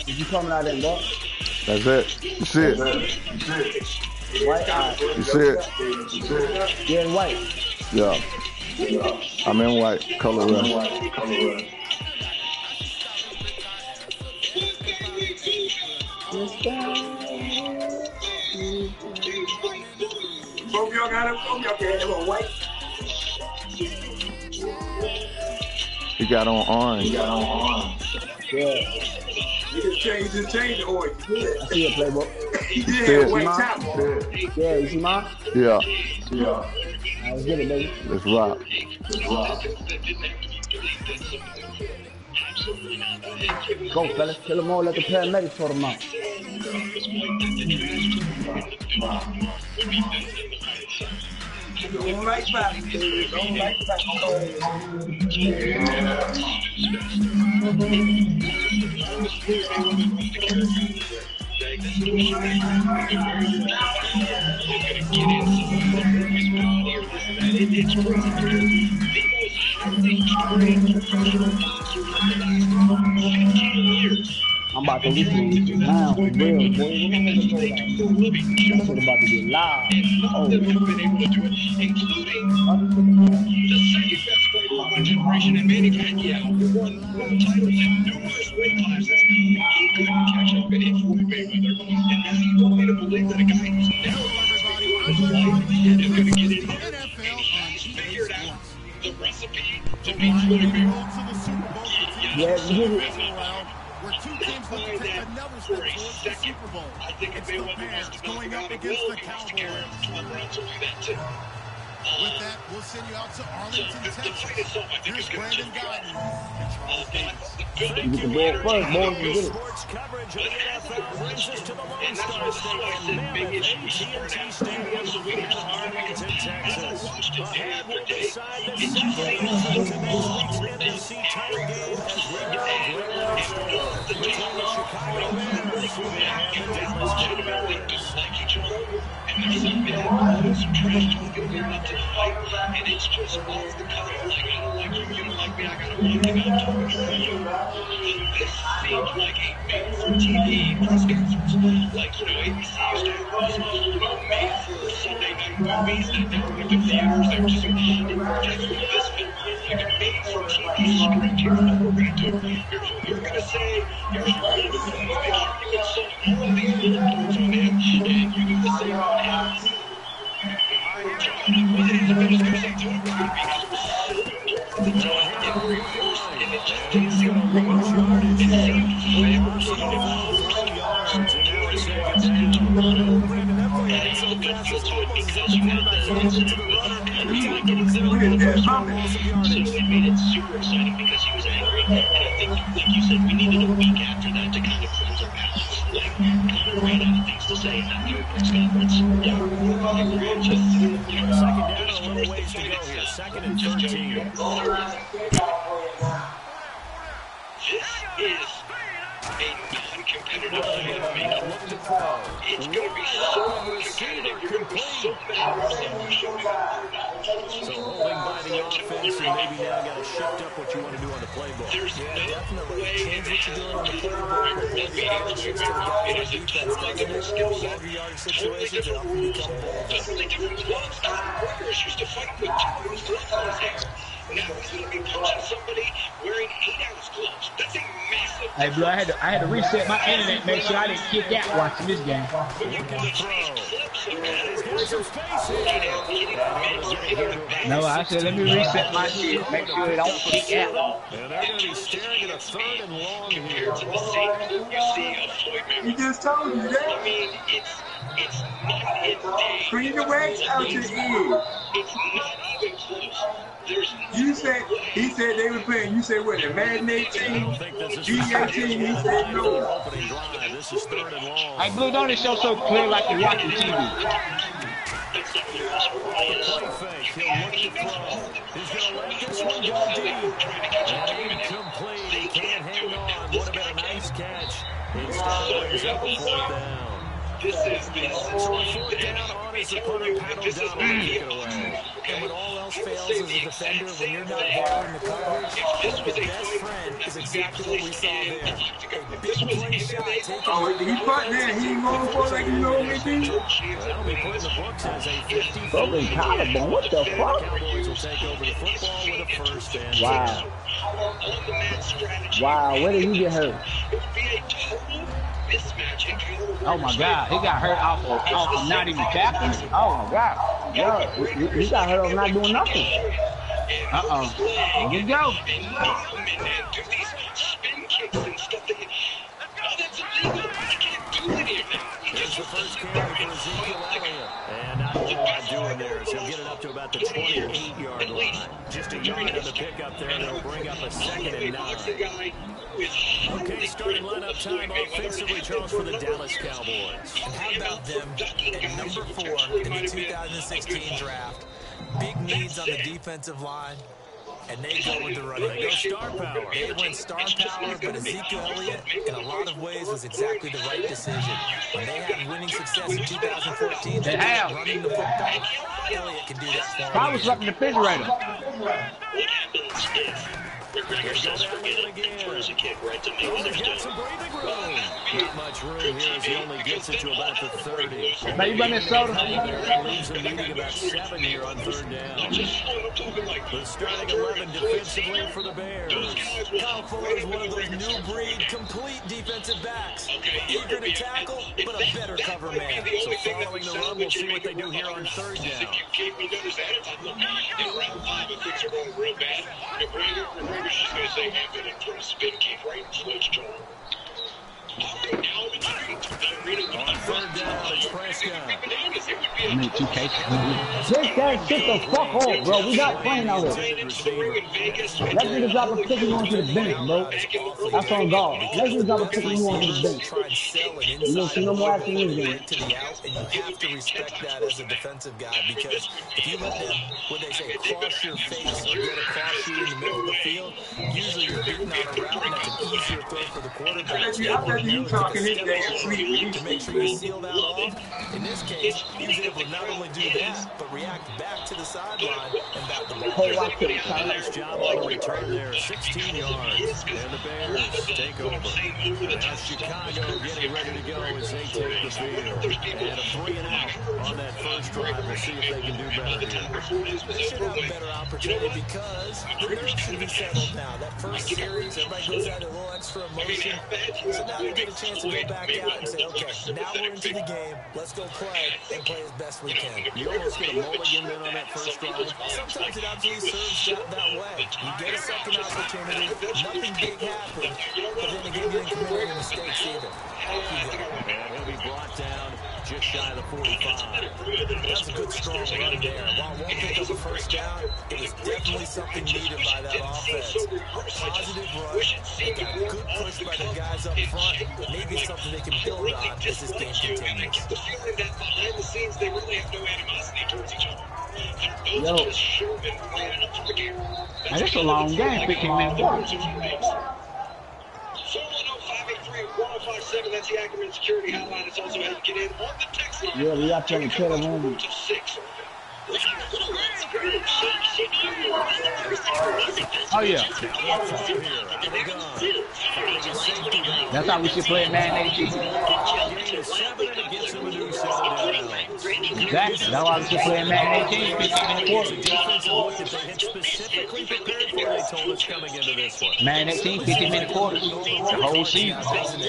You coming out in, bro? That's it. You see it. White eye. You see it. You're in white. Yeah. I'm in white. Color red. Both y'all got it. Both y'all got it on white. He got on orange. Yeah. You just change the orange. I see it, Playboy. He did have white top. Yeah, you see mine? Yeah. Alright, let's get it, baby. Let's rock. Go, fellas. Kill them all. Let the paramedics sort them out. Don't like back. Don't like back. I'm about to listen to this now, for real, boy. This shit about to get live. Oh. Been able to do it, including the second best fighter of our generation in Manny Pacquiao, who won world titles in numerous weight classes. He couldn't catch up in Floyd Mayweather, and now you want me to believe that a guy who's never won his life is going to get in here, and he's figured out the recipe to beat Floyd Mayweather. Yeah, you get it. Where two teams look to take another step towards the Super Bowl. I think if they win going up against the Cowboys. With that, we'll send you out to Arlington, Texas. Here's Brandon Guyton and Charles Davis. You get the ball first, boy. You get it. Sports coverage of the NFL brings us to the Lone Star Stadium, Mammoth AT&T Stadium in Arlington, Texas. Ahead will decide the second leg of today's week's NFC title game as we go ground zero between the Chicago Bears and the Dallas Cowboys. And there's some trash talking here up to the fight, and it's just off the cuff. Like, I don't like you, you don't like me, I gotta walk it out talking to you. This seemed like a made-for-TV press conference. Like, you know, ABC used to have those, made-for-Sunday night movies that never went to theaters. They were just, this felt like a made-for-TV script. Here's what we're gonna do. Here's what you're gonna say. Here's what we're gonna do. Make sure you consult all of these little words on him, and you do the same on him. So it made it super exciting because he was angry, and I think, like you said, we needed a week after that to kind of cleanse our balance. Like, Connor ran out of things to say in that third press conference. Yeah, just, you know, Second down, a little ways to go here. Second and 13. This is a non-competitive fight of makeup. It's going to be so competitive. You're going to be so mad at yourself. So holding by the offense, and maybe now got to shift up what you want to do on the playbook. There's no way in hell to beat It is a totally different skill set, totally different rules, totally different gloves. Warriors used to fight with 2 gloves on his hair. Now he's going to be punching somebody wearing 8-ounce gloves. That's a massive. Hey, bro, I had to reset my internet, make sure I didn't kick out watching this game. No, I said let me reset my shit, make sure it don't kick out. And they're going to be staring at a third and long here. To the same clip you see of Floyd Mayweather. He just told you that. I mean, it's night and day. Clean the wax out your ear. It's not even close. You said, he said they were playing, you said what, the matinee team? GA team, he said no. Opening drive. This is third and long. Hey, Blue, don't it show so clear like you're watching TV? Play fake. He'll look to throw. He's going to let this one go deep. And incomplete. He can't hang on. Would have been a nice catch. Instead, brings up a fourth down. This is Fourth down on his opponent paddle down. And when all else fails as a defender, when you're not there in the coverage, Calling your best friend is exactly what we saw there. A big play shot taken. Oh, he punt there. He ain't going for it like you normally do. That'll be put in the books as a 50. Broken collarbone. What the fuck? Cowboys will take over the football with a first and Wow. Wow, where did he get hurt? Oh my God, he got hurt off of not even tackling. Oh my God. Yo, he got hurt off not doing nothing. Here we go. Here's the first carry for Ezekiel Elliott. And not a whole lot doing there, so he'll get it up to about the 28-yard line. Just a yard of the pickup there, and it'll bring up a 2nd and 9. Okay, starting lineup time offensively, Charles, for the Dallas Cowboys. And how about them at number 4 in the 2016 draft? Big needs on the defensive line. And they go with the running. They go star power. They went star power, but Ezekiel Elliott, in a lot of ways, was exactly the right decision. When they had winning success in 2014, they have running the football. Elliott can do that for them. I was up in the refrigerator. Not much room here as he only gets it to about the 30. Now you run that soda? Leaves him needing about 7 here on 3rd down. The starting 11 defensively for the Bears. Kyle Fuller is one of those new breed, complete defensive backs. Eager to tackle, but a better cover man. So following the run, we'll see what they do here on 3rd down. On 3rd down, it's Prescott. I made 2 cases. Take that shit the fuck off, bro. We not playing out here. That nigga drop a pick and on to the bench, bro. That's on guard. That nigga drop a pick and on to the bench. You don't see no more action in this game. To the out, and you have to respect that as a defensive guy, because if you let them, what they say, cross your face or get across you in the middle of the field, usually you're beating on a route, and that's an easier throw for the quarterback. You talking his damn sleep. To make sure you seal that off. In this case, he was able to not only do that, but react back to the sideline and back the ball. Nice job on the return there, 16 yards. And the Bears take over. Now Chicago getting ready to go as they take the field. And a 3-and-out on that first drive. We'll see if they can do better here. They should have a better opportunity because the nerves should be settled now. That first series, everybody goes out a little extra emotion. So now they get a chance to go back out and say, okay, now we're into the game. Let's go play and play as best we can. You almost get a mulligan then on that first drive. Sometimes it absolutely serves that way. You get a second opportunity, nothing big happened, but then again, you didn't commit any mistakes either. And he'll be brought down just shy of the 45. That's a good strong run there. While it won't pick up a first down, it was definitely something needed by that offense. A positive rush, they got good push by the guys up front. Maybe something they can build on as this game continues. Yo. Now, this is a long game, 15 minutes. That's the Ackerman security hotline. It's also how you get in on the text line. Yeah, we got to kill him. Oh, yeah. That's how we should play at Madden 18. Exactly. That's how we should play at Madden 18. 15-minute quarters. Madden 18, 15-minute quarters. The whole season. Because of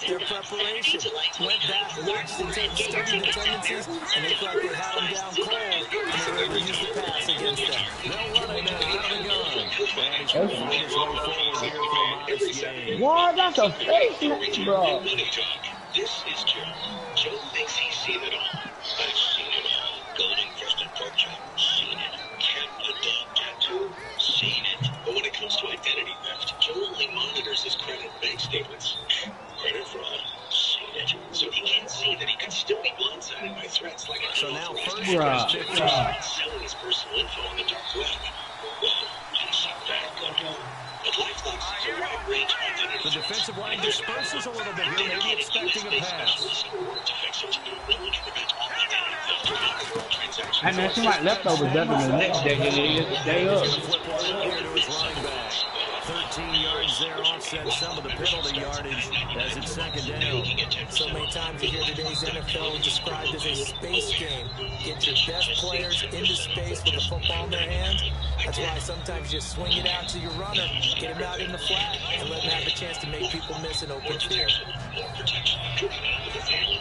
their preparation. Went back, watched the tape, studied the tendencies, and they thought they had them down cold, and they were able to use the pass against them. They'll run it now out of the gun. And he's going to make his way forward here for a modest gain. What? That's a face, bro. This is Joe. Joe thinks he's seen it all. I've seen it all. Golden Crystal Pork Chop. Seen it. Cat a dog tattoo. Seen it. But when it comes to identity theft, Joe only monitors his credit and bank statements. Credit fraud. Seen it. So he can't see that he could still be blindsided by threats like So now first selling his personal info on the dark web. Well, that's not bad. But LifeLock is a wide range of identity. the defensive line disperses a little bit here, maybe expecting a pass. I mean, it seems like leftovers better than the next day. Day up. Flip one here to his running back. yards there offset some of the penalty yardage as it's second down. So many times you hear today's NFL described as a space game. Get your best players into space with the football in their hands. That's why sometimes you swing it out to your runner, get him out in the flat, and let him have a chance to make people miss an open field.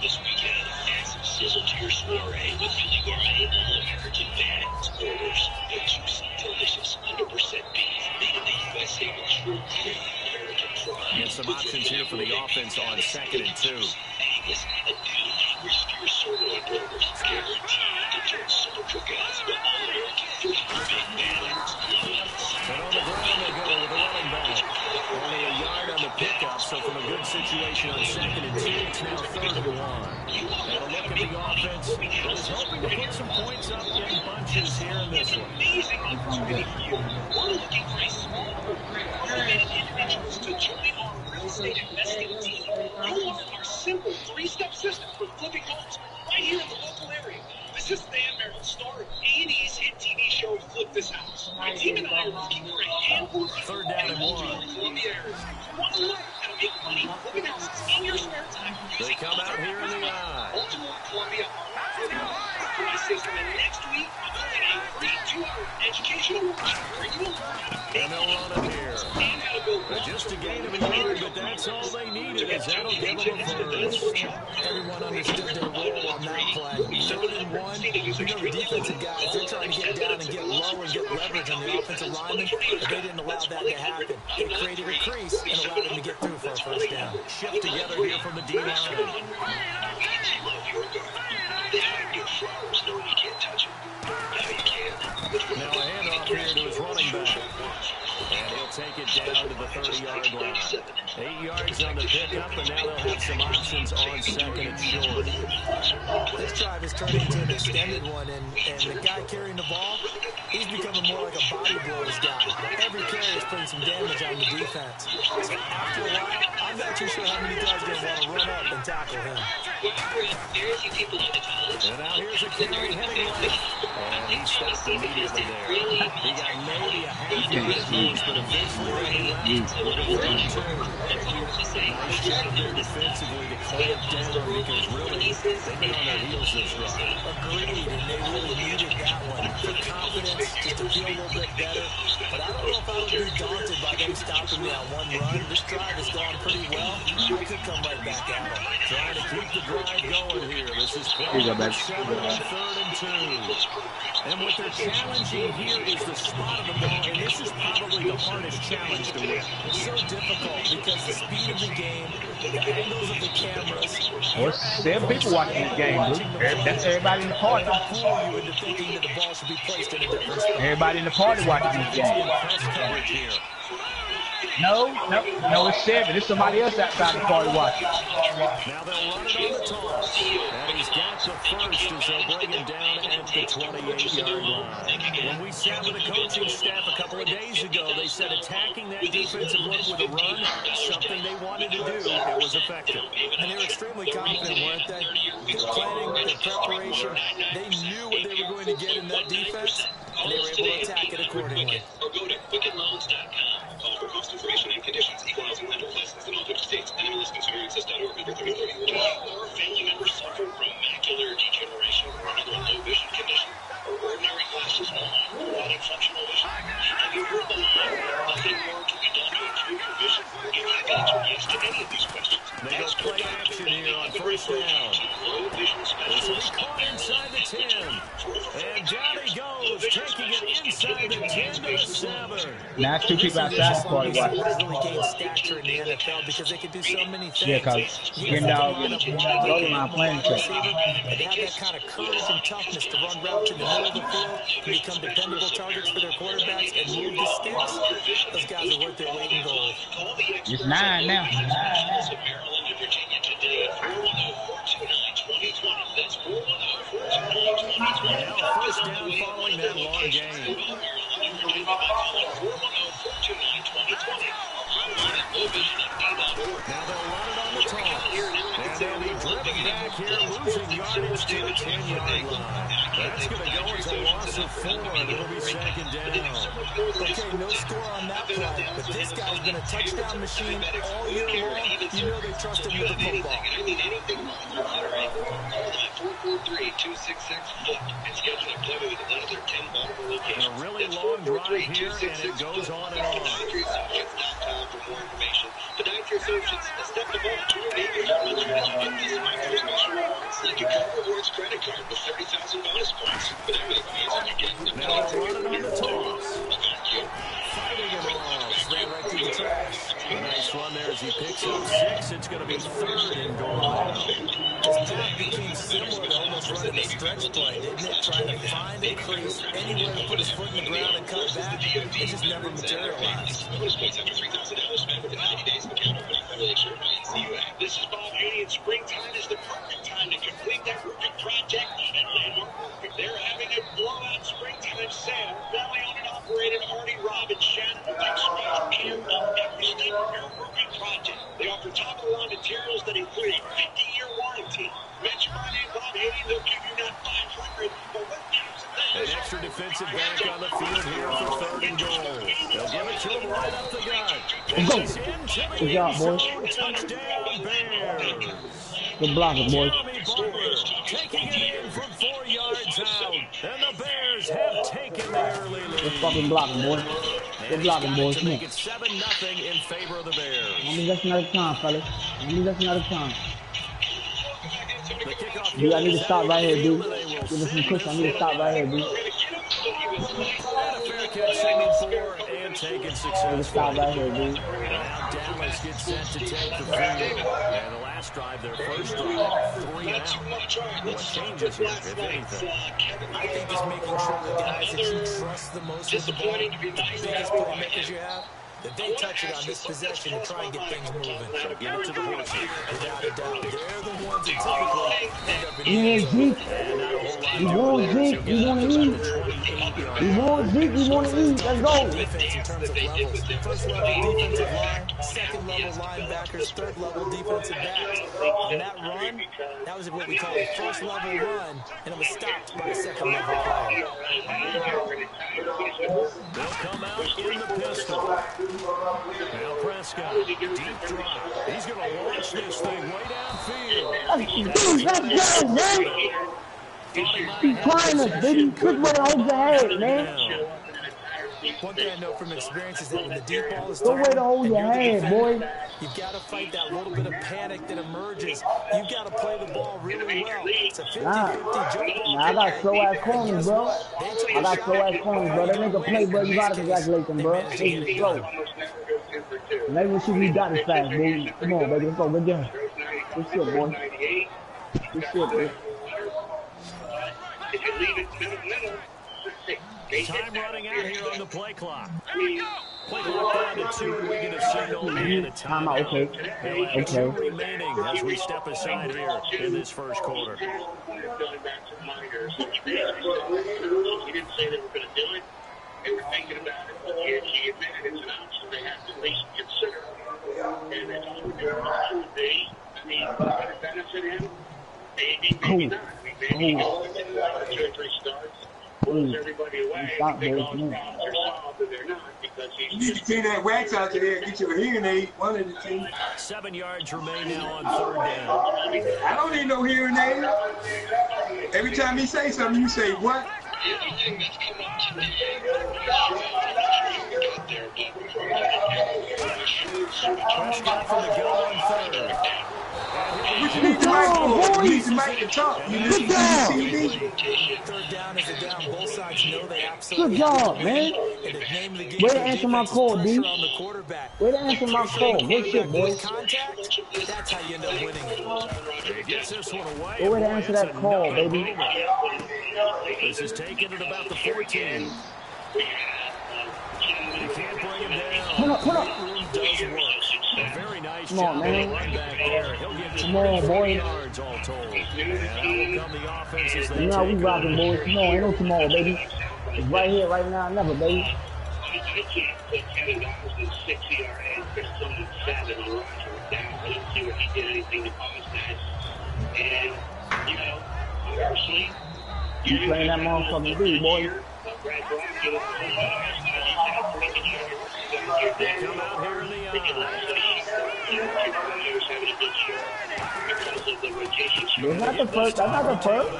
This weekend, add some sizzle to your soiree with Philly Gourmet All-American Fats. Orders, the juicy, delicious, 100% beef, made in the USA with true American pride. And some options here for the offense on 2nd and 2. Hey, listen, the new crispier sirloin burgers, guaranteed to turn super cookouts into All-American food. And on the ground they go with the running back. Only a yard on the pickup, so from a good situation on 2nd and 2, it's now 3rd and 1. And a look at the offense that is hoping to put some points up in bunches here in this one. Amazing opportunity for you. We're looking for a small group of motivated individuals to join our real estate investing team. You'll learn our simple 3-step system for flipping homes right here in the local area. This is Stan Merrill, star of A&E's hit TV show Flip This House. My team and I are looking for a handful of people 3rd down and 1. Columbia area who want to learn how to make money flipping houses in your spare time. They come out here in the eye. Baltimore, Columbia, my system, and next week I'm holding a free 2-hour educational workshop where you will learn how to make And they'll run it here. and how to build Just a gain of a yard, but that's all they needed, as that'll give them a first. Everyone understood their role on that play. 3rd and 1, you know the defensive guys, they're trying to get down and get low and get leverage on the offensive lineman, but they didn't allow that to happen. They created a crease and allowed them to get through for a first down. Shift together here from the D-line. Now a handoff here to his running back. And he'll take it down to the 30-yard line. 8 yards on the pickup, and now they'll have some options on 2nd and short. This drive has turned into an extended one, and the guy carrying the ball, he's becoming more like a body blows guy. Every carry is putting some damage on the defense. So after a while, I'm not too sure how many guys are going to want to run up and tackle him. And now here's a carry heading left. And he stopped immediately there. He got maybe a half yard close, but eventually heading left with a 3rd and 2. Nice job there defensively to clamp down because really they've been on their heels this drive. Agreed, and they really needed that one for confidence, just to feel a little bit better. But I don't know if I would be daunted by them stopping me on one run. This drive has gone pretty well. I could come right back at them. Trying to keep the drive going here. This is play number 7 on 3rd and 2. And what they're challenging here is the spot of the ball, and this is probably the hardest challenge to win. It's so difficult because the speed of the game, the angles of the cameras. There's 7 people watching this game, dude. That's everybody in the party. Fool you into thinking that the ball should be placed in a different spot. Everybody in the party watching this game. Press coverage here. No, it's 7. It's somebody else outside the party watching. Now they'll run it on the toss. And he's got the first as they'll bring him down at the 28-yard line. When we sat with the coaching staff a couple of days ago, they said attacking that defensive look with a run, something they wanted to do. It was effective. And they were extremely confident, weren't they? Their planning, their preparation, they knew what they were going to get in that defense, and they were able to attack it accordingly. Or go to QuickenLoans.com. Call for cost information and conditions. Equal housing lender licensed in all 50 states. NMLS consumer access.org. Member 3030. Do you or family members suffer from macular degeneration or another low vision condition? Or ordinary glasses no longer providing functional vision? Have you heard the line? Nothing more can be done to improve your vision. If you can answer yes to any of these questions, They go play action here on 1st down. low vision This will be specialists. caught inside the 10. And down he goes, taking it inside the 10 to the 7. Now it's 2 people outside the party watching. Really gain stature in the NFL because they can do so many things. Yeah, because Goldenlion playing each other. They have that kind of courage and toughness to run routes in the middle of the field, to become dependable targets for their quarterbacks, and move the sticks. Those guys are worth their weight in gold. It's 9 now. Maryland and Virginia today at 410-429-2020. That's 410-429-2020. Now 1st down following that long game. Now they'll run it on the toss. And they'll be driven back here, losing yardage to the 10-yard line. That's going to go as a loss of 4, and it'll be second down. Okay, no score on that play, but this guy's been a touchdown machine all year long. You know they trust him with the football. I mean, anything moderate. 4-4-3-2-6-6 flip. And schedule a play with another 10 multiple locations. A really long drive here, and it goes on and on. DietryAssociates.com for more information. The Dietry Associates, a step above pure baby. Like a Car Rewards credit card with 30,000 bonus points. But that makes it easy to get. Now they're running on the toss. Fighting it off. Ran right through the trash. A nice run there as he picks up 6. It's going to be 3rd and goal now. His path became similar to almost running a stretch play, didn't it? Trying to find a crease, anywhere to put his foot in the ground and cut back. It just never materialized. Bonus points after $3,000 spent within 90 days of account opening. Federally insured by NCUA. This is Bob Haney, and springtime is the perfect time to complete that roofing project at Landmark Roofing. They're having a blowout springtime sale. Family owned and operated Artie Robbins, Shannon, Dick Smith, and every step of your roofing project. They offer top-of-the-line materials that include a 50-year warranty. Mention my name, Bob Haney, they'll give you not 500, but an extra defensive back on the field here for 3rd and goal. They'll give it to him right up the gut. Let's go. Good job, boys. Touchdown, Bears. Good blocking, boys. Taking it in from 4 yards out. And the Bears have taken the early lead. Good fucking blocking, boys. Good blocking, boys. To make it 7-0 in favor of the Bears. I mean, that's another time, fellas. I mean, that's another time. Dude, I need to stop right here, dude. Give us some push. I need to stop right here, dude. And a fair catch singing 4 and taken successfully. Stop right here, dude. Now Dallas gets set to take the field. And the last drive, their first drive, 3 and out. What changes here, if anything? I think it's making sure the guys that you trust the most with the ball, the biggest playmakers you have, that they touch it on this possession and try and get things moving. So give it to the horses. Without a doubt, they're the ones that typically end up in Yeah, Zeke. We want Zeke. We want to eat. We want Zeke. We want to eat. Let's go. defense in terms of levels. First level defensive line, second level linebackers, third level defensive backs. On that run, that was what we call a first level run, and it was stopped by a second level player. They'll come out in the pistol. Now Prescott, deep drop. He's going to launch this thing way downfield. Let's go, man. He's trying us, baby. Quick way to hold your head, man. One thing I know from experience is that when the deep ball is Good way to hold your head, boy. you've got to fight that little bit of panic that emerges. You've got to play the ball really well. It's a 50-50 jump. Nah, I got slow-ass corners, bro. I got slow-ass corners, bro. They make a play, bro. You got to congratulate them, bro. They just slow. Maybe we should be done as fast, baby. Come on, baby. Let's go. Good job. Good shit, boy. Good shit, boy. If you leave it middle, Time running out here on the play clock. Play clock down to 2. We're going to signal and a timeout. Okay. Okay. 2 remaining as we step aside here in this first quarter. He didn't say they were going to do it. They were thinking about it, but he admitted it's an option they have to at least consider. And if he would do it, would they? I mean, would it benefit him? Maybe, maybe not. I mean, maybe he goes and 2 or 3 starts. Pulls everybody away. I think all the problems are solved, but they're not because he's. You need to clean that wax out there and get you a hearing aid. One of the two. 7 yards remain now on 3rd down. I don't need no hearing aid. Every time he say something, you say what? Everything that's come up today, Prescott from the gun on 3rd. What you need the mic for? You need the mic to talk. You need the TV. Third down is a down. Both sides know they absolutely. Good job, man. Way to answer my call, dude. Way to answer my call. Good shit, boys. Contact, that's how you end up winning it. He gets this one away. Good way to answer that call, baby. This is taken at about the 14. You can't bring him down. Put up. Room does work. A very nice Come on, job man. of run back there. He'll get Come on, 23 boy. yards all told. And that will come the offense as they You know how we take rocking, boys. Come on, ain't no tomorrow, baby. It's right here, right now, never, baby. I can't put Kenny Donaldson 6 ERA and Chris Tillman 7 on Roger down. I didn't see where he did anything to cause that. And playing that motherfucking D, boy. They come out here in the That's not the first. That's not the first.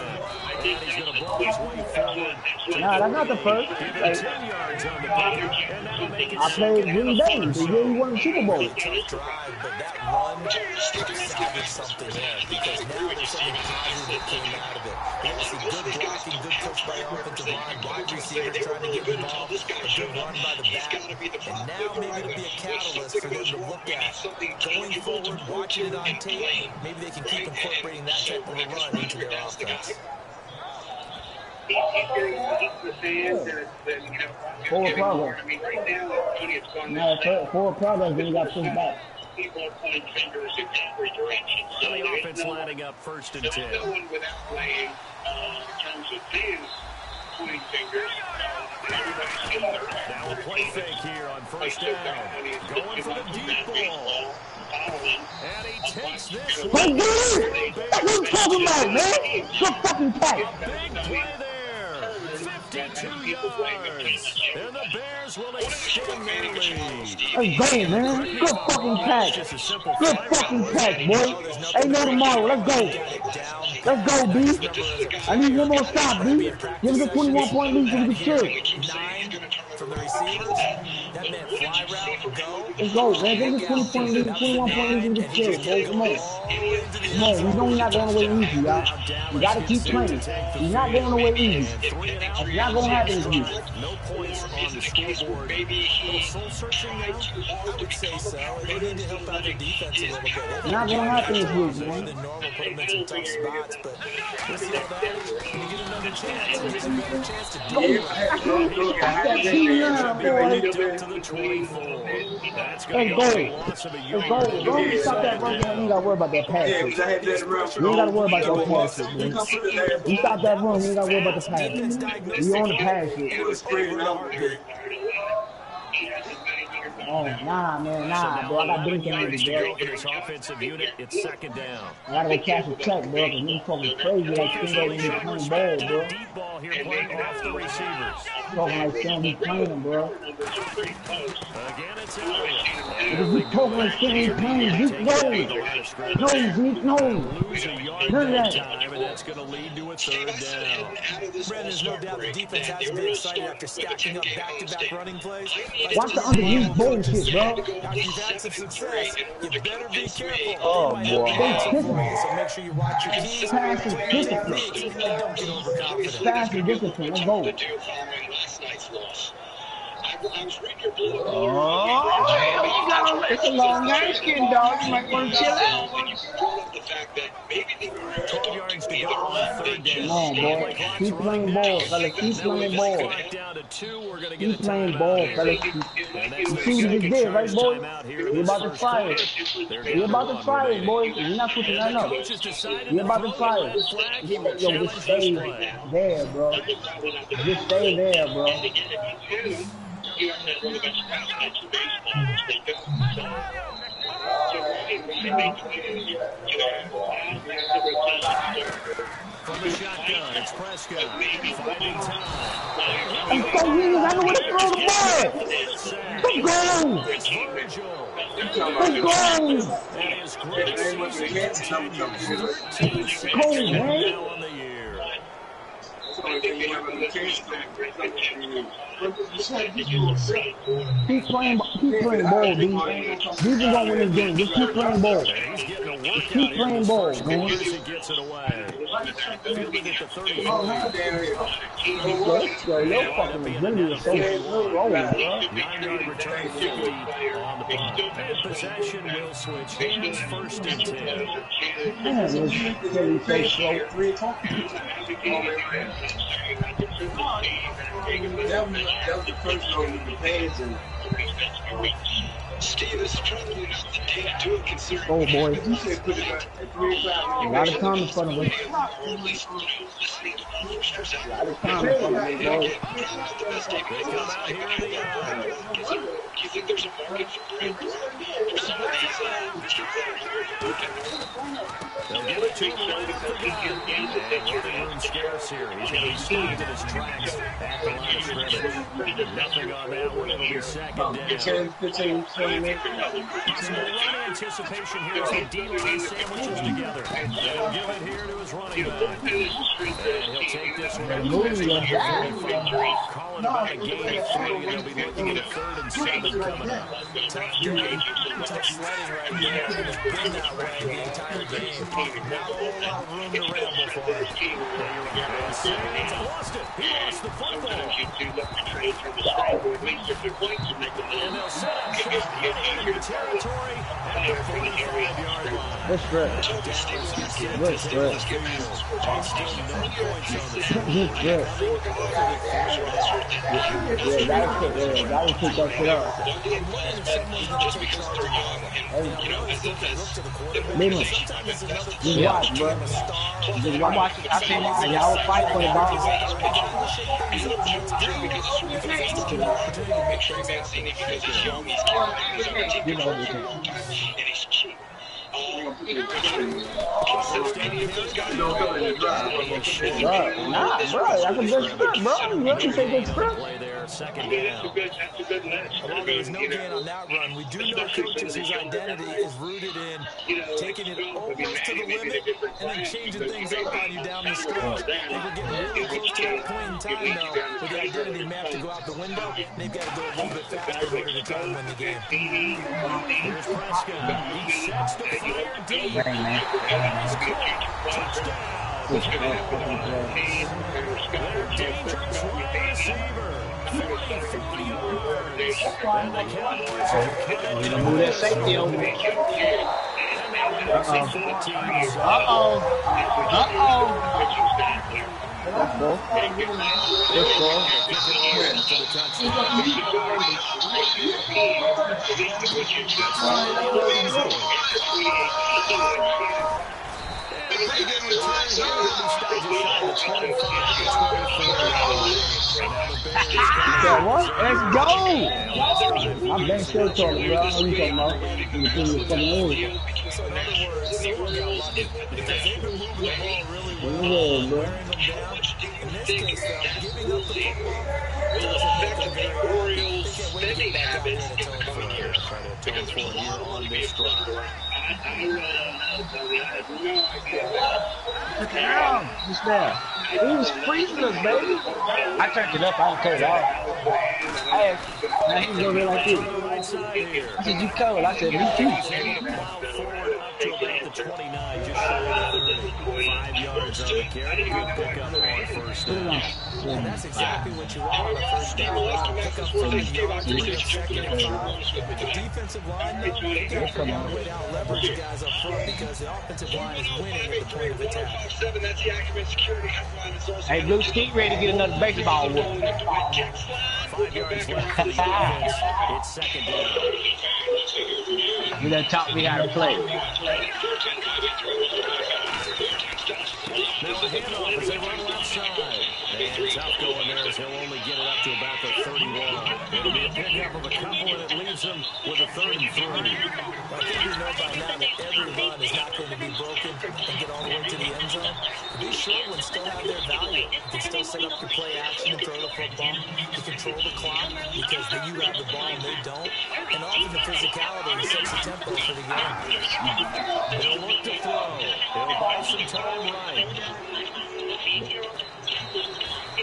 He's going to blow his way forward. Nah, that's not the first. Like, 10 yards on the play, and that'll make it I played Green Bay. The year he won the Super Bowl. Tough drive, but that run salvaged something there because now there's something positive that came out of it. Obviously, good blocking, good push by offensive line, wide receivers trying to get involved, a good run by the back, and now maybe it'll be a catalyst for them to look at going forward, watching it on tape. Maybe they can keep incorporating that type of a run into their offense. Forward progress. No, forward progress, then he got pushed back. So the offense lining up 1st and 10. Now a play fake here on 1st down. Going for the deep ball. And he takes this one. Hey, dude! That's what I'm talking about, man! Good fucking pass! Big play there. 52 yards. And the Bears will extend their lead. Let's go, man. Good fucking pass. Good fucking pass, boy. Ain't no tomorrow. Let's go. Let's go, B. I need one more stop, B. Give us a 21-point lead so we can chill. 9 from the receivers. That meant fly route, go. Let's go, man. Give us a 20-point lead, 21-point lead so we can chill, bro. Come on. Come on. We know we're not going away easy, y'all. We got to keep playing. We're not going away easy. It's not going to happen to you. No points on the scoreboard. Soul searching now? I would say so. They need to help out their defense a little bit. It's not going to happen to you, More man. than normal, put them in some tough spots, but we'll see how that is. When you get another chance, there's a better chance to do it. To the 24. That's Let's going to go. be a loss of a Let's yard. go. Don't you stop that run, man. You ain't got to worry about that pass. Yeah, because I had that around. You ain't got to worry about your pass, man. You stop that run, you ain't got to worry about the pass. You on the pass shit. It was crazy. Oh, nah, man, nah, bro. I got big things, bro. For this offensive unit, it's 2nd down. I gotta go catch a check, bro, because niggas fucking crazy like Stingo when he's playing ball, bro. Deep ball here playing off the receivers. Talking like Stingo be playing, bro. Again, it's Elliott. Because we talking like Stingo be playing. Zeke, no. No, Zeke, no. Lose a yard None of that that. time, and that's going to lead to a 3rd down. Brandon, there's no doubt the defense has to be excited after stacking up back-to-back running plays. Watch the underneath bullshit, bro. After you've had some success, you better be careful. Oh, boy. So make sure you watch your keys, Pass is play discipline. techniques, and don't get overconfident. Pass is discipline. Let's go. Oh, it's a long game, skin dog. You might want to chill out. 12 yards to go on 3rd down. Come on, boy. Keep playing ball, fellas. Keep playing ball. Clock down to 2. We're going to get Keep a playing timeout ball, here. fellas. And that's You the see what he second did, right, choice boy? timeout here in You're this about to first fire. quarter. They're You're gonna about go to on fire, remaining. boy. You're not switching And nothing the up. coach has decided You're about to throw fire. that flag. He will Yo, just challenge stay this play. there, bro. Just stay there, bro. From the shotgun, it's Prescott finding time. I'm so weird. I know where to throw the ball. Let's go. It's Virgil. Let's go. And his great season continues. 13 Cold, sacks man. now on the year. Keep playing ball, D. Defense gonna win this game. Just keep playing ball. He's getting a workout Keep here playing this ball, first man. quarter as he gets it away. Fielded at the 34. Let's go. Your fucking agility is so rolling, bro. 9-yard return 50 on the punt. And possession will switch hands 1st and 10. Man, this Philly so slow. 3 o'clock. That was the first one with the pads and Steve is struggling not to take too considerable. Oh, boy. you said put it at 3 o'clock. A lot of time in front of us. A lot of time in front of us, bro. They come out here in the you think there's a market for Brandon? They'll give it to him right off the gun. And running room scarce here. He's going to be stopped in his tracks at the line of scrimmage. Nothing on that one. It'll be second down. Possible run anticipation here as the D-line sandwiches together. And he'll give it here to his running back. And he'll take this one. Calling about a gain of 3, and they'll be looking at a 3rd and 7 coming up. Tough game, tough sledding right there. It's been that way the entire game. Not a whole lot of room to ramble for him. He's lost it. He lost the football. And they'll set up shop in enemy territory at the 45-yard line. Good strip. Good strip. Good strip. Yeah, gotta pick that shit up. Leave him. Just watch, bro. Just watch. I seen y'all fight for the ball. You know what bro, that's a good script, bro. You take a good script. Second down. Although there was no gain on that run, we do know coaches whose identity is rooted in taking it almost to the limit and then changing things up on you down the stretch. They were getting really close to that point in time, though, with the identity map to go out the window. They've got to go a little bit faster in order to try and win the game. Here's Prescott. He sets the fire deep. Touchdown. Their dangerous wide receiver. 40 yards. And the Cowboys have cut it. Move that safety over. What? Let's go! I'm been still talking, bro. I know you talking about. You can see the fucking movie. So in other words, someone got lucky because they've been moving the ball really well, wearing them down. In this case, though, giving up the football doesn't make them very happy. They can't wait to get back out there and atone for it. Trying to atone for it here on this drive. Look around. What's that? He was freezing us, baby. I turned it up. I don't cut it off. Hey, now he was over here like this. Right side here. I said, you covered. I said, me too. Plow forward up to about the 29, just shy of the 30. 5 yards on the carry. Good pickup on first down. And that's exactly what you want on a first down run. Pick up 5 yards, pick up second and 5. The defensive line, though, they got to figure out a way to out-leverage guys up front because the offensive line is winning at the point of attack. Hey, Blue Skeet ready to get another baseball whoop. 5 yards left for the offense. It's second down. You done taught me how to play. Now a handoff as they run left side. And tough going there as he'll only get it up to about the 31. It'll be a pickup of a couple, and it leaves him with a 3rd and 3. I think we know by now that every run is not going to be broken and get all the way to the end zone. These short ones still have their value. You can still set up your play action and throw the football. You control the clock because then you have the ball and they don't. And often the physicality sets the tempo for the game. He'll look to throw. He'll buy some time right.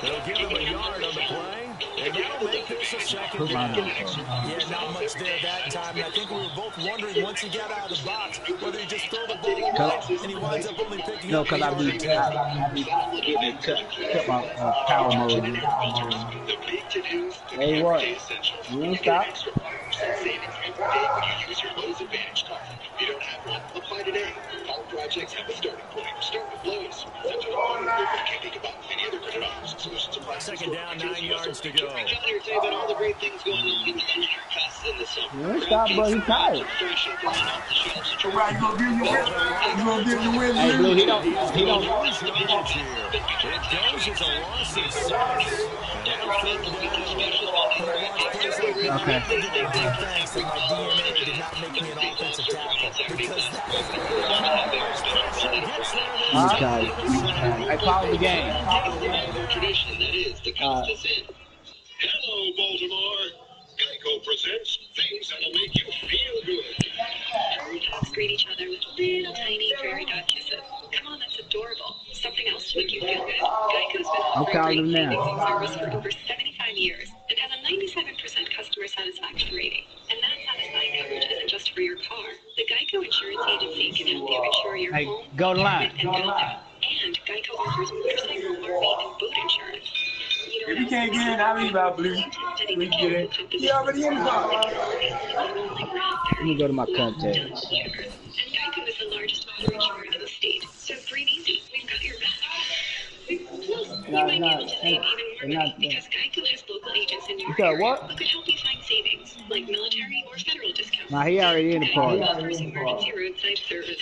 They'll give him a yard on the play, and that'll make this a second down. Yeah, not much there that time. And I think we were both wondering once he got out of the box whether he just throw the ball away and he winds up only picking up. No, because I be getting cut my power mode. Hey, what? You ain't stop. If you don't have one, apply today. All projects have a starting point. Start with Lowe's. Think about any other credit office solutions apply. Second down, 9 yards to go. Governor say that all the great things going on in the contests in the summer. Yeah, stop, bro. He tired. Right, you gonna give him the win? You gonna give him the win? Hey, Blue, he don't. It goes as a loss of 6. Okay. Thanks that my DNA did not make me an offensive tackle. Because He's tired. I follow the game. Tradition that is the Costas Inn. Hello, Baltimore. Geico presents things that'll make you feel good. Furry dogs greet each other with little tiny fairy dog kisses. Come on, that's adorable. Something else to make you feel good. Geico's been offering great savings service for over 75 years and has a 97% customer satisfaction rating. And that satisfying coverage isn't just for your car. The Geico Insurance Agency can help you insure your home, Goldenlion. and building. And Geico offers motorcycle, RV, and boat insurance. If you can't get in, I'll leave out, Blue. We can get in. You already in the car. Let me go to my contacts. And Geico is the largest auto insurer in the state. So breathe easy. We've got your back. You might be able to save even more money because Geico has local agents in your area who could help you find savings, like military or federal discounts. Nah, he already in the party. Geico offers emergency roadside service.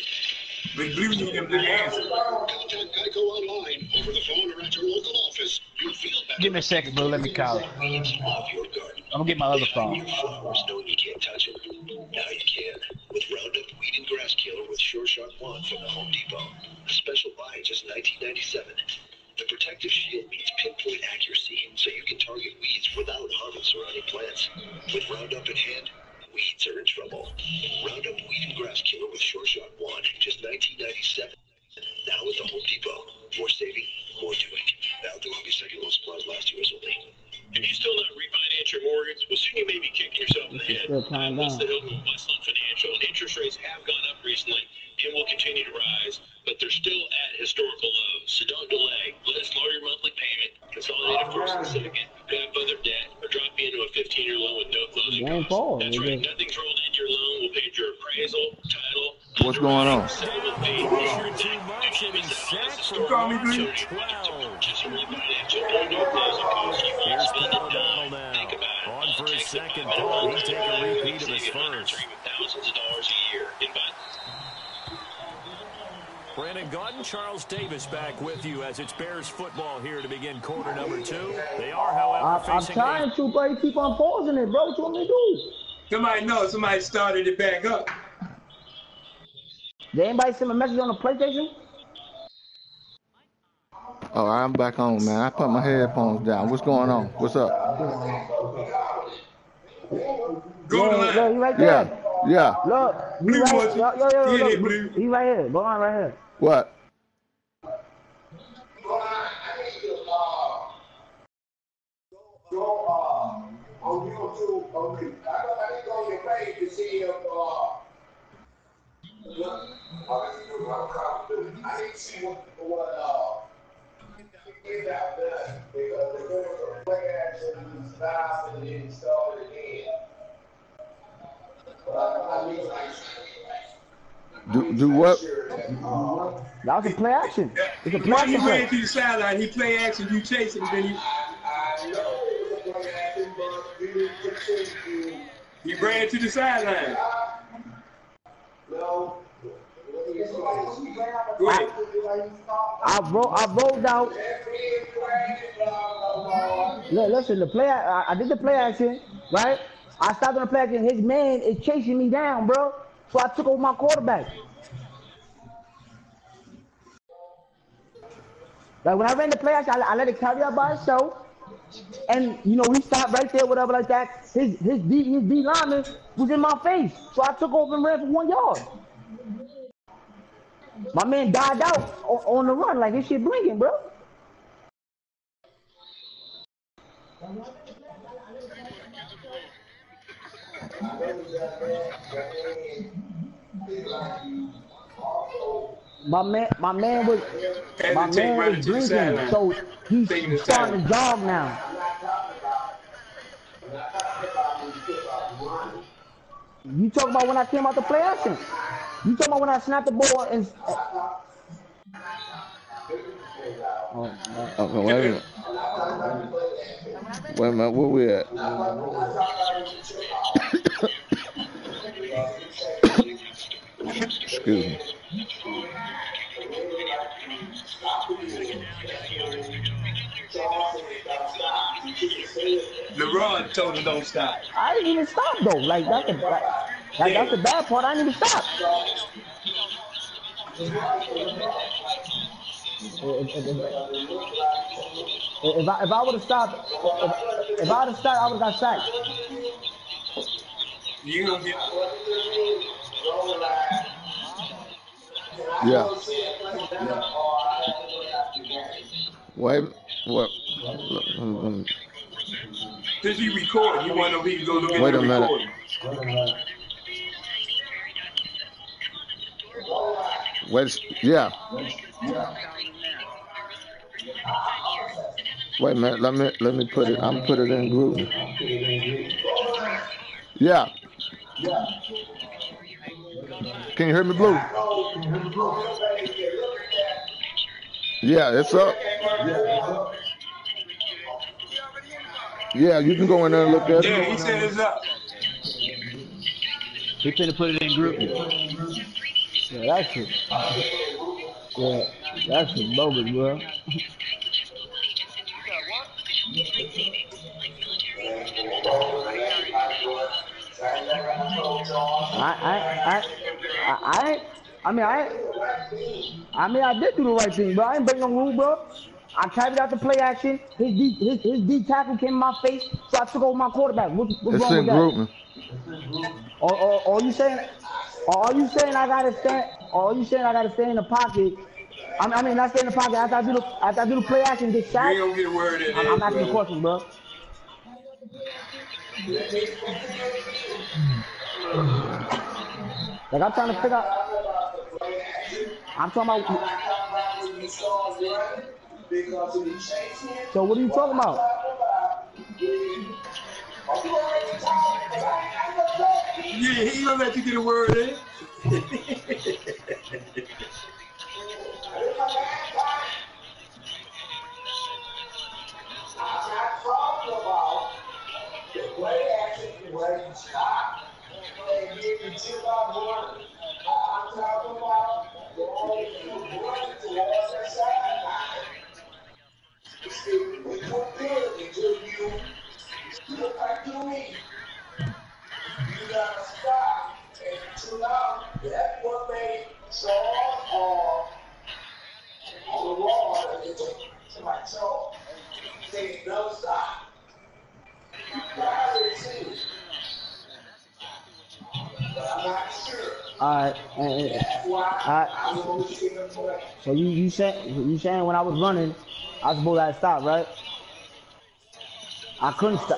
But Blue need them to answer. Contact Geico online, over the phone, or at your local office. You'll feel better. Give me a second, Blue. Let me call it. Love your garden. I'm gonna get my other phone. Your flowers knowing you can't touch it. Now you can. With Roundup Weed and Grass Killer with Sure Shot 1 from the Home Depot. A special buy, just $19.97. The protective shield means pinpoint accuracy, so you can target weeds without harming surrounding plants. With Roundup in hand, weeds are in trouble. Roundup Weed and Grass Killer with Sure Shot 1, just $19.97. Now at the Home Depot. More saving, more doing. Now through August 2nd, low supplies last year's only. If you still not refinance your mortgage, well, soon you may be kicking yourself in the head. What's the Hilton Westland Financial? Interest rates have gone up recently and will continue to rise, but they're still at historical lows. So don't delay. Let us lower your monthly payment, consolidate it first and second, pay off other debt, or drop you into a 15-year loan with no closing costs. That's right. Nothing's rolled into your loan. We'll pay your appraisal, title. What's going on? You call me, Blue? Here's O'Donnell now. On for his second ball. He'll take a repeat of his first. Thousands of dollars a year in Brandon Gaudin, Charles Davis back with you as it's Bears football here to begin quarter number 2. They are, however, I'm trying to, but you keep on pausing it, bro. What you want me to do? Somebody started it back up. Did anybody send a message on the PlayStation? Oh, I'm back on, man. I put my headphones down. What's going on? What's up? Goldenlion. Look, he right there. Yeah. Look, he right here. Look, he right here. Go on right here. What? On YouTube, okay. I need to go on your page to see if I need to see what is out there because they're going to play action and stop and then start again. I need Do what? That was a play action. It's a play While action. you ran to the sideline, he play action, you chase him, then he ran to the sideline. No. Go ahead. I rolled out. Look, listen, the play. I did the play action, right? I stopped on the play action. His man is chasing me down, bro. So I took over my quarterback. Like when I ran the play action, I let it carry out by itself. And you know, we stopped right there, whatever like that. His D lineman was in my face. So I took over and ran for 1 yard. My man died out on the run, like this shit blinking, bro. My man was drinking, so he's starting to jog now. You talking about when I came out to play action? You talking about when I snapped the ball and Okay, wait a minute. Wait a minute, where we at? Excuse me. LeBron told him don't stop. I didn't even stop though. Like that's the bad part. I didn't even stop. If I would have stopped, if I would have stopped, I would have got sacked. You gonna get. Yeah. Wait. What? Since he recording, you want to know he can go look at Wait the a minute. recording. Wait. Yeah. Wait a minute. Let me put it. I'm put it in group. Yeah. Can you hear me, Blue? Yeah, it's up. Yeah, you can go in there and look at it. Yeah, he said it's up. He finna put it in group. Yeah, that's it. Yeah, that's it, bogus, bro. I did do the right thing, bro. I ain't break no rule, bro. I carried out the play action. His D tackle came in my face, so I took over my quarterback. What's wrong with that? Or you saying I gotta stand? Or you saying I gotta stay in the pocket? I mean, not stay in the pocket after I do the play action, get sacked. You don't get a word in I'm asking the questions, bro. Like I'm trying to figure out. I'm talking about. So what are you talking about? Yeah, he gonna let you get a word in. Alright. So you saying when I was running, I was supposed to stop, right? I couldn't stop.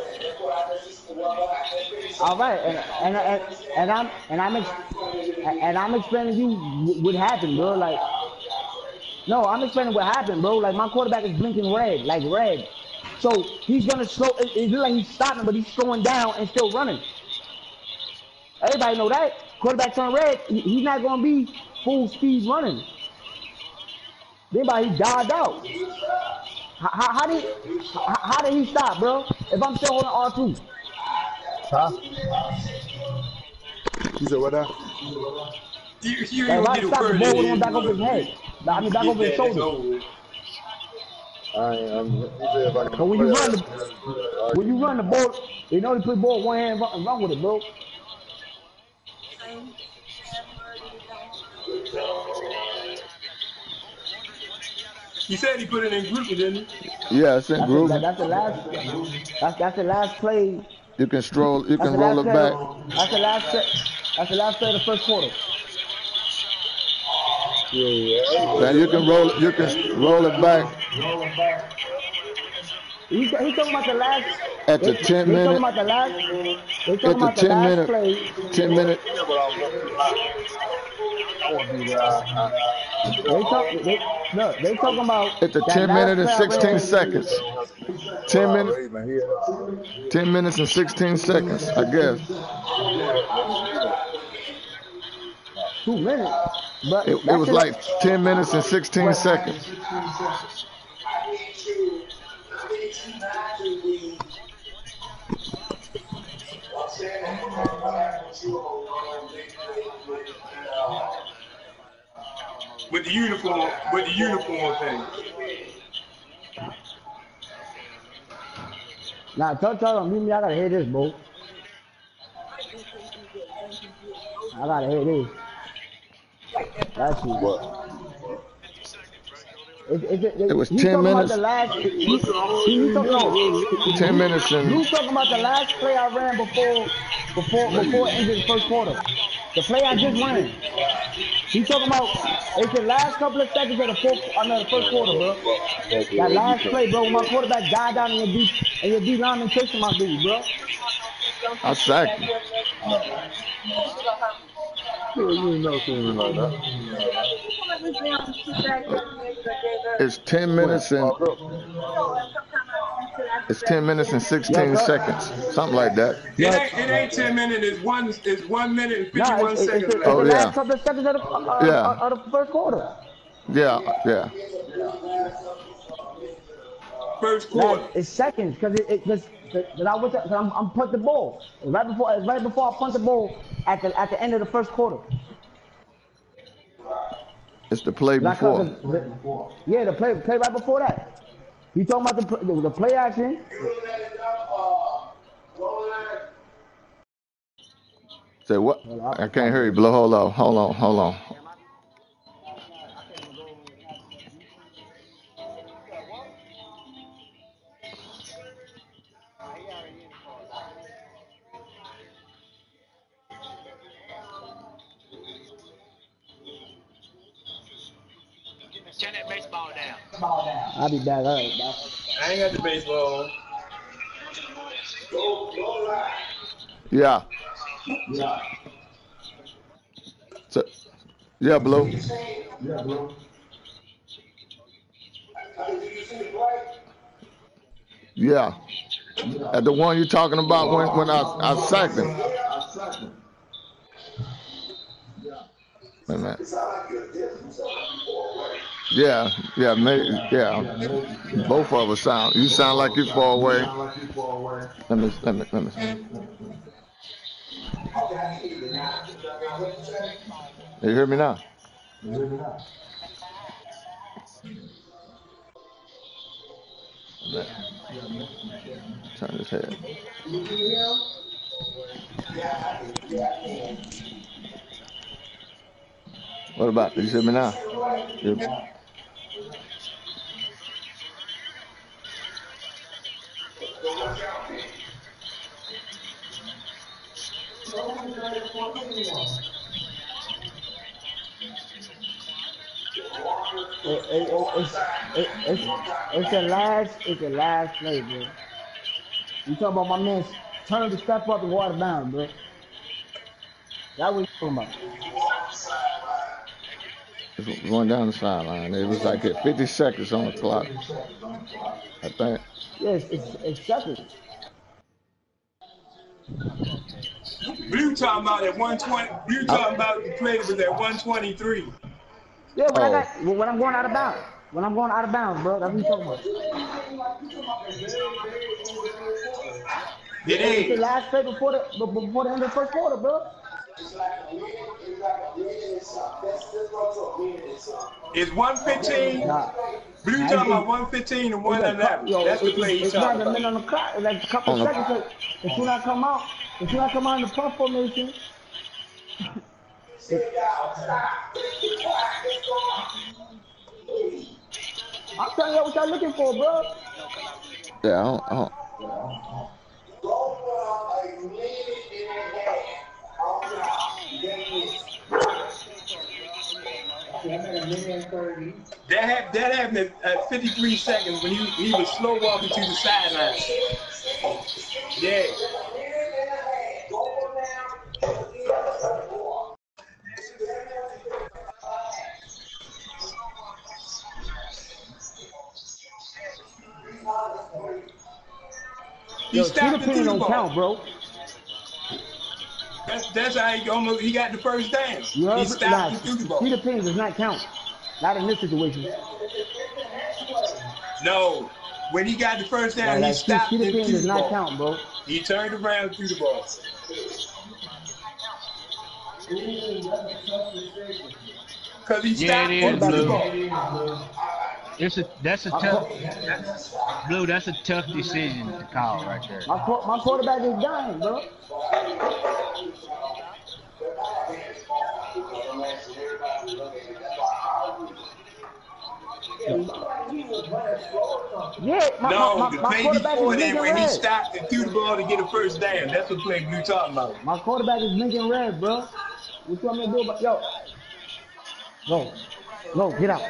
All right, and I'm explaining to you what happened, bro. Like, no, I'm explaining what happened, bro. Like my quarterback is blinking red, like red. So he's gonna slow. It looks like he's stopping, but he's slowing down and still running. Everybody know that. Quarterback turn red, he's not gonna be full speed running. Then he died out. How did he stop, bro? If I'm still holding R2. Huh? You said what now? You like, ain't gonna get a word in. The ball would have went back over his head. I mean, back over his shoulder. So when you run the ball, you know, you put the ball one hand and run with it, bro. He said he put it in group, didn't he? Yeah, it's in group. That's the last. That's the last play. You can stroll. You can roll it back. That's the last. That's the last play of the first quarter. Yeah. And you can roll. You can roll it back. He's talking about the last. At the 10 minute. Talking about the last. They talking about the 10 last minute. Play. 10 minute. They talking about at the 10 minutes and 16 seconds. 10 minutes and 16 seconds, I guess. 2 minutes. But it was like 10 minutes and 16 seconds. With the uniform thing. Nah, tell them, meet me. I gotta hear this, bro. I gotta hear this. That's what? It was 10 minutes. You talking about 10 minutes and. You talking about the last play I ran before it ended the first quarter. The play I just ran. You talking about it's the last couple of seconds of the first quarter, bro. That last play, bro, when my quarterback died down in your D lineman chasing my dude, bro. I sacked him. You know something like that. It's 10 minutes and it's 10 minutes and 16 seconds, something like that. It ain't 10 minutes. It's 1 minute and 51 seconds. It's the last couple of seconds of the first quarter. Yeah. First quarter. It's seconds because I'm punt the ball right before I punt the ball at the end of the first quarter. It's the play before. Yeah, the play right before that. You talking about the play action? Say what? I can't hear you, Blow. Hold on. Turn that baseball down. I'll be back. All right, bye. I ain't got the baseball. Yeah. So, yeah, Blow. Yeah. At the one you're talking about when I sacked him. Wait a minute. Yeah, maybe, yeah. Both of us sound. You sound like you're far away. Let me. You hear me now? Turn his head. What about? Did you hear me now? It's the last play, bro. You talking about my man turn to step up and water down, bro. That's what you talking about. It's going down the sideline. It was like at 50 seconds on the clock, I think. Yes, it's seconds. Blue talking about at 120. Blue talking about the play was at 123. Yeah, when I'm going out of bounds. When I'm going out of bounds, bro. That's what you talking about. It's the last play before the end of the first quarter, bro. It's 1:15. Blue talking about 1:15 and 1:11. That's the play he's talking about. It's not a minute on the clock. It's like a couple seconds. If you not come out in the punt formation. I'm telling you what y'all looking for, bro. Yeah, I don't. That happened at 53 seconds when he was slow walking to the sideline. Yeah. He stopped the don't count, bro. That's how he got the first down. He stopped the ball. Peter Payne does not count. Not in this situation. No. When he got the first down, he stopped and threw does the not ball. count, bro. He turned around and threw the ball. Because he stopped and threw the ball. That's a tough, Blue. That's a tough decision to call right there. My quarterback is dying, bro. Yeah, the play before that when he red. stopped and threw the ball to get a first down. That's what play Blue talking about. My quarterback is Lincoln Red, bro. What you want me to do about yo? Go, get out.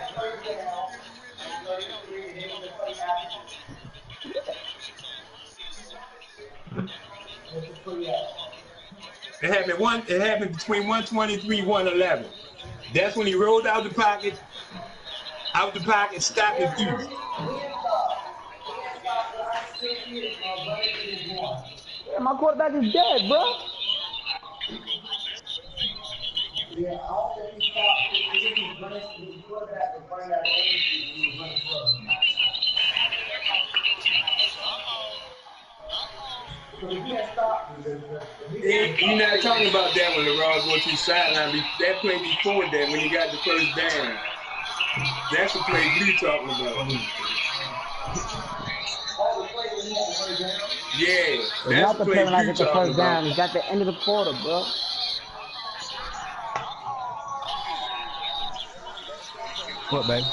It happened between 123 and 111. That's when he rolled out the pocket, stopped and threw. Yeah, my quarterback is dead, bro. Yeah, I don't think he stopped. His quarterback was bring that You're not talking about that when LeRon go to the sideline. That play before that when he got the first down. That's the play Blue talking about. Yeah, that's the play Blue talking about. It's at the end of the quarter, bro. What, baby?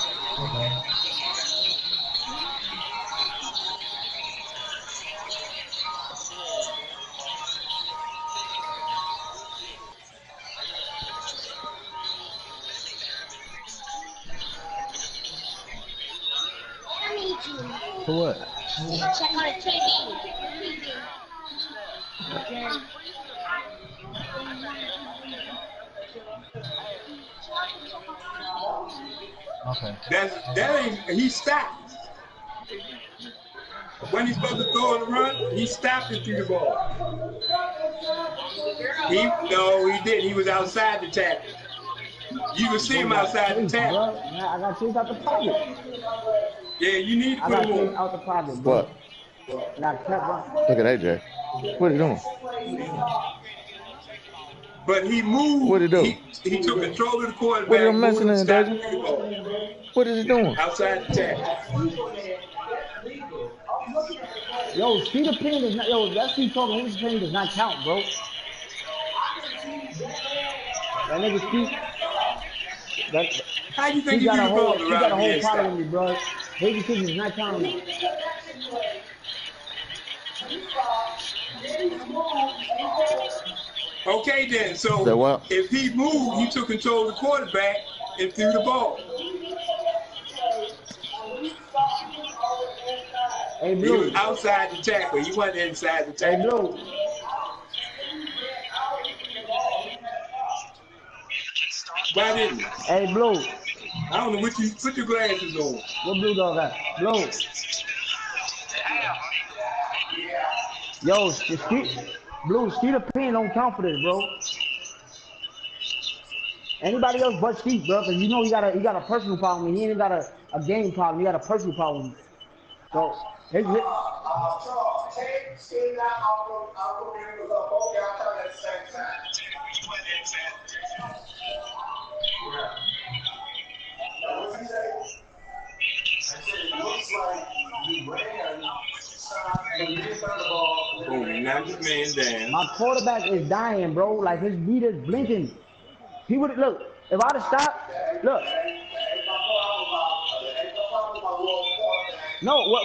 For what? Check my TV. Okay. That ain't, he stopped. When he's supposed to throw and run, he stopped and threw the ball. No, he didn't. He was outside the tackle. You can see him outside the tackle. I got chased out the pocket. Yeah, you need to put him on. Out the pocket, bro. What? Look at AJ. What are you doing? But he moved. What did he do? He took control of the quarterback. What are you messing in, David? What is he doing? Outside the tackle. Yo, Cedar Payne does not. Yo, that's he talking. Cedar Payne does not count, bro. That nigga Steve. How you think you got a whole problem with me, bro? Baby Steve is not counting. Okay then, so if he moved, he took control of the quarterback and threw the ball. Hey, Blue. He was outside the tackle. He wasn't inside the tackle. Hey, Blue. Why didn't you? Hey, Blue. I don't know what you put your glasses on. What Blue dog got? Blue. Yo, Blue, Cedar Payne don't count for this, bro. Anybody else but Steve, bro, because you know he got a personal problem. He ain't got a game problem. He got a personal problem. So, my quarterback is dying, bro. Like his beat is blinking. He would look. If I'd have stopped, look. No, what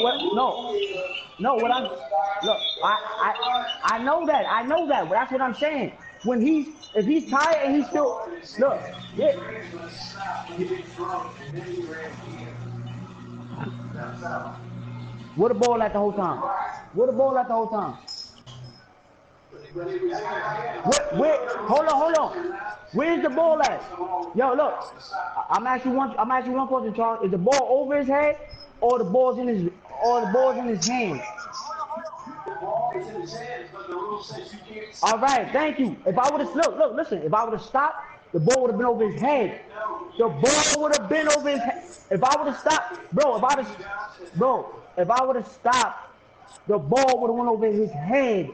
I'm look. I know that. But that's what I'm saying. If he's tired and he's still look. Yeah. Where the ball at the whole time? Hold on. Where's the ball at? Yo, look. I'm asking one question, Charles. Is the ball over his head or the ball's in his hand? All right, thank you. If I would have listen. If I would have stopped, the ball would have been over his head. The ball would have been over his head. If I would have stopped, bro. if I would have stopped, the ball would have went over his head.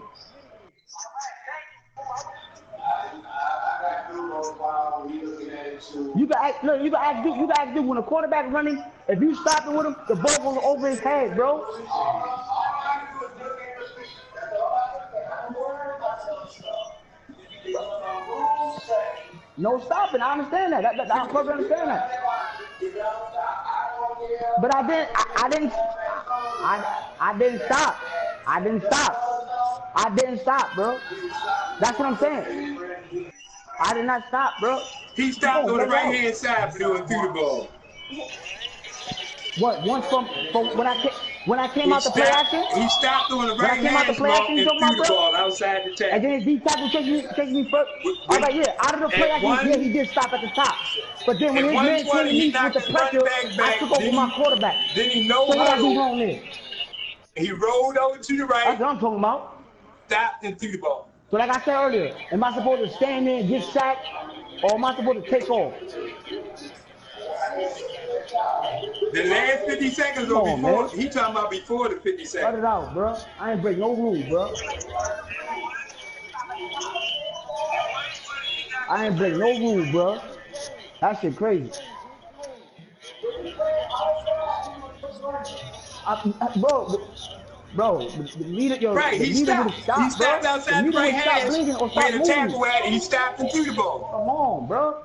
You can act, look, you can act when a quarterback running, if you stop it with him, the ball goes over his head, bro. No stopping. I understand that. I probably understand that. But I didn't stop. I didn't stop, bro. That's what I'm saying. I did not stop, bro. He stopped on the right hand side, Blue, and threw the ball. What? Once from when I came out the play action? He stopped on the right hand side and threw the ball outside the tackle. And then his D tackle takes me first. I was like, yeah, out of the play action, yeah, he did stop at the top. But then when his man came to me with the pressure, I took over my quarterback. Then he so what I do wrong there? He rolled over to the right. That's what I'm talking about. Stopped and threw the ball. So like I said earlier, am I supposed to stand there and get sacked, or am I supposed to take off? The last 50 seconds or before, he talking about before the 50 seconds. Cut it out, bro. I ain't break no rules, bro. I ain't break no rules, bro. That shit crazy. Bro, the leader, right, he stopped. He stopped outside the right hand. Where the tackle at, he stopped and threw the ball. Come on, bro.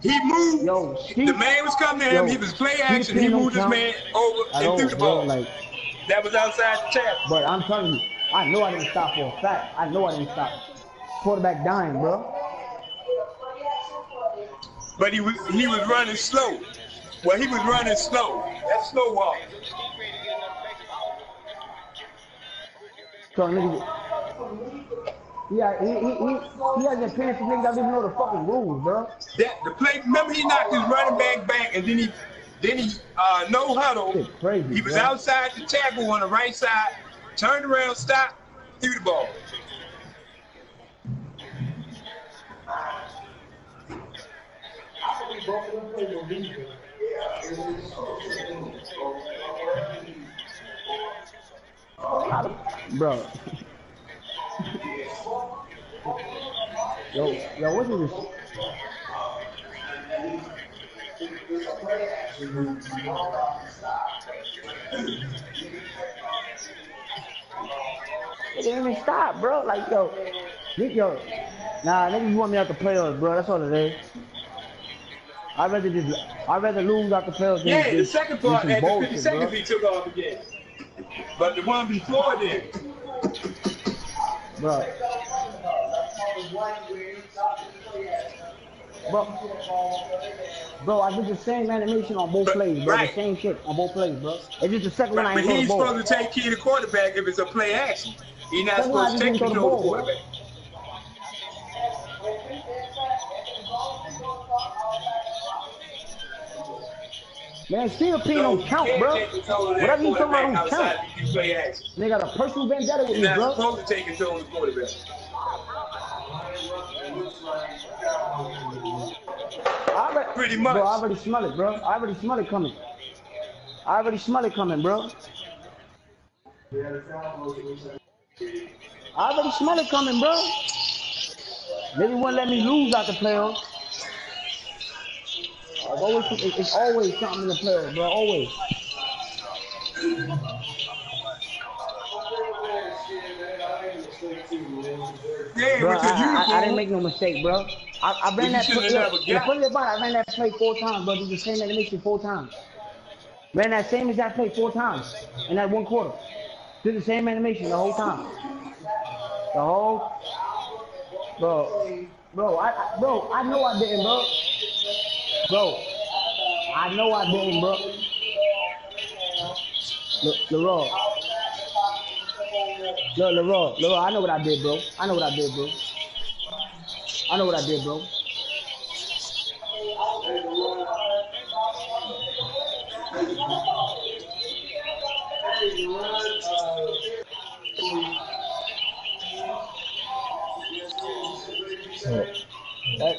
He moved. Yo, the man was coming to him. He was play action. He moved his man over and threw the ball. Like, that was outside the tackle. But I'm telling you, I know I didn't stop for a fact. I know I didn't stop. Quarterback dying, bro. But he was running slow. Well, he was running slow. That's slow walk. So nigga, yeah, he has an appearance of niggas that don't even know the fucking rules, bro. The play, remember he knocked his running back and then he no huddle. Crazy, he was bro. outside the tackle on the right side, turned around, stopped, threw the ball. Bro. Yo, what is this? It didn't even stop, bro. Like, yo. Nah, niggas want me out the playoffs, bro. That's all it is. I'd rather lose out the playoffs. Yeah, the second part, at the 50 seconds, he took off again. But the one before then, bro, I did the same animation on both plays, bro. Right. The same shit on both plays, bro. It's just the second one I ain't but he's throw the ball. supposed to take key to quarterback if it's a play action. He's not supposed to take control of the quarterback. Man, still P don't count, bro. Whatever you talking about don't count. They got a personal vendetta with me, bro. You're not supposed to take control of the quarterback. Pretty much. Bro, I already smell it, bro. I already smell it coming. Bro. Maybe won't let me lose out the playoffs. It's always something in the playoffs, bro. Always. Yeah, bro, I didn't make no mistake, bro. I ran that play. The funny about it, I ran that play 4 times, bro. Did the same animation 4 times. Ran that same exact play 4 times in that 1 quarter. Did the same animation the whole time. Bro, I know I didn't, bro. I know I didn't, bro. Leroy, I know what I did, bro. I know what I did, bro.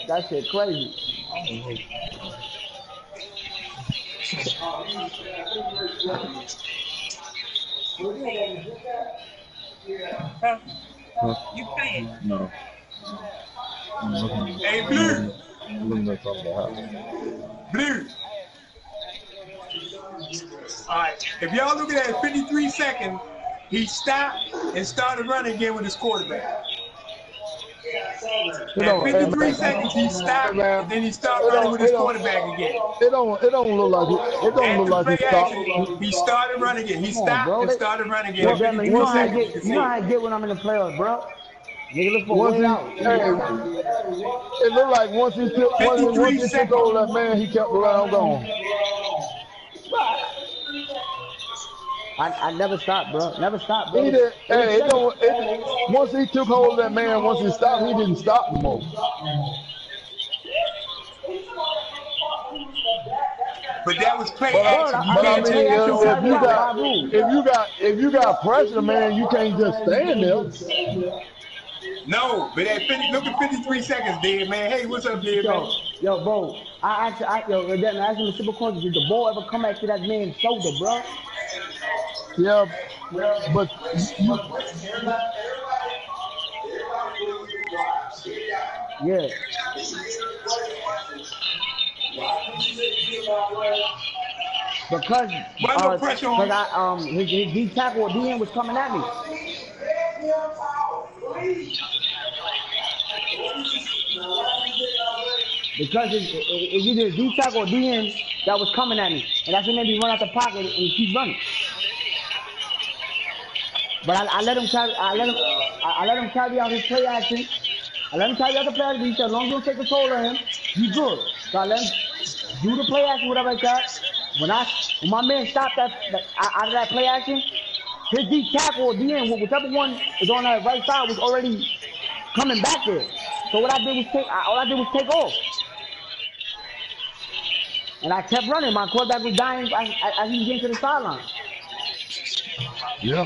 That shit crazy. Huh? You playing? No. Hey, Blue. I'm looking at something that happened. Blue. All right. If y'all looking at 53 seconds, he stopped and started running again with his quarterback. At 53 seconds, he stopped and then he started running with his quarterback again. It don't look like he stopped. He started running again. He stopped and started running again. You know how I get when I'm in the playoffs, bro. Nigga look for a way out. It looked like once he took over that man, he kept around going. I never stopped, bro. Never stopped, bro. Once he took hold of that man, once he stopped, he didn't stop no more. But that was play action. But I mean, if you got pressure, man, you can't just stand there. No, but look at 53 seconds, Dave, man. Hey, what's up, Dave? Yo, bro. I asked him a simple question. Did the ball ever come back to that man's shoulder, bro? Yeah, but yeah. Because his D tackle or DN was coming at me. Because it's either a D tackle or DN that was coming at me, and that's when they run out the pocket and he keeps running. But I let him carry out his play action. I let him carry out the play action. He said, as long as you don't take control of him, you good. So I let him do the play action, whatever like that. When my man stopped out of that play action, his D tackle or DN, whichever one is on that right side, was already coming back there. So what I did was take off. And I kept running. My quarterback was dying as he was getting to the sideline. Yeah.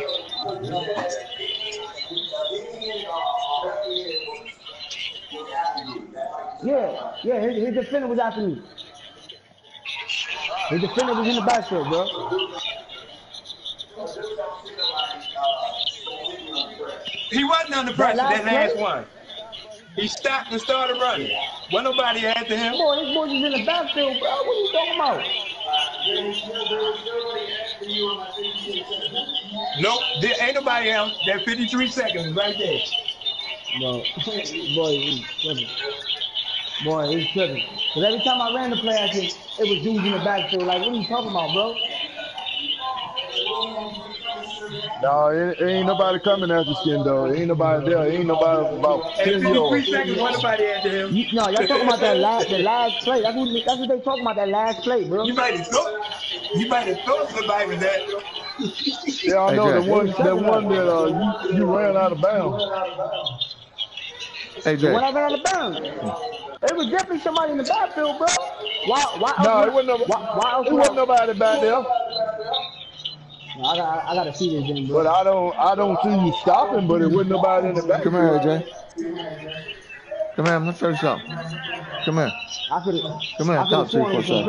Yeah, his defender was after me. His defender was in the backfield, bro. He wasn't under pressure that last one. He stopped and started running. Wasn't nobody after him. Boy, this boy is in the backfield, bro. What are you talking about? Nope, there ain't nobody else. That 53 seconds right there. No, boy, he's tripping. Boy, he's tripping. Because every time I ran the play action, it was dudes in the backfield. Like, what are you talking about, bro? No, it ain't nobody coming after Skin Dog. Ain't nobody there. Ain't nobody about 10 yards. 53 seconds, wasn't nobody after him. No, y'all talking about the last play. That's what they talking about, that last play, bro. You might have thought somebody was there. Yeah, I know the one that you ran out of bounds. Hey, Jay. When I ran out of bounds, it was definitely somebody in the backfield, bro. Why? No, it wasn't nobody back there. No, I gotta see this game, bro. But I don't see you stopping, but it wasn't nobody in the back. Come here, Jay. Come here, let's show something. Come here. Come here, talk to you for a second.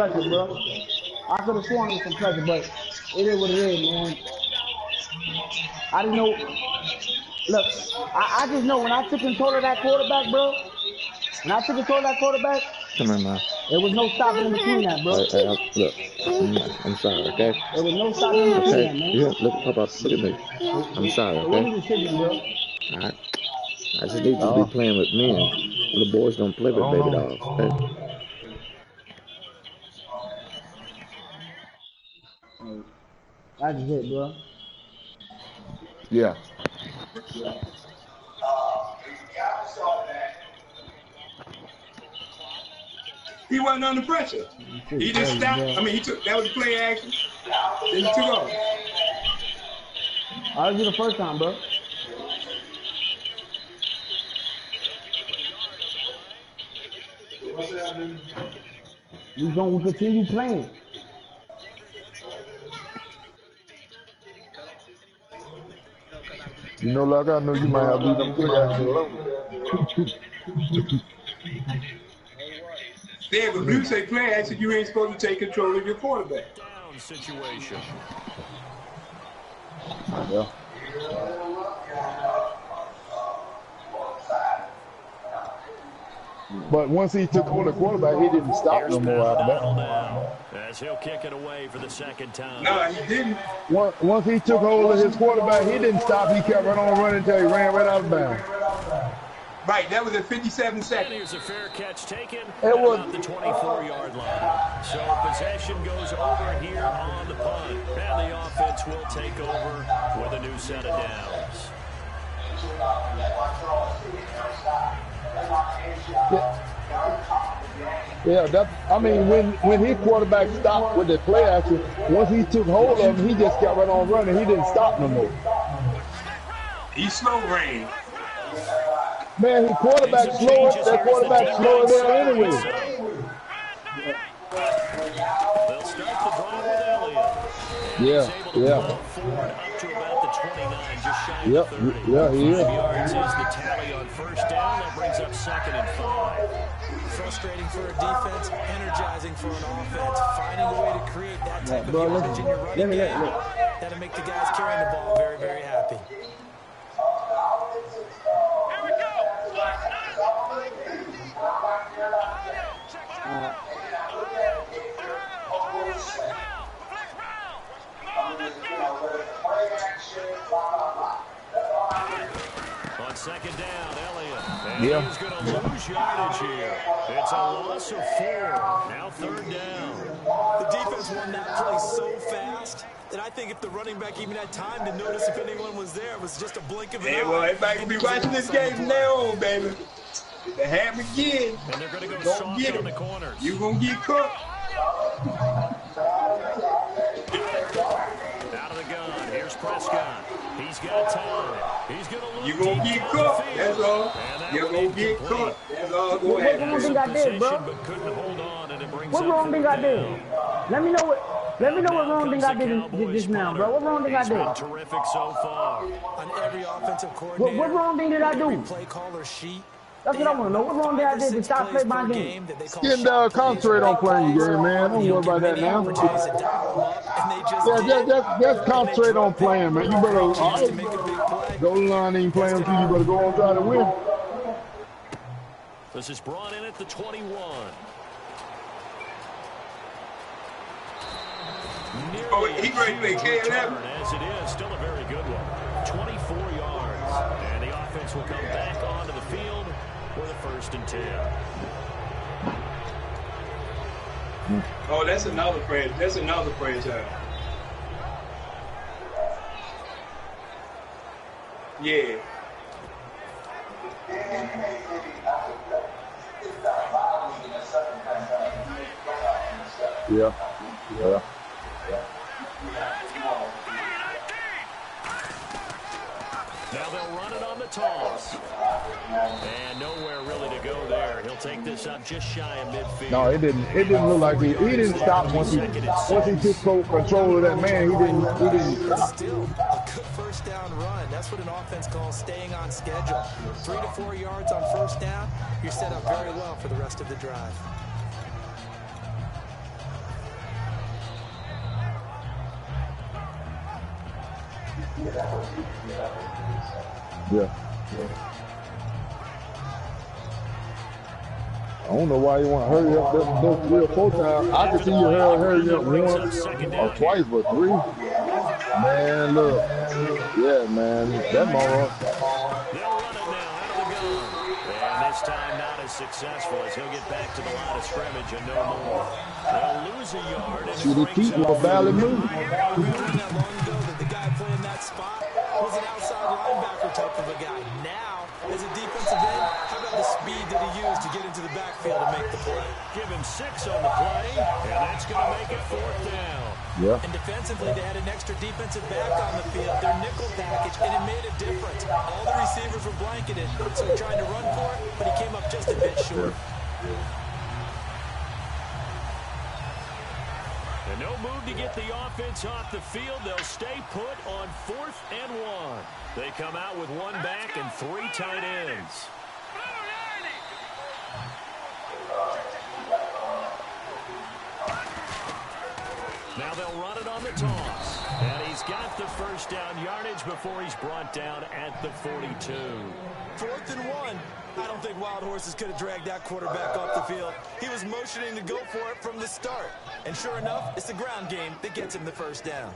I could have sworn it was some pressure, but it is what it is, man. I didn't know. Look, I just know when I took control of that quarterback, bro. When I took control of that quarterback, come here, man. There was no stopping in between that, bro. Look, I'm sorry, okay? There was no stopping in between that, man. Yeah, look at me. I'm sorry, okay? Alright. I just need you to be playing with men. The boys don't play with baby dolls, okay? That's it, bro. Yeah. He wasn't under pressure. He just stopped. I mean, that was play action. Then he took off. I was the first time, bro. We gonna continue playing. You know, like I know you might have to do them play action alone. Yeah, but Blue say play action, you ain't supposed to take control of your quarterback. Down situation. Yeah. But once he took hold of the quarterback, he didn't stop no more after that. As he'll kick it away for the second time. No, he didn't. Once he took hold of his quarterback, he didn't stop. He kept right on running until he ran right out of bounds. Right, that was at 57 seconds. And here's a fair catch taken at about the 24-yard line. So possession goes over here on the punt. And the offense will take over with a new set of downs. Yeah, I mean, when his quarterback stopped with the play action, once he took hold of him, he just kept right on running. He didn't stop no more. He slow ran. Man, his quarterback slower. That quarterback slower there anyway. They'll start the drive with Elliott. Yeah. Forward up to about the 29, just shy of 30. Yeah, he is. 5 yards is the tally on first down. That brings up 2nd and 5. Frustrating for a defense, energizing for an offense. Finding a way to create that type of yardage in your running game, that'll make the guys carrying the ball very, very happy. On second down, Elliott. And he's going to lose yardage here. It's a loss of 4. Now 3rd down. The defense won that play so fast that I think if the running back even had time to notice if anyone was there, it was just a blink of an eye. Yeah, well, everybody can be watching this game from now on, baby. They have again. And they're going to go Don't soft get on it. the corners. You gonna get cooked. Out of the gun. Here's Prescott. He's got time. He's going to look. You gonna get cooked. That's all. You're gonna get cooked. That's all gonna happen. What wrong thing I did, bro? But couldn't hold on, and it brings What up wrong thing I 4th did? down. Let me know what wrong thing I did just now, bro. What wrong thing I He's been did? terrific so far. On every offensive coordinator, What wrong thing did I do? play caller sheet. That's what I want to know. What wrong did I do to stop play my game? Getting concentrate on playing your game, man. Don't worry about that now. Yeah, just concentrate on playing, man. You better, Goldenlion ain't playing with you. You better go on and try to win. This is brought in at the 21. Oh, he ready to play KLM. As it is, still a very good one. 24 yards. And the offense will come back onto the field with a 1st and 10. Oh, that's another franchise. That's another franchise. Yeah. Yeah. Now they'll run it on the toss. And nowhere really to go there. He'll take this up just shy of midfield. No, it didn't look like he didn't stop once he took control of that man. He didn't stop. Still a good 1st down run. That's what an offense calls staying on schedule. 3 to 4 yards on 1st down. You're set up very well for the rest of the drive. Yeah. I don't know why you want to hurry up those 3 or 4 times. I can see you hurry up 1 or twice, but 3. Man, look. Yeah, man. That moron. They'll run it now out of the gun. And this time not as successful as he'll get back to the line of scrimmage and no more. They'll lose a yard. And see, the feet will barely move. Not long ago that the guy playing that spot was an outside linebacker type of a guy. Now, as a defensive end, how about the speed that he used to get into the backfield to make the play? Give him 6 on the play, and that's going to make it 4th down. Yeah. And defensively, they had an extra defensive back on the field, their nickel package, and it made a difference. All the receivers were blanketed, so trying to run for it, but he came up just a bit short. And no move to get the offense off the field. They'll stay put on 4th and 1. They come out with 1 back and 3 tight ends. Now they'll run it on the toss. And he's got the first down yardage before he's brought down at the 42. 4th and 1. I don't think Wild Horses could have dragged that quarterback off the field. He was motioning to go for it from the start. And sure enough, it's the ground game that gets him the first down.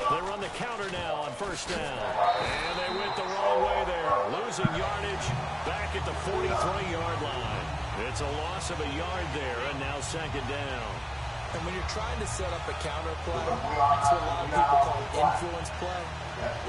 They run the counter now on first down. And they went the wrong way there. Losing yardage back at the 43-yard line. It's a loss of a yard there, and now second down. And when you're trying to set up a counter play, it's what a lot of people call influence play.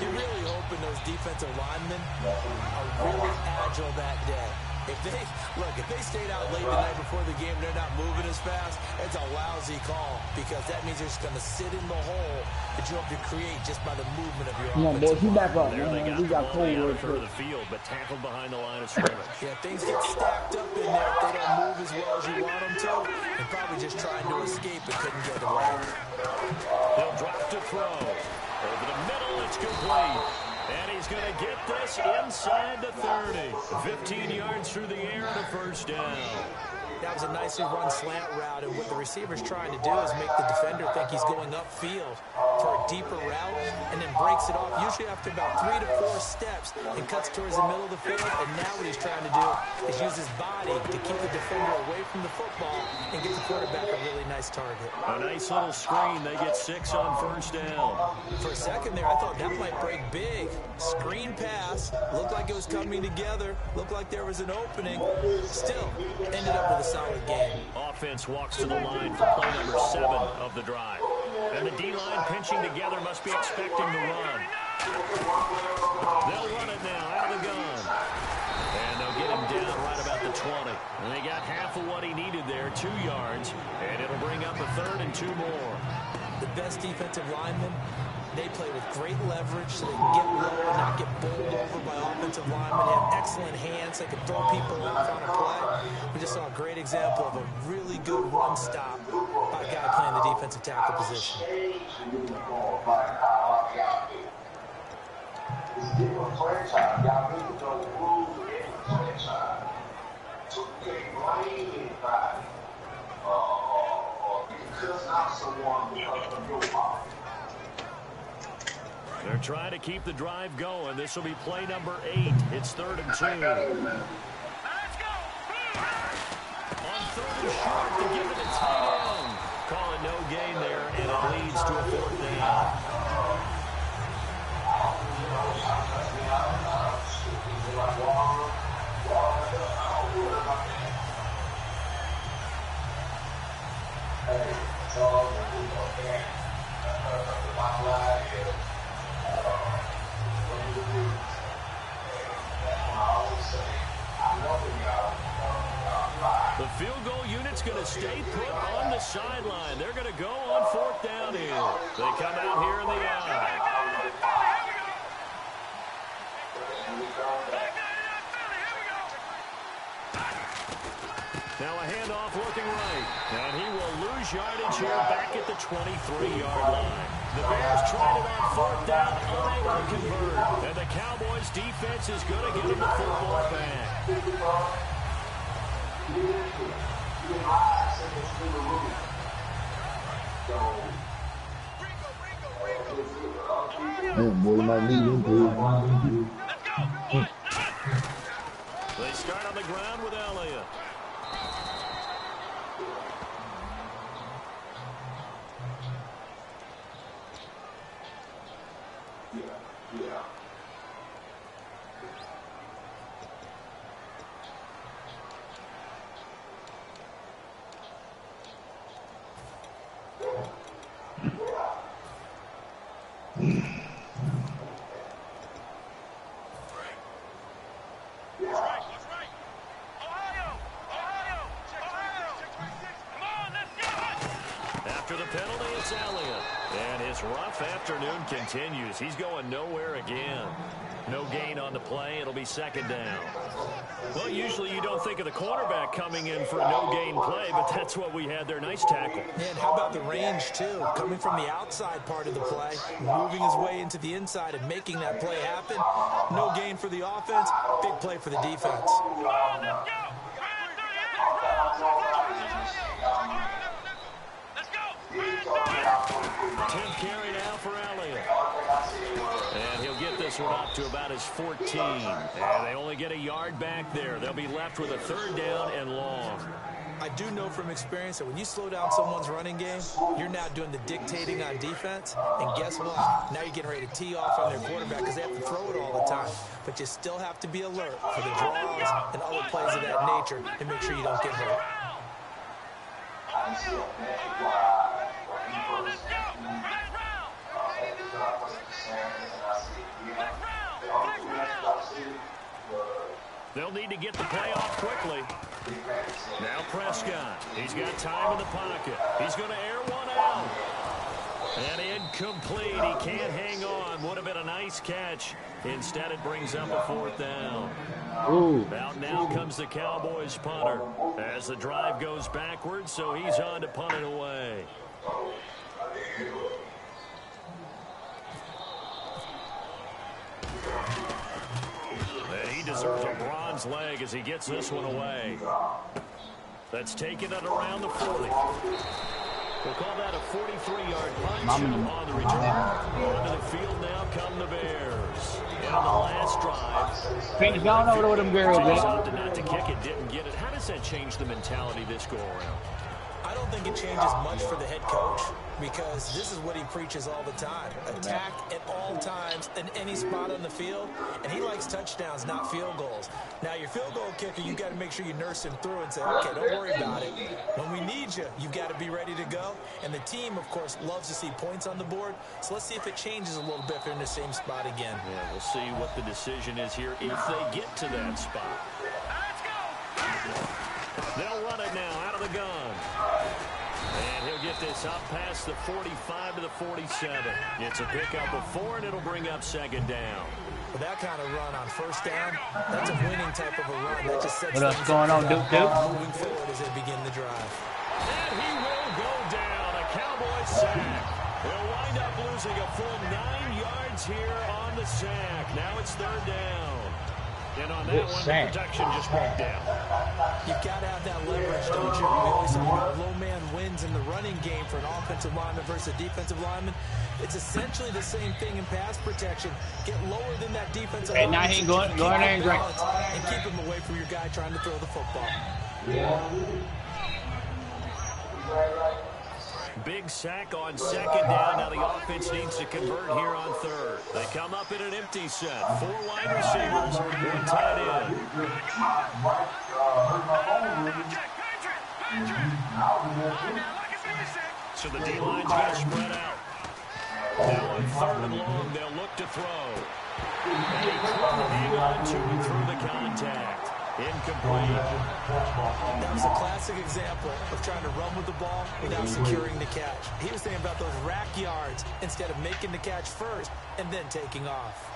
You're really hoping those defensive linemen are really agile that day. If they stayed out late the night before the game, they're not moving as fast, it's a lousy call because that means they're just going to sit in the hole that you hope to create just by the movement of your Come on, boys, you back up, There they man. We got cold word for the field, but tackled behind the line of scrimmage. Yeah, things get stacked up in there if they don't move as well as you want them to. And probably just trying to escape and couldn't get away. They'll drop to throw. Over the middle, it's complete. And he's going to get this inside the 30. 15 yards through the air and a first down. That was a nicely run slant route, and what the receiver's trying to do is make the defender think he's going upfield for a deeper route, and then breaks it off, usually after about 3 to 4 steps, and cuts towards the middle of the field. And now what he's trying to do is use his body to keep the defender away from the football and get the quarterback a really nice target. A nice little screen. They get 6 on first down. For a second there, I thought that might break big. Screen pass. Looked like it was coming together. Looked like there was an opening. Still, ended up with a solid game. Offense walks to the line for play number 7 of the drive. And the D-line pinching together must be expecting the run. They'll run it now out of the gun. And they'll get him down right about the 20. And they got half of what he needed there, 2 yards. And it'll bring up a 3rd and 2 more. The best defensive linemen, they play with great leverage so they can get low and not get bowled over by offensive linemen. They have excellent hands. They can throw people off on a play. We just saw a great example of a really good run stop by a guy playing the defensive tackle position. They're trying to keep the drive going. This will be play number 8. It's 3rd and 2. On 3rd and short to give it a tight end. Calling no gain there, and it leads to a 4th down. The field goal unit's going to stay put on the sideline. They're going to go on 4th down here. They come out here in the eye. Now a handoff looking right. And he will lose yardage here back at the 23-yard line. The Bears tried it on 4th down, unable to convert. And the Cowboys' defense is going to get him the football back. Man, boy, you might need him to. They start on the ground with Elliott. After the penalty, it's Elliott. And his rough afternoon continues. He's going nowhere again. No gain on the play. It'll be second down. Well, usually you don't think of the quarterback coming in for a no-gain play, but that's what we had there. Nice tackle. And how about the range, too? Coming from the outside part of the play, moving his way into the inside and making that play happen. No gain for the offense, big play for the defense. Carry now for Elliott. And he'll get this one up to about his 14. And they only get a yard back there. They'll be left with a third down and long. I do know from experience that when you slow down someone's running game, you're now doing the dictating on defense. And guess what? Now you're getting ready to tee off on their quarterback because they have to throw it all the time. But you still have to be alert for the draws and other plays of that nature and make sure you don't get hurt. They'll need to get the play off quickly. Now Prescott. He's got time in the pocket. He's going to air one out. And incomplete. He can't hang on. Would have been a nice catch. Instead, it brings up a fourth down. Ooh. Out now comes the Cowboys punter as the drive goes backwards, so he's on to punt it away. He deserves a bronze leg as he gets this one away. That's taken it around the 40. We'll call that a 43-yard punch on the return. Onto the field now come the Bears. And on the last drive, Fink's gone over to them girls. opted not to kick it, didn't get it. How does that change the mentality this go-around? I don't think it changes much for the head coach because this is what he preaches all the time. Attack at all times in any spot on the field, and he likes touchdowns, not field goals. Now, your field goal kicker, you've got to make sure you nurse him through and say, okay, don't worry about it. When we need you, you've got to be ready to go. And the team, of course, loves to see points on the board. So let's see if it changes a little bit if they're in the same spot again. Yeah, we'll see what the decision is here if they get to that spot. They'll run it now out of the gun. And he'll get this up past the 45 to the 47. It's a pickup of 4, and it'll bring up second down. With that kind of run on first down, that's a winning type of a run. That just sets what else going on, Duke? Moving forward as they begin the drive. And he will go down. A Cowboy sack. They'll wind up losing a full 9 yards here on the sack. Now it's third down. And on that one, the protection just broke down. You've got to have that leverage, don't you? We always talk about low man wins in the running game for an offensive lineman versus a defensive lineman. It's essentially the same thing in pass protection. Get lower than that defensive lineman. Now he going there and drink. And keep him away from your guy trying to throw the football. Big sack on second down. Now the offense needs to convert here on third. They come up in an empty set. 4 wide receivers, 1 tight end. So the D-line's got to spread out. Now on third and long, they'll look to throw. And he couldn't hang on to it through the contact. Incomplete. That was a classic example of trying to run with the ball without securing the catch. He was thinking about those rack yards instead of making the catch first and then taking off.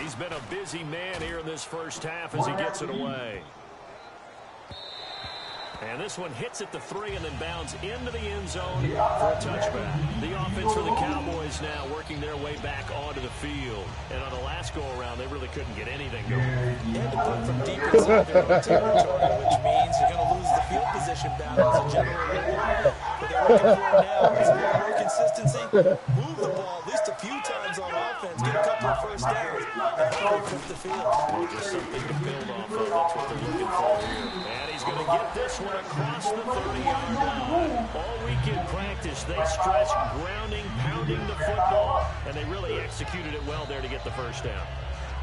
He's been a busy man here in this first half as he gets it away. And this one hits at the 3 and then bounds into the end zone for a touchback. The offense for the Cowboys now working their way back onto the field. And on the last go-around, they really couldn't get anything going. They had to put from deep inside their own territory, which means you're going to lose the field position battle as a general rule. What they're looking for now is a little more consistency. Move the ball at least a few times on offense. Get a couple of first downs. And hopefully flip the field. Well, just something to build off of. That's what they're looking for here. And he's going to get this one across the 30-yard line. All week in practice, they stressed grounding, pounding the football, and they really executed it well there to get the first down.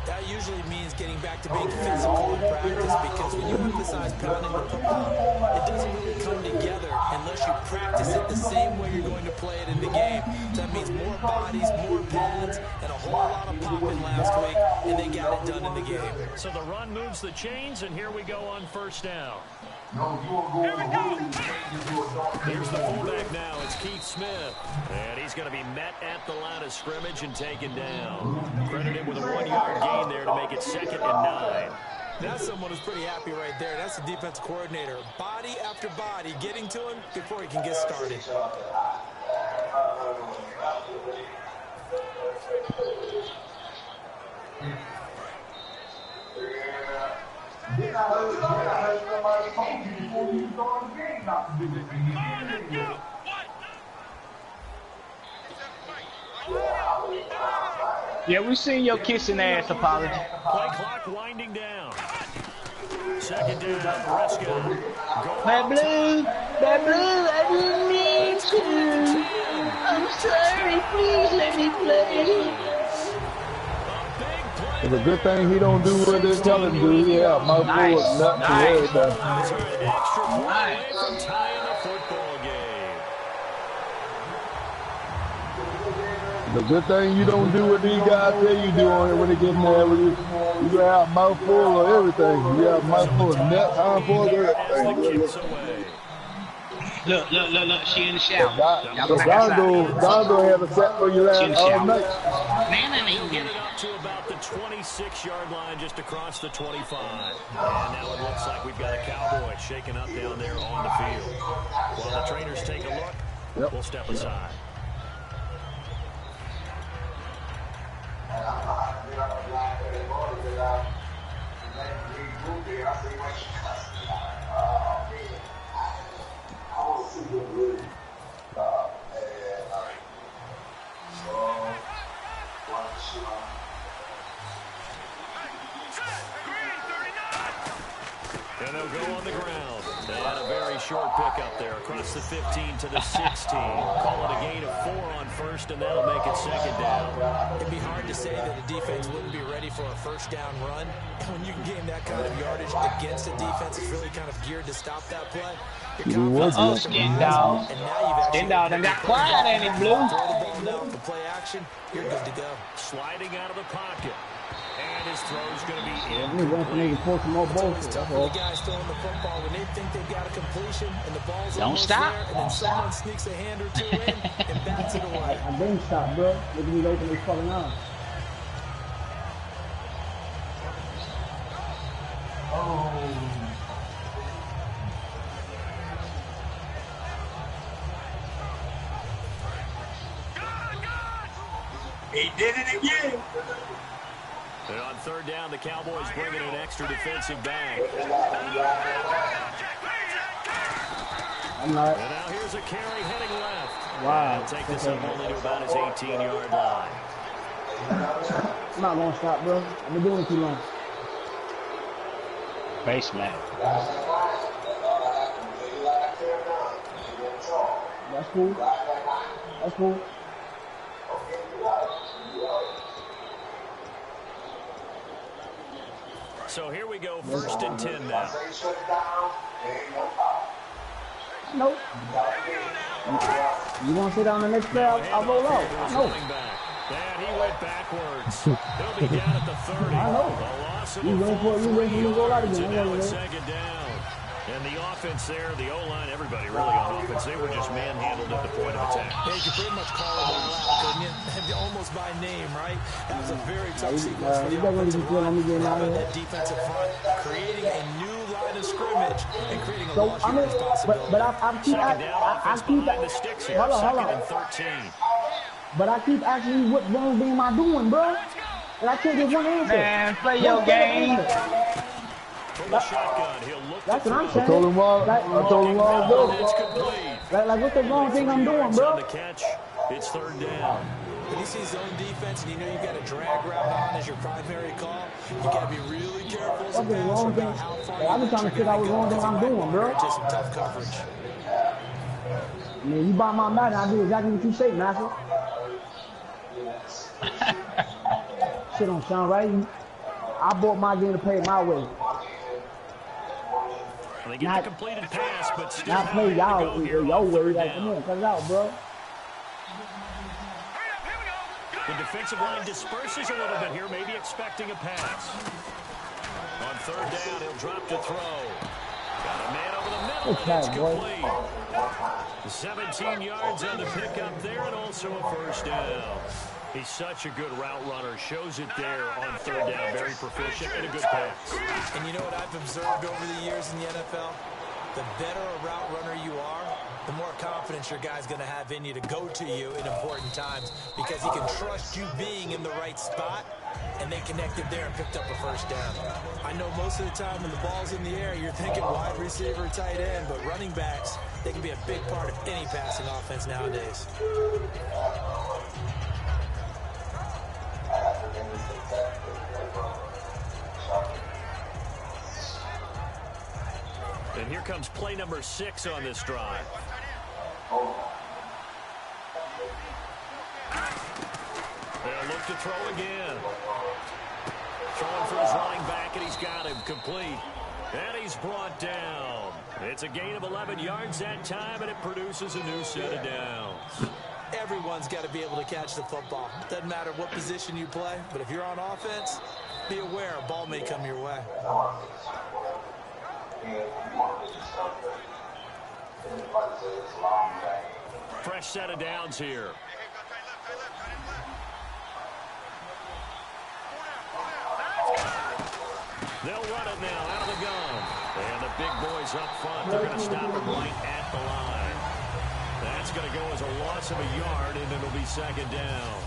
That usually means getting back to being physical in practice, because when you emphasize pounding the football, it doesn't really come together unless you practice it the same way you're going to play it in the game. So that means more bodies, more pads, and a whole lot of popping last week, and they got it done in the game. So the run moves the chains, and here we go on first down. Here's the fullback now. It's Keith Smith. And he's going to be met at the line of scrimmage and taken down. Credited with a 1-yard gain there to make it 2nd and 9. That's someone who's pretty happy right there. That's the defense coordinator. Body after body getting to him before he can get started. Yeah, we seen your kissing ass apology. Play clock winding down. 2nd down, Prescott. Bad blue, I didn't mean to. I'm sorry, please let me play. It's a good thing he don't do what they tell him to do. Yeah, my boy is nuts to everything. Extra point away from tying the football game. The good thing you don't do what these guys tell you do on it when they get mad with you. You have a mouthful of everything. You have a mouthful of nuts, handful of everything. Look, she in the shower. Dongo had a set for you last all night. Get it up to about the 26-yard line, just across the 25. And now it looks like we've got a Cowboy shaking up down there on the field. While the trainers take a look, we'll step aside. And they'll go on the ground. They had a very short pickup there across the 15 to the 16. Call it a gain of 4 on first, and that'll make it 2nd down. It'd be hard to say that the defense wouldn't be ready for a first down run. When you can gain that kind of yardage against a defense that's really kind of geared to stop that play, Oh, skin dog. Skin dog done got quiet, ain't it, Blue? Throw the ball down for play action, you're good to go. Sliding out of the pocket. And his throw's going to be in. The guys throwing the football when they think they've got a completion and the ball's almost there, and then someone sneaks a hand or two in and bats it away. I didn't stop, bro. Look at me open his fucking arms. He did it again. And on 3rd down, the Cowboys bringing an extra defensive back. I'm not. And now here's a carry heading left. Wow. He'll take this up only to about his 18-yard line. I'm not gonna stop, bro. I've been doing it too long. Base man. That's cool. That's cool. So here we go, 1st and 10 now. Nope. You want to sit down the next play? I'll roll out. No. And he went backwards. He'll be down at the 30. I know. A loss of You wait for you roll out again. now it's 2nd down. And the offense there, the O-line, everybody really on offense, they were just manhandled at the point of attack. Yeah, you could pretty much call them all out, couldn't you? Almost by name, right? That was a very tough sequence for the offensive line. That defensive front, creating a new line of scrimmage and creating a large responsibility. But I keep the sticks here, hold on. 2nd and 13. But I keep asking you, what wrong game am I doing, bro? And I can't get one answer. Man, play your game. From the shotgun, he'll look. That's what I'm saying. I told him wrong. I told him wrong, bro. Like what's the wrong thing I'm doing, bro? On the catch, it's 3rd down. When you see zone defense and you know you've got a drag route on as your primary call, you got to be really careful as a passer about how far I've been trying to figure out what wrong thing I'm doing, bro. just some tough coverage. I mean, you buy my bat, I do exactly what you say, master. Shit don't sound right. I bought my game to play my way. Well, they get the completed pass, but still not play y'all way. Like, come on, cut it out, bro. The defensive line disperses a little bit here, maybe expecting a pass. On third down, he'll drop to throw. Got a man over the middle, and it's complete. 17 yards on the pickup there, and also a first down. He's such a good route runner. Shows it there on third down. Very proficient and a good pass. And you know what I've observed over the years in the NFL? The better a route runner you are, the more confidence your guy's going to have in you to go to you in important times because he can trust you being in the right spot, and they connected there and picked up a first down. I know most of the time when the ball's in the air, you're thinking wide receiver, tight end, but running backs, they can be a big part of any passing offense nowadays. And here comes play number 6 on this drive. They'll look to throw again. Throwing for his running back, and he's got him complete. And he's brought down. It's a gain of 11 yards that time, and it produces a new set of downs. Everyone's got to be able to catch the football. Doesn't matter what position you play, but if you're on offense, be aware a ball may come your way. Fresh set of downs here. They'll run it now out of the gun. And the big boys up front, they're going to stop him right at the line. That's going to go as a loss of a yard, and it'll be second down.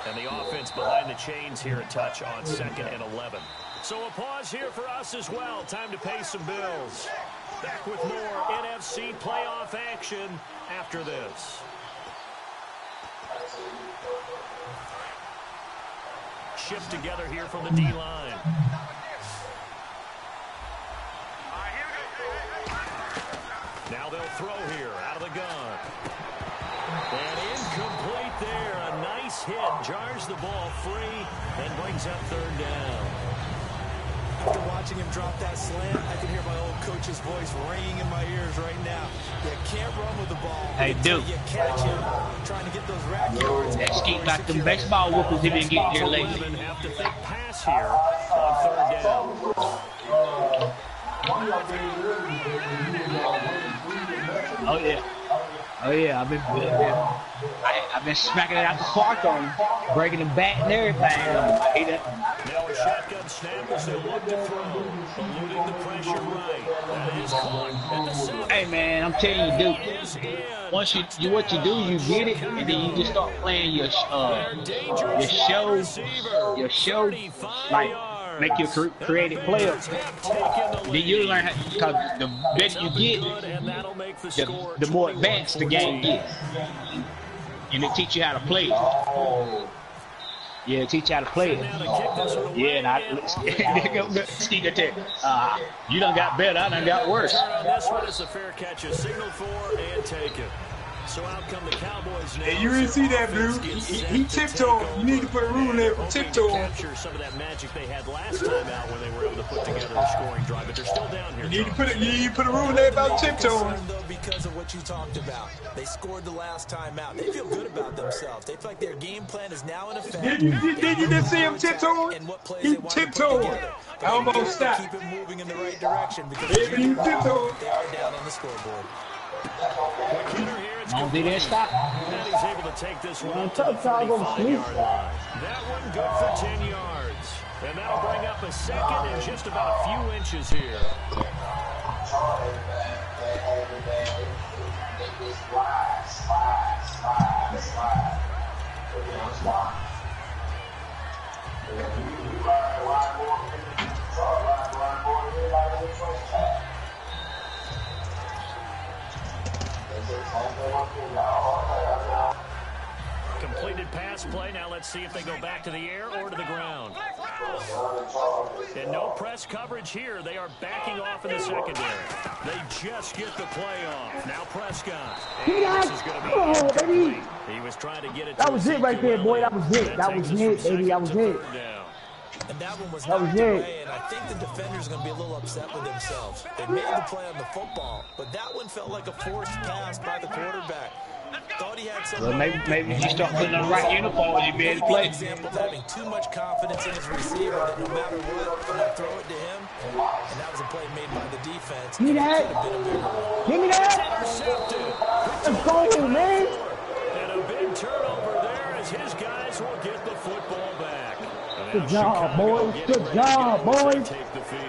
And the offense behind the chains here, a touch on 2nd and 11. So a pause here for us as well. Time to pay some bills. Back with more NFC playoff action after this. Shift together here from the D-line. Now they'll throw here out of the gun. And incomplete there. A nice hit. Jars the ball free and brings up third down. After watching him drop that slant, I can hear my old coach's voice ringing in my ears right now. You can't run with the ball. Hey, dude. You catch him trying to get those rack yards. That skeet like them baseball whoopers he been getting here lately. Have to think pass here on third down. Oh, yeah. Oh, yeah. I've been smacking it out the park on him, breaking him back and everything. I hate it. Now a shotgun snap as they look to throw. Eluding the pressure right. That is caught at the 7. Hey, man, I'm telling you, dude. Once you what you do, you get it, and then you just start playing your show, like make your creative player. Then you learn how, because the better you get, the more advanced the game gets, and it teach you how to play it. Yeah, teach you how to play it. Yeah, and you done got better, I done got worse. This one is a fair catch, a signal for and take it. So out come the Cowboys now. Hey, you didn't see that, dude. He tiptoed. You need to put a rule there for tiptoe. Capture some of that magic they had last time out when they were able to put together a scoring drive, but they're still down here. You need to put a rule there about tiptoe. Because of what you talked about. They scored the last time out. They feel good about themselves. They feel like their game plan is now in effect. Did you just see him tiptoe? He tiptoed. I almost stopped. Keep it moving in the right direction because he tiptoed. They are down on the scoreboard. Don't be there, stop. And he's able to take this one to the 45-yard line. That one good for 10 yards. And that'll bring up a second and just about a few inches here. Completed pass play. Now let's see if they go back to the air or to the ground. And no press coverage here. They are backing off in the secondary. They just get the play off. Now Prescott. And this is going to be incomplete. He was trying to get it. That was it right there, boy. That was it. That was it, baby. That was it. And that one was knocked away, and I think the defenders are going to be a little upset with themselves. They made the play on the football, but that one felt like a forced pass by the quarterback. Thought he had some. Well, maybe you start putting on the right uniform, you be able to play. Example of having too much confidence in his receiver that no matter what, I'm going to throw it to him. And that was a play made by the defense. Give me that. Give me that. Let's go, man. And a big turnover there as his guys will get the football back. Good job, boys. Good job, boys. Take the field.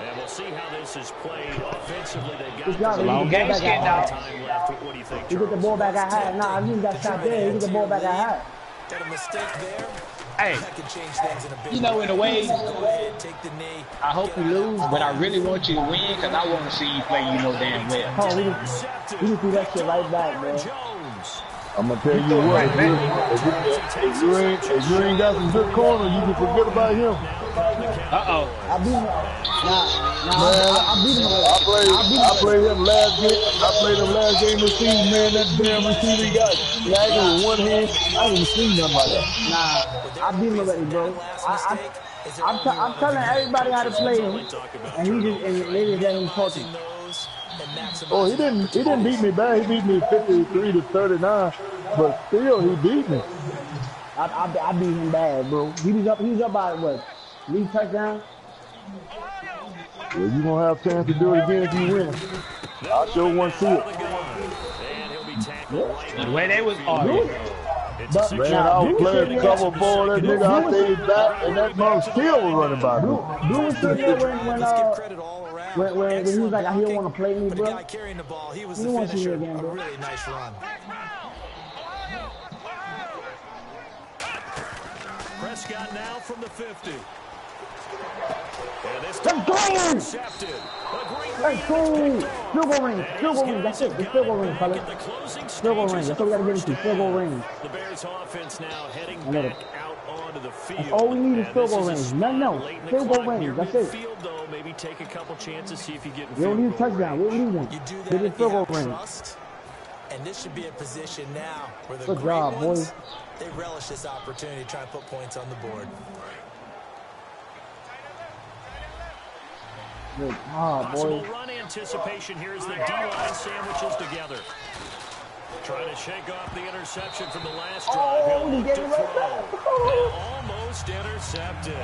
And we'll see how this is played offensively. They Good job. got long game skin now. time left. What do you think, You get the ball back I had. Nah, you got shot there. You get the ball back I had. Got a mistake there. Hey, That could change things in a big you know, in a way, Go ahead, take the knee. I hope you lose, but I really want you to win because I want to see you play, you know, damn well. Oh, we just threw that shit right back, man. I'm gonna tell you what, if you ain't got some good corners, you can forget about him. I beat him. I beat him. I played him last game. I played him last game this season, man. That damn receiver he got lagging with one hand. I ain't even seen nothing like that. Nah, I beat him already, bro. I'm telling everybody how to play him, and they just let him talk him. Oh, he didn't beat me bad. He beat me 53 to 39, but still he beat me. I beat him bad, bro. He was up by what? 3 touchdowns. Well, you gonna have a chance to do it again if you win. I sure want to see it. The way they was arguing. But man, I was playing cover ball. That nigga, I stayed back, and that man still was running by me. Blue was still there when he was like, he don't want to play me, bro. The guy carrying the ball, he was He the don't want to see me finisher. again, A bro. really nice run. Prescott now from the 50. And this Let's go! intercepted. Let's go! Field goal range. Field goal range. That's it. It's field goal range, fellas. Field goal range. That's what we gotta get into. Field goal range. The Bears offense now heading Let back out onto the field. That's all we need is field goal range. No. Field goal range. That's it. Field though, maybe take a couple chances, see if you get in We don't need a touchdown. We don't need one. You do Get that in if you field goal have range. trust. And this should be a position now where the Good great job, ones, boys. they relish this opportunity to try and put points on the board. Good job, Possible boys. run anticipation here as the D-line sandwiches together. Trying to shake off the interception from the last drive. He'll he look gave to it right throw. back. And almost intercepted. It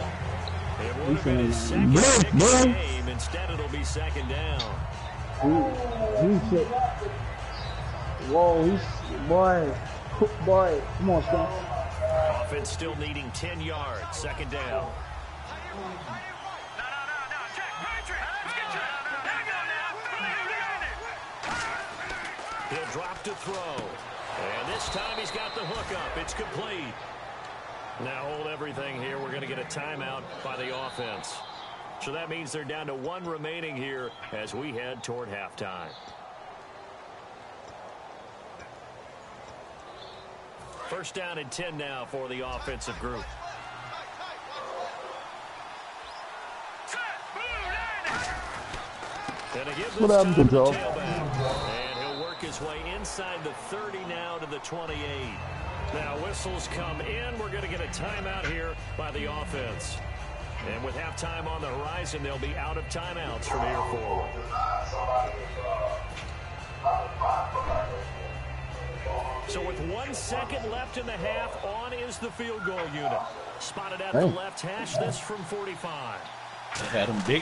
would have been his second pick of the game. Instead, it'll be second down. He shit. Whoa, boy, come on, son. Offense still needing 10 yards. Second down. He'll drop to throw. And this time he's got the hook up. It's complete. Now hold everything here. We're going to get a timeout by the offense. So that means they're down to 1 remaining here as we head toward halftime. First down and 10 now for the offensive group. What happened to Joe? And he'll work his way inside the 30 now to the 28. Now whistles come in. We're going to get a timeout here by the offense. And with halftime on the horizon, they'll be out of timeouts from here forward. So with 1 second left in the half, on is the field goal unit. Spotted at the left hash, this from 45. They had them big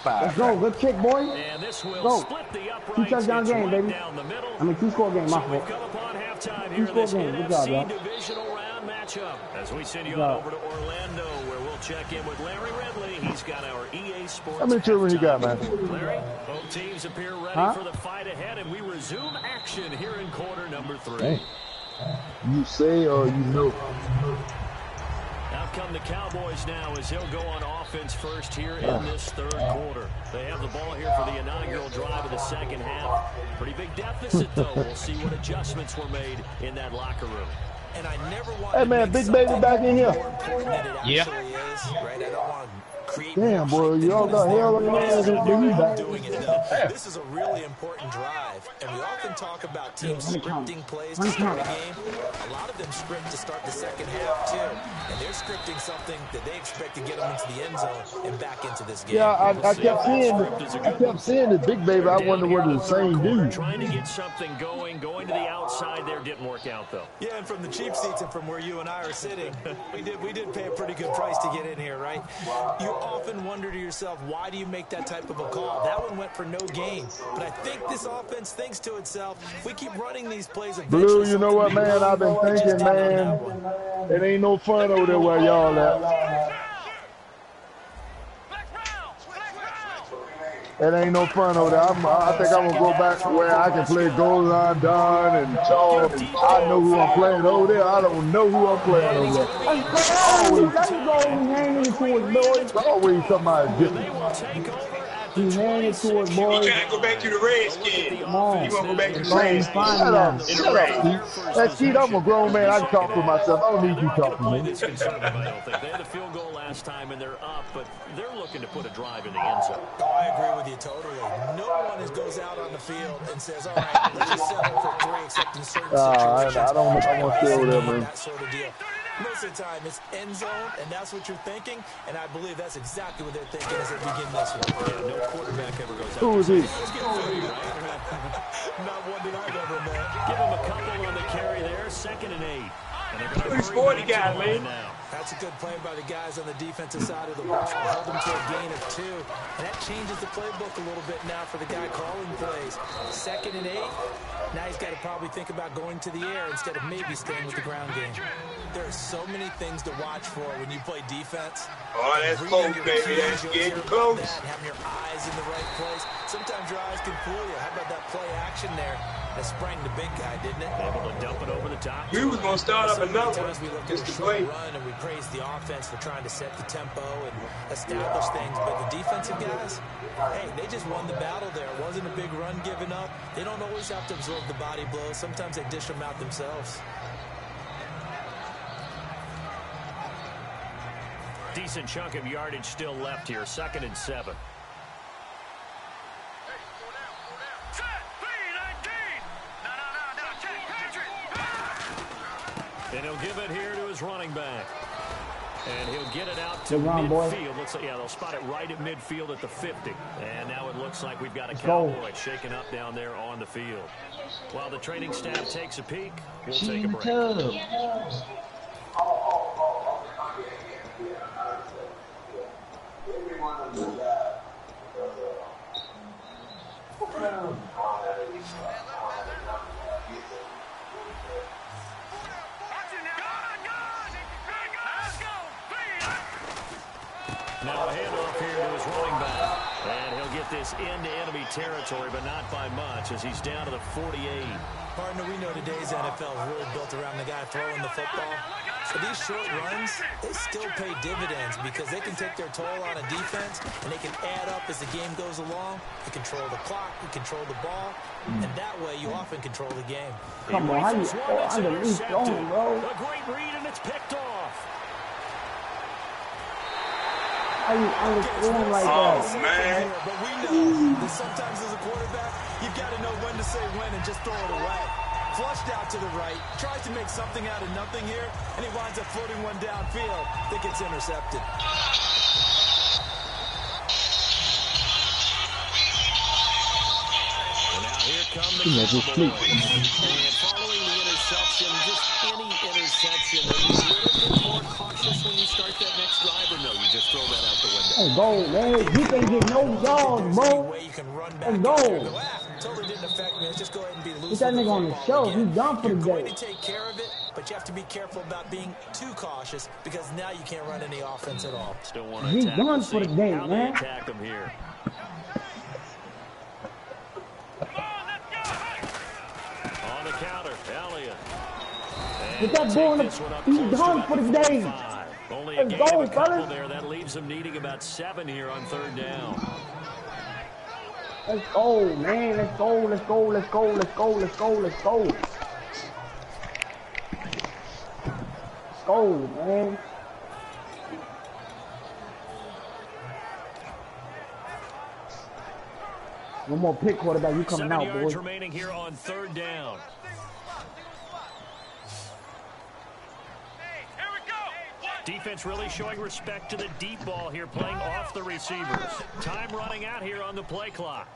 five. Let's go. Good kick, boy. And this will Go. split the uprights. 2 touchdown game, baby. Down the middle. I mean, 2-score game, my So we've fault. come upon halftime 2 here in score this game. Good job, NFC y'all. divisional round matchup. As we send you Good on job. over to Orlando, where we'll check in with Larry Ridley. He's got our EA Sports. How many children you got, man? Larry, both teams appear ready for the fight ahead, and we resume action here in quarter number 3. Hey. You say or you know? Out come the Cowboys now as he'll go on offense first here in this third quarter. They have the ball here for the inaugural drive of the second half. Pretty big deficit, though. We'll see what adjustments were made in that locker room. And I never want Hey, man, Big Baby back in here. Yeah. Right? I don't want to create damn, boy, y'all got hell on your ass and then you back. doing it. This is a really important drive, and we often talk about teams scripting plays to start a game. A lot of them script to start the second half too, and they're scripting something that they expect to get them into the end zone and back into this game. Yeah, I kept seeing the Big Baby. I wonder whether the same dude. Trying to get something going to the outside there didn't work out though. Yeah, and from the cheap seats and from where you and I are sitting, we did pay a pretty good price to get in here, right? You often wonder to yourself, why do you make that type of a call? That one went for no gain. But I think this offense thinks to itself, we keep running these plays. Blue, you know what, man? I've been thinking, man, it ain't no fun over there where y'all at. It ain't no fun over there. I think I'm going to go back to where I can play Goldenlion, Don, and Charles. I know who I'm playing over there. I don't know who I'm playing over there. Always somebody different. He handed to us, boy. You trying to go back to the Redskins. Come on. You want to go back to the Redskins. Shut up, Keith. That Keith, I'm a grown man. I can talk for myself. I don't need you talking to me. They had the field goal last time, and they're up, but they're looking to put a drive in the end zone. Oh, I agree with you totally. No one goes out on the field and says, all right, let's just settle for three, except in certain situations. I don't want to stay over there, man. That sort of deal. Most of the time, it's end zone, and that's what you're thinking, and I believe that's exactly what they're thinking as they begin this one. Yeah, no quarterback ever goes out. Who is he? Not one that I've ever met. Give him a couple on the carry there, 2nd and 8. Who's 40 guy, man? That's a good play by the guys on the defensive side of the ball. Held them to a gain of 2. And that changes the playbook a little bit now for the guy calling plays. 2nd and 8. Now he's got to probably think about going to the air instead of maybe staying with the ground game. There are so many things to watch for when you play defense. Oh, that's close, baby. That's getting close. Having your eyes in the right place. Sometimes your eyes can fool you. How about that play action there? That sprang the big guy, didn't it? Able to dump it over the top. We was going to start up another one. We look at the short run and we praise the offense for trying to set the tempo and establish things. But the defensive guys, hey, they just won the battle there. It wasn't a big run given up. They don't always have to absorb the body blows. Sometimes they dish them out themselves. Decent chunk of yardage still left here. 2nd and 7. And he'll give it here to his running back. And he'll get it out to midfield. Looks like, yeah, they'll spot it right at midfield at the 50. And now it looks like we've got a Cowboy shaking up down there on the field. While the training staff takes a peek, we'll take a break. Now a handoff here to his running back. And he'll get this into enemy territory, but not by much as he's down to the 48. Partner, we know today's NFL is really built around the guy throwing the football. So these short runs, they still pay dividends because they can take their toll on a defense and they can add up as the game goes along. You control the clock, you control the ball, and that way you often control the game. Come on, how you underneath going, bro? A great read and it's picked off. How you understand like that? Oh, man. But we know that sometimes as a quarterback, you've got to know when to say when and just throw it away. Flushed out to the right, tries to make something out of nothing here, and he winds up floating one downfield that gets intercepted. And now here come the Cowboys. And following the interception, just any interception, are you a little bit more cautious when you start that next drive, or no, you just throw that out the window? Let's go, man. You can't get no yards, bro. Let's go. Totally didn't affect me. Let's just go ahead and be loose. Get that nigga on the show. He's done for the day. You're going to take care of it, but you have to be careful about being too cautious because now you can't run any offense at all. Still want to He's attack done for the day, how man. they attack him here. On the counter, Elliott. Get that ball in the... He's done for the day. Only a Let's gain go, of a couple fellas. there. That leaves them needing about 7 here on 3rd down. Let's go, man. Let's go, let's go, let's go, let's go, let's go, let's go. Oh, man. One more pick, quarterback. You coming out, boy. 7 yards remaining here on third down. Defense really showing respect to the deep ball here, playing off the receivers. Time running out here on the play clock.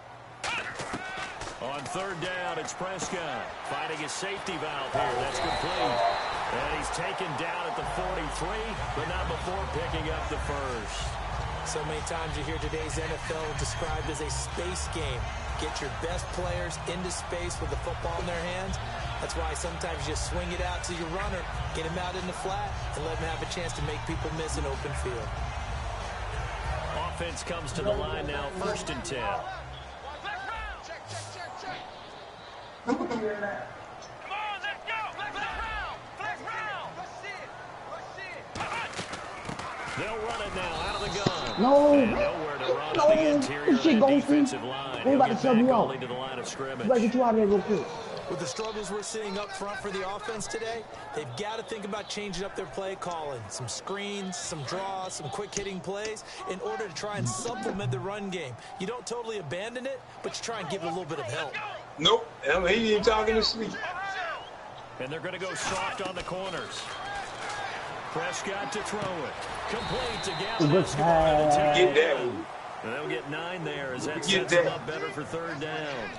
On third down, it's Prescott finding his safety valve here. That's complete. And he's taken down at the 43, but not before picking up the first. So many times you hear today's NFL described as a space game. Get your best players into space with the football in their hands. That's why sometimes you swing it out to your runner, get him out in the flat, and let him have a chance to make people miss an open field. Offense comes to the line now, 1st and 10. They'll run it now out of the gun. No. And nowhere to run on the interior of the defensive line. He'll get back only to the line of scrimmage. Get you out of there real quick. With the struggles we're seeing up front for the offense today, they've got to think about changing up their play calling. Some screens, some draws, some quick-hitting plays in order to try and supplement the run game. You don't totally abandon it, but you try and give it a little bit of help. Nope. He ain't talking to sleep. And they're going to go soft on the corners. Prescott to throw it. Complete to Gallup. Get that one. They'll get 9 there as that sets them up better for third down.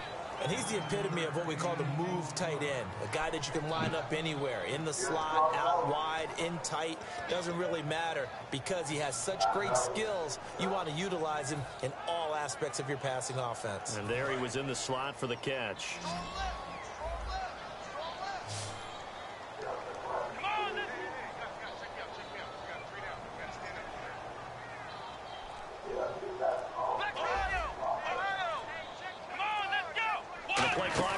And he's the epitome of what we call the move tight end, a guy that you can line up anywhere, in the slot, out wide, in tight, doesn't really matter because he has such great skills. You want to utilize him in all aspects of your passing offense. And there he was in the slot for the catch.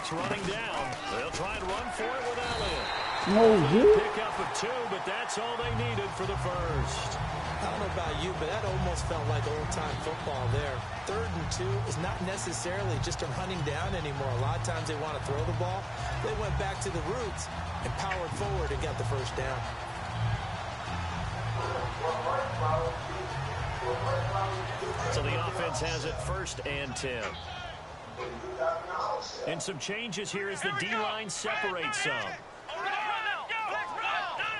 Running down. They'll try and run for it with Elliott. No, pick up a 2, but that's all they needed for the first. I don't know about you, but that almost felt like old-time football there. 3rd and 2 is not necessarily just a running down anymore. A lot of times they want to throw the ball. They went back to the roots and powered forward and got the first down. So the offense has it 1st and 10. And some changes here as the D-line separates some.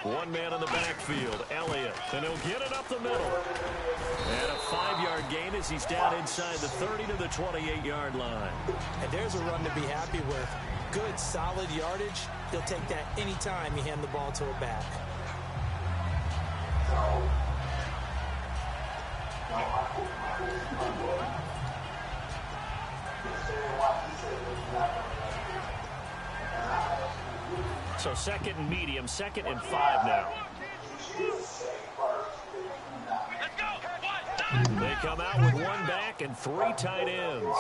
One man in the backfield, Elliott, and he'll get it up the middle. And a 5-yard gain as he's down inside the 30 to the 28-yard line. And there's a run to be happy with. Good, solid yardage. He'll take that anytime you hand the ball to a back. So 2nd and medium, 2nd and 5 now. They come out with 1 back and 3 tight ends.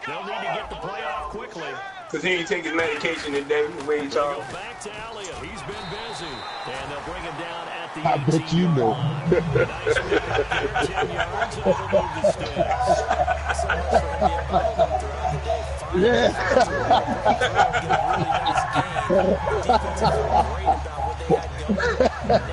They'll need to get the play off quickly. Because he ain't taking medication today, the way he's talking. Go back to Elliott. He's been busy. And they'll bring him down at the 18-yard line. I bet you know. Nice pick up there, 10 yards, and they'll move the sticks. So much for him being throughout the day. Yeah. Defense felt great about what they had going.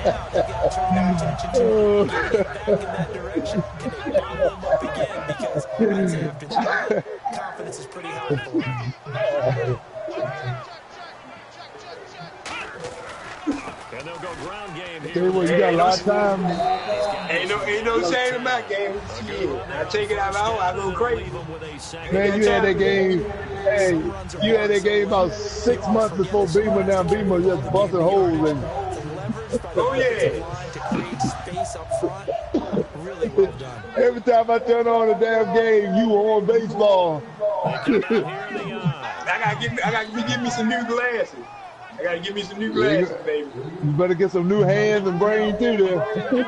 Now they got to turn their attention to get back in that direction. Can they bottle him up again? Because I'd say after that, confidence is pretty high for him. And they'll go ground game here. Hey, well, you got a lot of time. Ain't no shame in my game. I take it out, I go crazy. Man, you had that game. Hey, you had that game about 6 months before Beamer. Now Beamer just busting holes and. Oh yeah. Every time I turn on the damn game, you were on baseball. I gotta give me some new glasses. I gotta give me some new glasses, baby. You better get some new hands and brain too there. They'll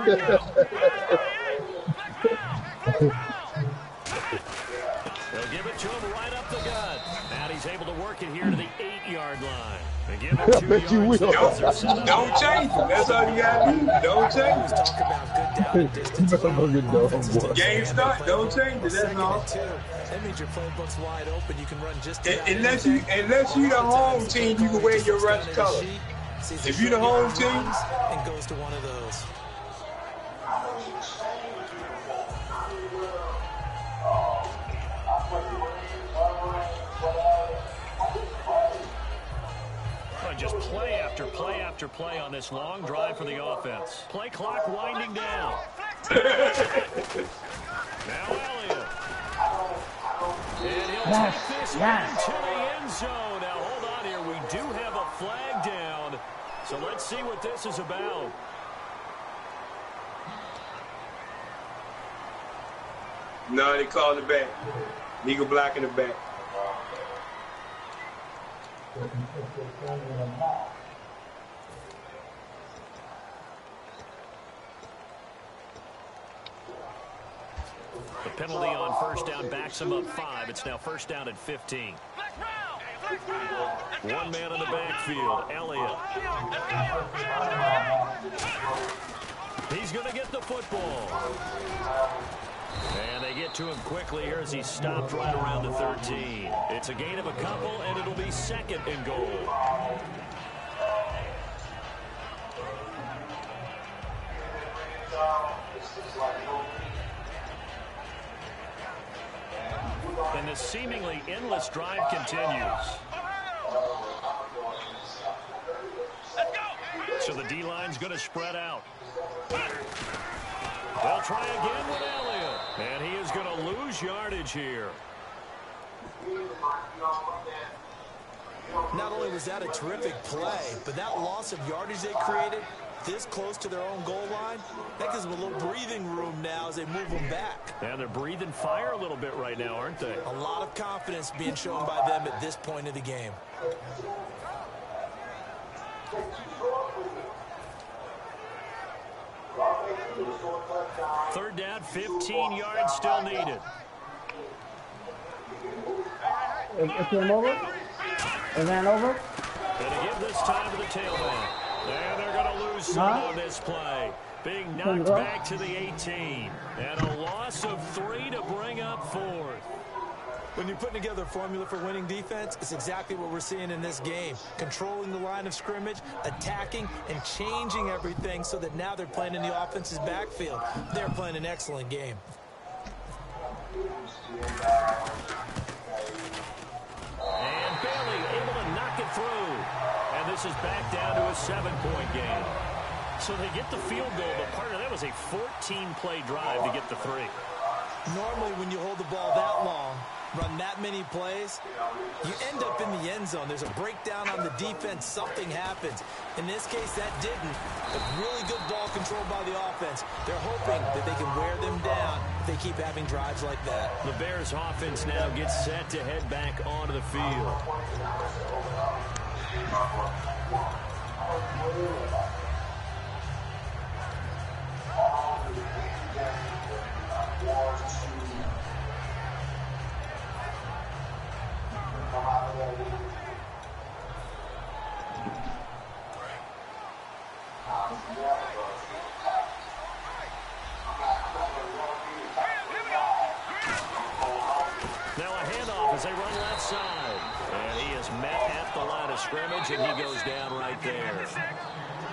give it to him right up the gut. And he's able to work it here to the 8-yard line. They give it 2 bet you will. Don't change it. That's all you gotta do. Don't change it. Talk about good down and distance. Game start. Don't change it. That's all. That means your playbook's wide open. You can run just unless you the home team, you can wear your rush color. If you the home team, and goes to one of those. Just play after play after play on this long drive for the offense. Play clock winding down. Now Elliott. And he'll take this into the end zone. Now hold on here. We do have a flag down. So let's see what this is about. No, they called it back. Legal block in the back. The penalty on first down backs him up 5. It's now first down at 15. One man in the backfield, Elliott. He's going to get the football. And they get to him quickly here as he stopped right around the 13. It's a gain of a couple, and it'll be second and goal. And the seemingly endless drive continues. So the D-line's going to spread out. They'll try again with Elliott. And he is going to lose yardage here. Not only was that a terrific play, but that loss of yardage they created this close to their own goal line, that gives them a little breathing room now as they move them back. And they're breathing fire a little bit right now, aren't they? A lot of confidence being shown by them at this point of the game. Third down, 15 yards still needed. It came over? It ran over? Gonna give this time to the tailback. And they're gonna lose some on this play. Being knocked back to the 18. And a loss of 3 to bring up 4th. When you're putting together a formula for winning defense, it's exactly what we're seeing in this game. Controlling the line of scrimmage, attacking, and changing everything so that now they're playing in the offense's backfield. They're playing an excellent game. And Bailey able to knock it through. And this is back down to a 7-point game. So they get the field goal, but part of that was a 14-play drive to get the 3. Normally, when you hold the ball that long, run that many plays, you end up in the end zone. There's a breakdown on the defense. Something happens. In this case, that didn't. But really good ball control by the offense. They're hoping that they can wear them down if they keep having drives like that. The Bears offense now gets set to head back onto the field. Now a handoff as they run left side. And he is met at the line of scrimmage, and he goes down right there.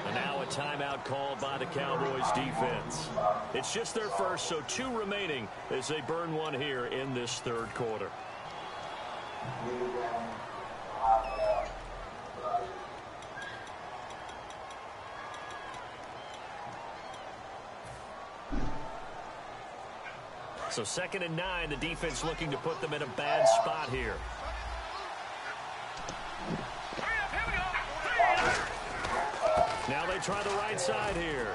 And now a timeout called by the Cowboys defense. It's just their first, so 2 remaining as they burn one here in this third quarter. So 2nd and 9, the defense looking to put them in a bad spot here. Now they try the right side here.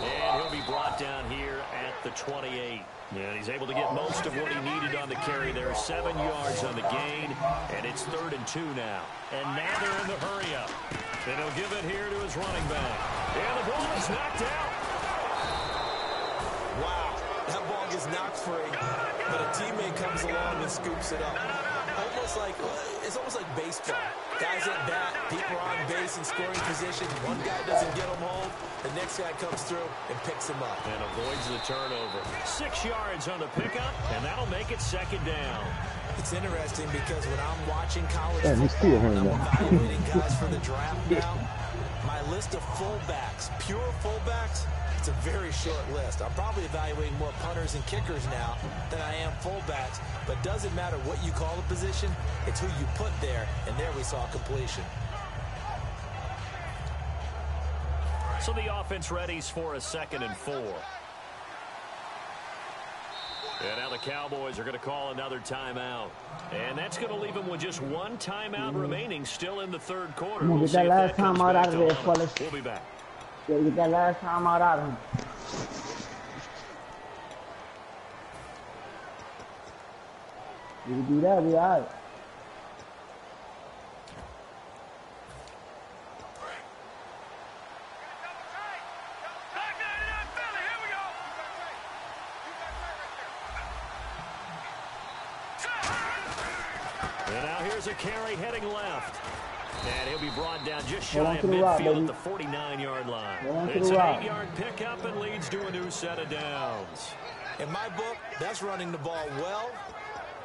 And he'll be brought down here at the 28. And he's able to get most of what he needed on the carry there. 7 yards on the gain. And it's 3rd and 2 now. And now they're in the hurry-up. And he'll give it here to his running back. And the ball is knocked out. Wow. That ball gets knocked free, but a teammate comes along and scoops it up. Almost almost like baseball. Guys at bat, people are on base in scoring position. One guy doesn't get them home, the next guy comes through and picks him up. And avoids the turnover. 6 yards on the pickup, and that'll make it 2nd down. It's interesting because when I'm watching college football and I'm evaluating guys for the draft now, my list of fullbacks, pure fullbacks, it's a very short list. I'm probably evaluating more punters and kickers now than I am fullbacks, but it doesn't matter what you call the position, it's who you put there, and there we saw completion. So the offense readies for a 2nd and 4. And now the Cowboys are going to call another timeout. And that's going to leave them with just 1 timeout remaining still in the 3rd quarter. We'll get that last timeout out of there, fellas. We'll be back. Yeah, get that last timeout out of him. You can do that, we all right. And now here's a carry heading left. And he'll be brought down just shy of midfield at the 49-yard line. It's an 8-yard pickup and leads to a new set of downs. In my book, that's running the ball well,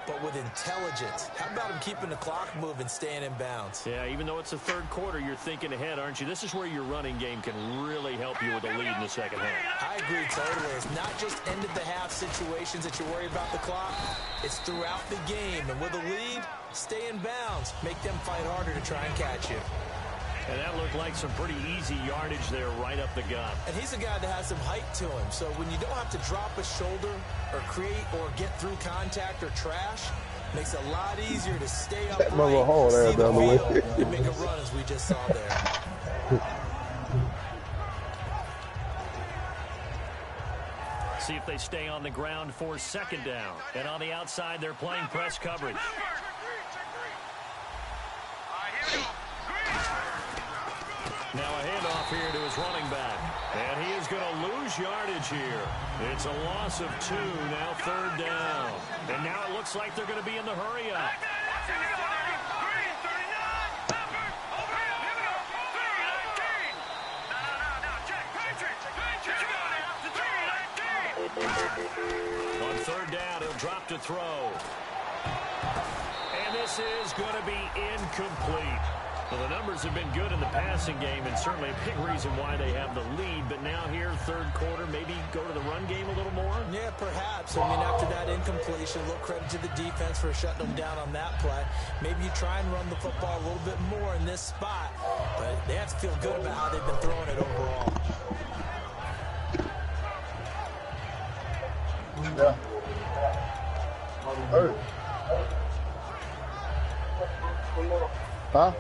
but with intelligence. How about him keeping the clock moving, staying in bounds? Yeah, even though it's the 3rd quarter, you're thinking ahead, aren't you? This is where your running game can really help you with a lead in the 2nd half. I agree totally. It's not just end-of-the-half situations that you worry about the clock. It's throughout the game. And with a lead, stay in bounds. Make them fight harder to try and catch you. And that looked like some pretty easy yardage there right up the gut. And he's a guy that has some height to him. So when you don't have to drop a shoulder or create or get through contact or trash, makes it a lot easier to stay upright, see the field, and make a run as we just saw there. See if they stay on the ground for 2nd down. And on the outside, they're playing press coverage. Now a handoff here to his running back. And he is going to lose yardage here. It's a loss of 2, now 3rd down. And now it looks like they're going to be in the hurry-up. On 3rd down, he'll drop to throw. And this is going to be incomplete. Well, the numbers have been good in the passing game and certainly a big reason why they have the lead. But now here, 3rd quarter, maybe go to the run game a little more? Yeah, perhaps. I mean, after that incompletion, a little credit to the defense for shutting them down on that play. Maybe you try and run the football a little bit more in this spot. But they have to feel good about how they've been throwing it overall. Yeah. Hey. Huh?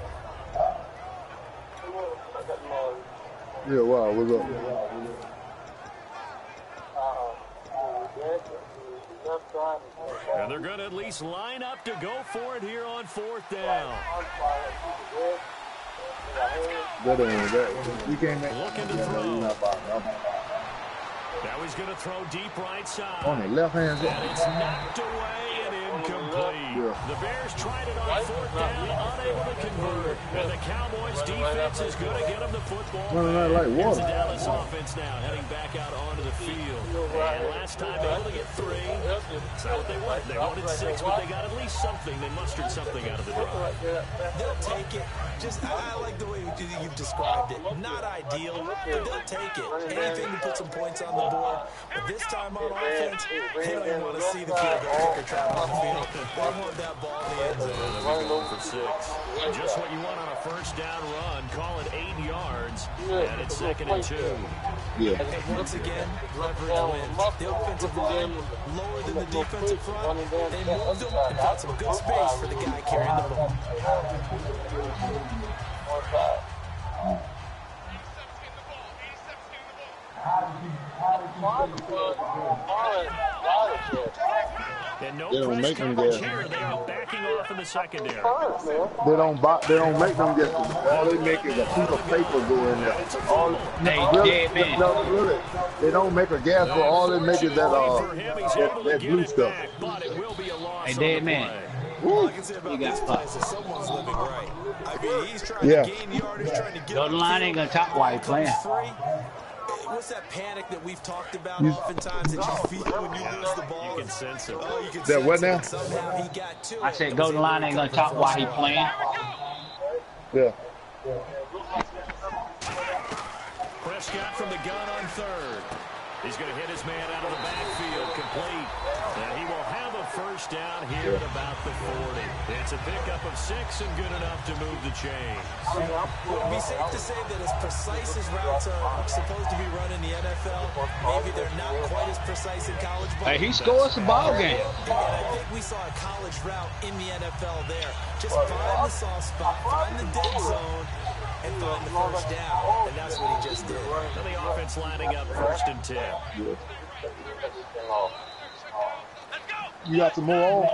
Yeah, wow, what's up? And they're going to at least line up to go for it here on 4th down. You can't make looking to throw. Now he's going to throw deep right side. On the left hand side. And it's knocked away and incomplete. Yeah. The Bears tried it on 4th down, unable to convert. And the Cowboys defense is going to get them the football. Here's the Dallas offense now heading back out onto the field. And last time able to get 3. It's not what they wanted. They wanted 6, but they got at least something. They mustered something out of the drive. They'll take it. I like the way you've described it. Not ideal, but they'll take it. Anything to put some points on the board. But this time on offense, they don't even want to see the field goal kicker trapped on the field. They want that ball in the end zone. They're going for 6. Just what you want on a 1st down run. Call it 8 yards. And it's 2nd and 2. Yeah. And once again, leverage wins. The offensive line lower than the defensive front. They moved them and got some good space for the guy carrying the ball. And no they don't make them get. Here. They are backing off in the secondary. They don't make them get. All they make is a piece of paper go in there. They don't make a gas for all they make is that blue stuff. But it will be a loss. Hey, dead man. All I can say about this place is someone's living right. I mean, he's trying to gain yardage, trying to get on the line ain't gonna top while he playing. What's that panic that we've talked about oftentimes that you feel when you lose the ball? You can sense it. Oh, you can sense what now? it. Somehow he got to it. I said Golden Line ain't gonna top while he playing. Yeah. Prescott from the gun on third. He's going to hit his man out of the backfield, complete. And he will have a first down here at about the 40. It's a pickup of 6 and good enough to move the chains. Would it be safe to say that as precise as routes are supposed to be run in the NFL, maybe they're not quite as precise in college ball? Hey, he scores the ball game. And I think we saw a college route in the NFL there. Just find the soft spot, find the dead zone, and find the first down. And that's what he just did. And the offense lining up 1st and 10. You got some more on?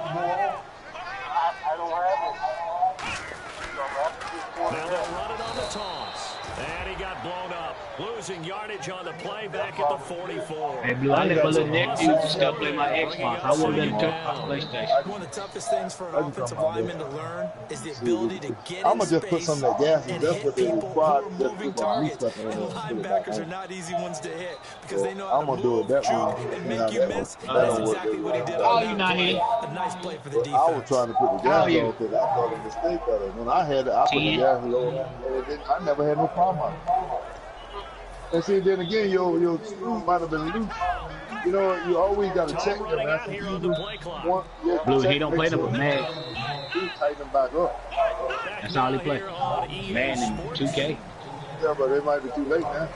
Now they'll run it on the toss. And he got blown up. Losing yardage on the play back at the 44. Hey, Blue, I never let Nick do still play my Xbox. I wouldn't let him touch my PlayStation. One of the toughest things for an offensive lineman to learn is the ability to get I'm in gonna just put space some of that gas in. and That's hit what they people require. who are moving targets. And linebackers are not easy ones to hit because they know how to move, juke, and make you miss. That's exactly what he did on that play. A nice play for the defense. I was trying to put the gas on because I thought a mistake of it. When I had it, I put the gas low. I never had no problem. And see, then again, your screw might have been loose. You know, you always got to check them. Blue, he don't play them with Mag. He tighten them back up. That's all he play. Man in 2K. Yeah, but it might be too late now.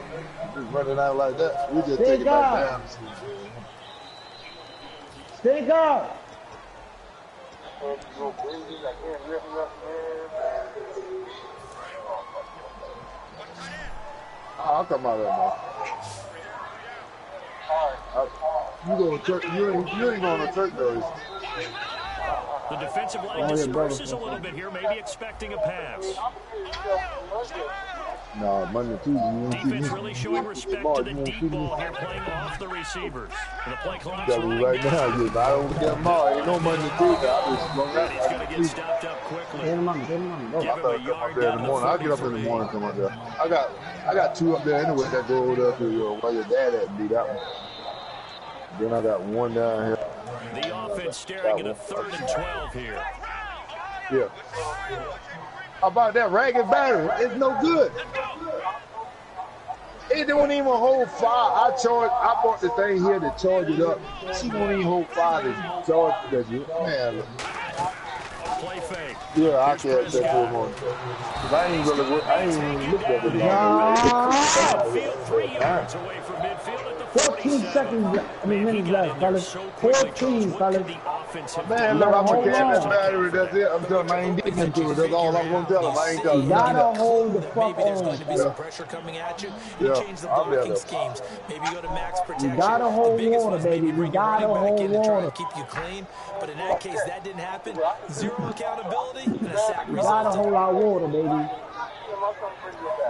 Just running out like that. We just take it back down. Stick up. I'll come out of there, man. You go to church? You ain't going to church, though. The defensive line disperses a little bit here, maybe expecting a pass. No, Monday, Tuesday. Defense really showing respect to the deep ball here, playing off the receivers. And the play clock's right now. I don't get them all. Ain't no Monday, Tuesday. I just run out. He's going to get stopped up quickly. I better come up there in the morning. I'll get up in the morning and come up there. I got 2 up there anyway that go over there to where your dad at and do that one. Then I got 1 down here. The offense staring at a 3rd and 12 here. Yeah. How about that ragged battery? It's no good. It don't even hold fire. I bought the thing here to charge it up. She won't even hold fire to charge it. Man, look. Play fake. Yeah, I can't say for a moment. I ain't even looked at it. Midfield 3 yards away from midfield at the 14 seconds, minutes left, fellas. 14, fellas. Man, look, I'm gonna carry that battery. That's it. I'm telling him I ain't digging into it. That's all I'm gonna tell him. I ain't telling him. You gotta hold the fuck on. Maybe there's going to be some pressure coming at you. You change the blocking schemes. Maybe you go to max protection. You gotta hold water, baby. You gotta hold water. Keep you clean. But in that case, that didn't happen. 0 accountability and a sack You gotta hold our water, baby.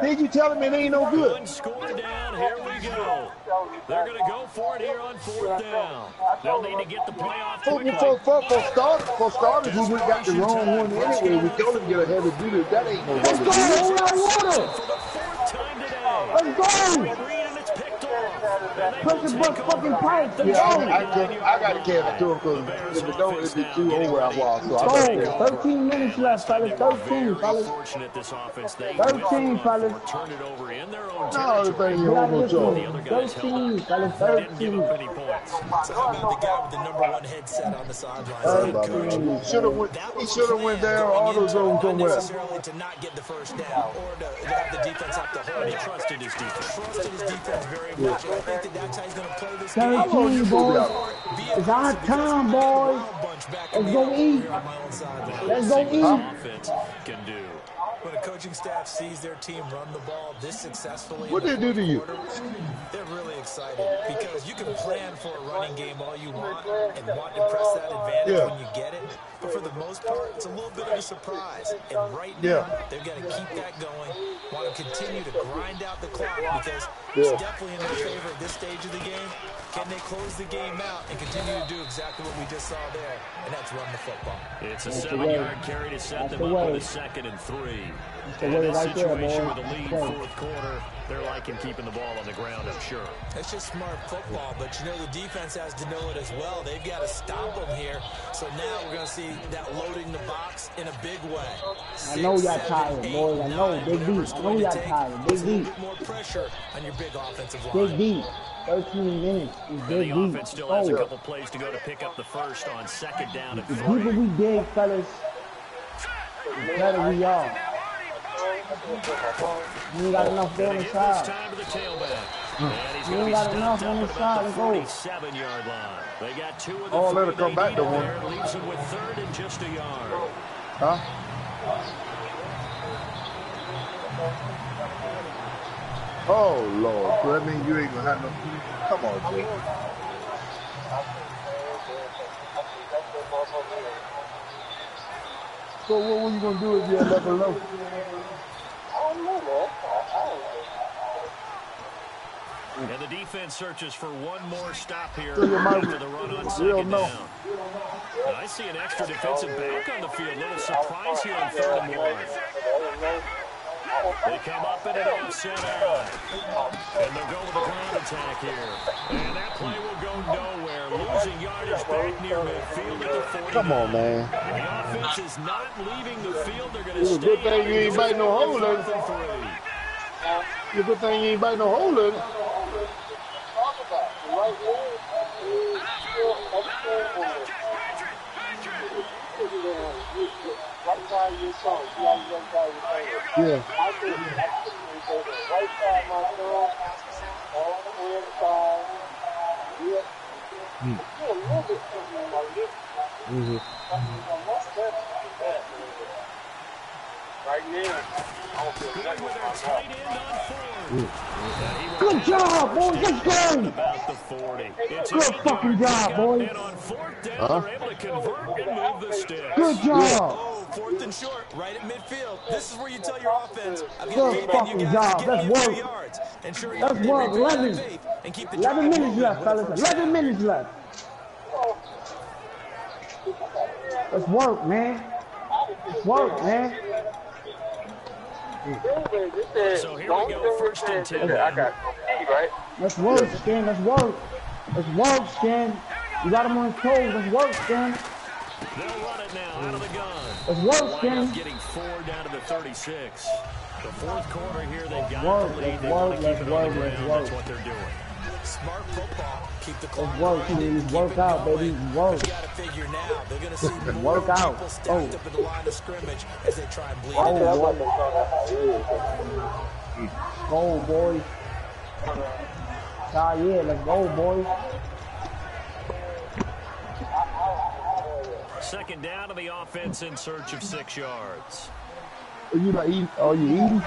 Did you tell him it ain't no good? One score down, here we go. They're going to go for it here on 4th down. They'll need to get the play off quickly. For starters, we got the wrong one anyway. We told him to get a heavy duty. That ain't no way. Let's go, hold our water. For the 4th time today. Let's go. And it's picked off. Push the fucking pipe. Let's Yeah, I got to catch it to him because if it don't, it'd be too over I was. So go. 13 minutes left, fellas. 13, fellas. Fortunate this offense. They 13, fellas. turn it over in their own no, the thing you hold no charge. 13, fellas. didn't give 13. up any points. So how about the guy with the #1 headset on the sideline? He should have went down auto zone somewhere. Not necessarily to not get the first down or to have the defense have to hold He it. trusted his defense. Trusted his defense very much. I think that's how he's going to play this 13, boys. It's our time, boys. Let's go eat. Let's go eat. Offense can do. When a coaching staff sees their team run the ball this successfully, what they do to you? They're really excited because you can plan for a running game all you want and want to press that advantage when you get it. But for the most part, it's a little bit of a surprise. And right now, they've got to keep that going, want to continue to grind out the clock because it's definitely in their favor at this stage of the game. Can they close the game out and continue to do exactly what we just saw there? And that's run the football. It's a 7-yard carry to set them up with a 2nd and 3. In this situation with a lead fourth quarter, they're liking keeping the ball on the ground, I'm sure. It's just smart football, but you know the defense has to know it as well. They've got to stop them here. So now we're going to see that loading the box in a big way. I know y'all tired, boys. I know. Big deep. I know y'all tired. Big deep. More pressure on your big offensive line. Big deep. 13 minutes is big deep. The offense still has a couple plays to go to pick up the first on 2nd down and 3. The deeper we dig, fellas, the better we are. We ain't got enough there on the side. We ain't got enough on the side. Let's go. 47-yard line. They got 2 of the oh, let it come back to one. Leaves them with 3rd and just a yard. Huh? Oh, Lord. So that means you ain't going to have no... Come on, Jay. So what were you going to do if you had left alone? And the defense searches for one more stop here So after the run on 2nd down. I see an extra defensive back on the field. Little surprise here on 3rd and 1. They come up in an offset eye. And they'll go with a ground attack here. And that play will go nowhere. Losing yardage back near midfield at the 40. Come on, man. The offense is not leaving the field. They're going to It's a stay. good thing you ain't biting no hole in it. It's a good thing you ain't biting no hole in it. Yeah. Good job, boys. Let's go. Good fucking job, boys. Good job. Oh, 4th and short, right at midfield. This is where you tell your offense, good fucking job. Let's work. Let's work. 11 minutes left, fellas. 11 minutes left. Let's work, man. Let's work, man. So here we go, 1st and 10. Right? Let's work, Stan. Let's work. Let's work, Stan. You got him on his toes. Let's work, Stan. They'll run it now out of the gun. Let's work, Stan. Getting 4 down to the 36. The 4th quarter here, they've got the lead. They want to keep it on the ground. That's what they're doing. Smart football. Keep the clock. Let's work, please. Work out, baby. Work. You got to figure now. They're going to see more work out. people stacked up in the line of scrimmage as they try and bleed it. Go, boys. Yeah, let's go, boys. 2nd down to the offense in search of 6 yards. Are you not eating? Are you eating?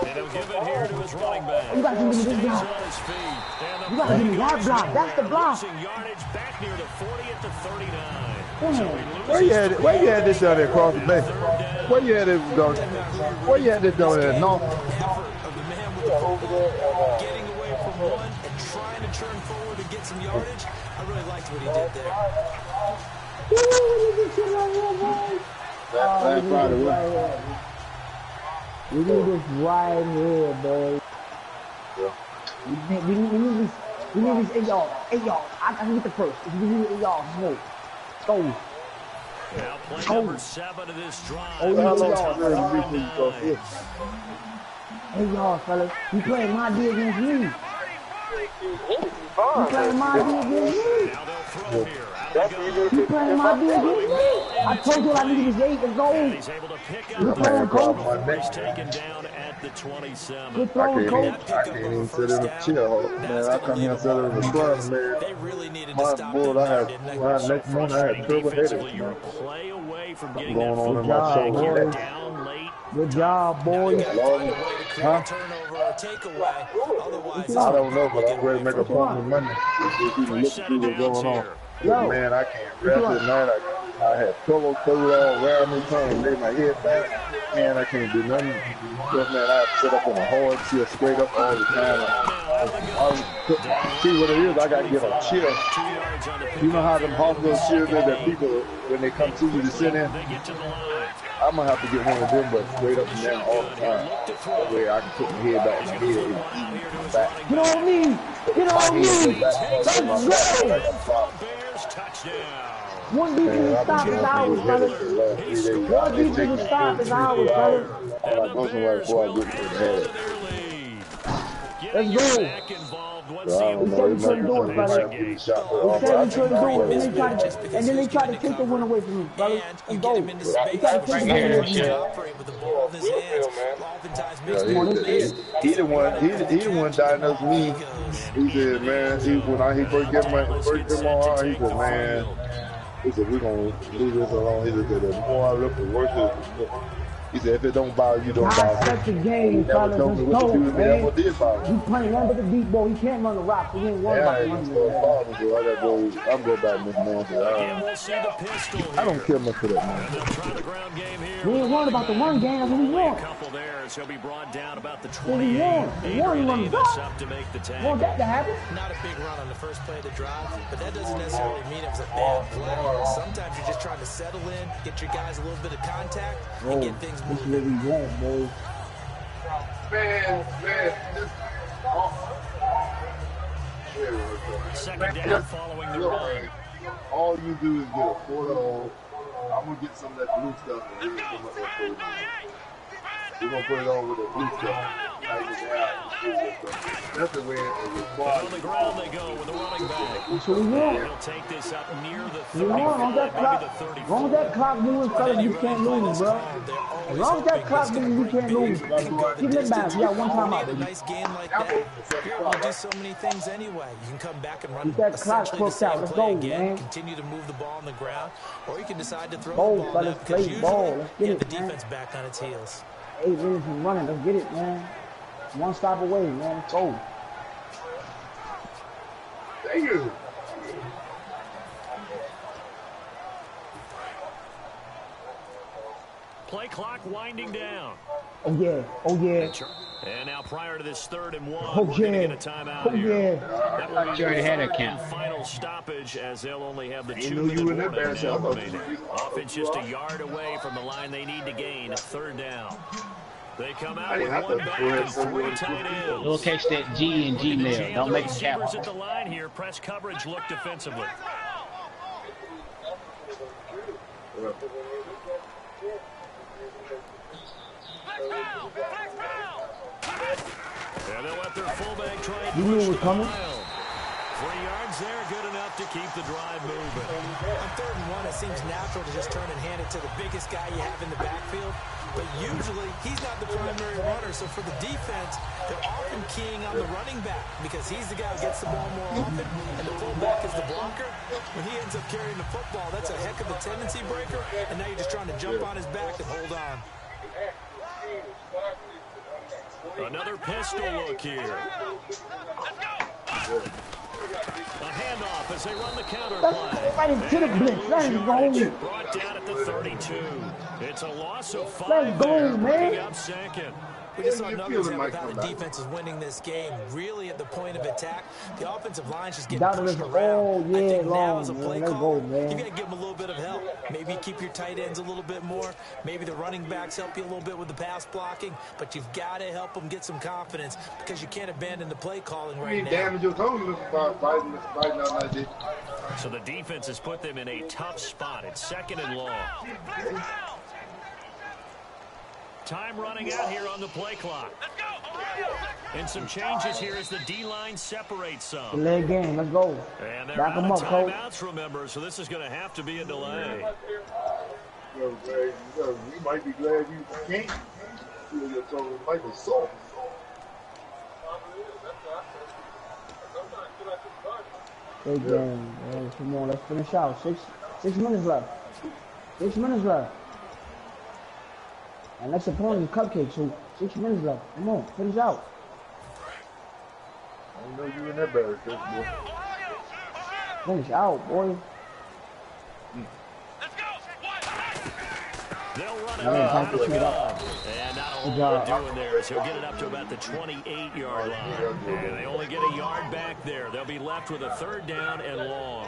And he'll give it here to his running back. You got to give me this block. You got to give me that block. That's the block. Yardage back near the 40 at the 39. Where you had this down there across the bay? Where you had it going? Where you had this down there? No. Getting away from one and trying to turn forward and get some yardage. I really liked what he did there. We need this right here, boys. We need this 8 yards. 8 yards. I can get the first. We need 8 yards. No. Go. Now play number 7 of this drive. 8 yards, fellas. You playing my D against me. You playing my D against me. Now they'll throw here. You playing my D against me. I told you I needed this 8. Let's go. He's able to pick up. Coach. He's taken down at the 27. Good throwing, coach. I can't even sit in a chair. Man, I come here and sit in a recliner, man. They really needed My to stop board, them I there, had didn't they? next morning I had terrible headaches, You're a man. play away from getting Going that on in football my back. shoulder. down late. Good job, boys. Huh? Turnover or takeaway. Otherwise, I don't know, but I'm ready to make a point on Monday. If you can look through what's going on. Yo. Man, I can't rest at night. I had pillows thrown all around me, trying to lay my head back. Man, I can't do nothing. Just, man, I have to sit up on a hard chair straight up all the time. See what it is, I got to get a chair. You know how them hospital chairs that people, when they come to you to sit in? I'm going to have to get one of them, but straight up and down all the time. That way I can put my head back in my head and eat back. Get on me! Get on me! Let's go! One defense stop is ours, fellas. One defense stop is ours, fellas. I go somewhere before I get to the head. Let's go. We said we couldn't do it, fellas. We said we couldn't do it. And then they tried to take the win away from me, fellas. Let's go. We tried to take the win away from me. He the one diagnosed me. He said, man, when he first get my arm, he said, man, he said, we're going to leave this alone. He said, the more I look, the worse it is. He said, if it don't bother you, don't bother me. That's the game, fellas. Let's go, man. We playing under the deep ball. He can't run the rock. We ain't worried about the running. I'm going back this man. I don't care much for that, man. We ain't worried about the run game. That's what we want. He'll be brought down about the 28. We want that to happen. Not a big run on the first play of the drive, but that doesn't necessarily mean it was a bad play. Sometimes you're just trying to settle in, get your guys a little bit of contact, and get things moving. This is what we want, boys. Man. Second down following the run. All you do is get a 4-0. I'm going to get some of that blue stuff. We're going to put it on with the blue stuff. That's the way it requires. On the ground they go with the running back. That's what we want. He'll take this up near the 30. You know, on that clock, as long as that clock moving, fellas, you can't lose, bro. As long as that clock moving, you can't lose. Keep it back. You got one time out, baby. Nice game like that. You're able to do so many things anyway. You can come back and run Keep that clock cooked out. Let's go, man. Continue to move the ball on the ground, or you can decide to throw Ball, the ball fellas, down, play because ball. Let's get usually it, the man. defense back on its heels. 8 minutes and running. Let's get it, man. One stop away, man. Let's go. Thank you. Play clock winding down. Oh, yeah. Oh, yeah. And now prior to this 3rd and 1, Oh, we're going to yeah. get a timeout Oh, here. yeah. That will be You already had a the count. final stoppage as they'll only have the You 2 knew you minute were in that warning bad shot. remaining. Offense just a yard away from the line they need to gain. 3rd down. They come out with one back and 3 tight ends. We'll catch that G in Gmail. Don't make a cap. Receivers at the line here. Press coverage. Look defensively. And they'll let their fullback try and You knew it was coming. 3 yards there, good enough to keep the drive moving. On 3rd and 1, it seems natural to just turn and hand it to the biggest guy you have in the backfield. But usually, he's not the primary runner. So for the defense, they're often keying on the running back because he's the guy who gets the ball more often, and the fullback is the blocker. When he ends up carrying the football, that's a heck of a tendency breaker, and now you're just trying to jump on his back and hold on. Another pistol look here. A handoff as they run the counter play. Right into the blitz. Let's go. Brought down at the 32. It's a loss of 5 Let's go, there, man. bringing up 2nd. We just saw numbers of how the defense is winning this game. Really at the point of attack, the offensive line's just getting pushed around. I think now as a play caller, you got to give them a little bit of help. Maybe keep your tight ends a little bit more. Maybe the running backs help you a little bit with the pass blocking. But you've got to help them get some confidence because you can't abandon the play calling right now. Damage your toes fighting out like this. So the defense has put them in a tough spot. It's 2nd and long. Time running out here on the play clock. And some changes here as the D-line separates some. Leg game. Let's go. And they're Back out them of up, coach. timeouts, remember, so this is going to have to be a delay. You might be glad you can't. feel your toe like a soft. Good game. Come on, let's finish out. Six minutes left. 6 minutes left. And next opponent is Cupcake, so 6 minutes left. Come on, finish out. I know you in that bad shape, boy. Finish out, boy. They'll run it out of the gun. And now all they're doing there is he'll get it up to about the 28-yard line. And they only get a yard back there. They'll be left with a 3rd down and long.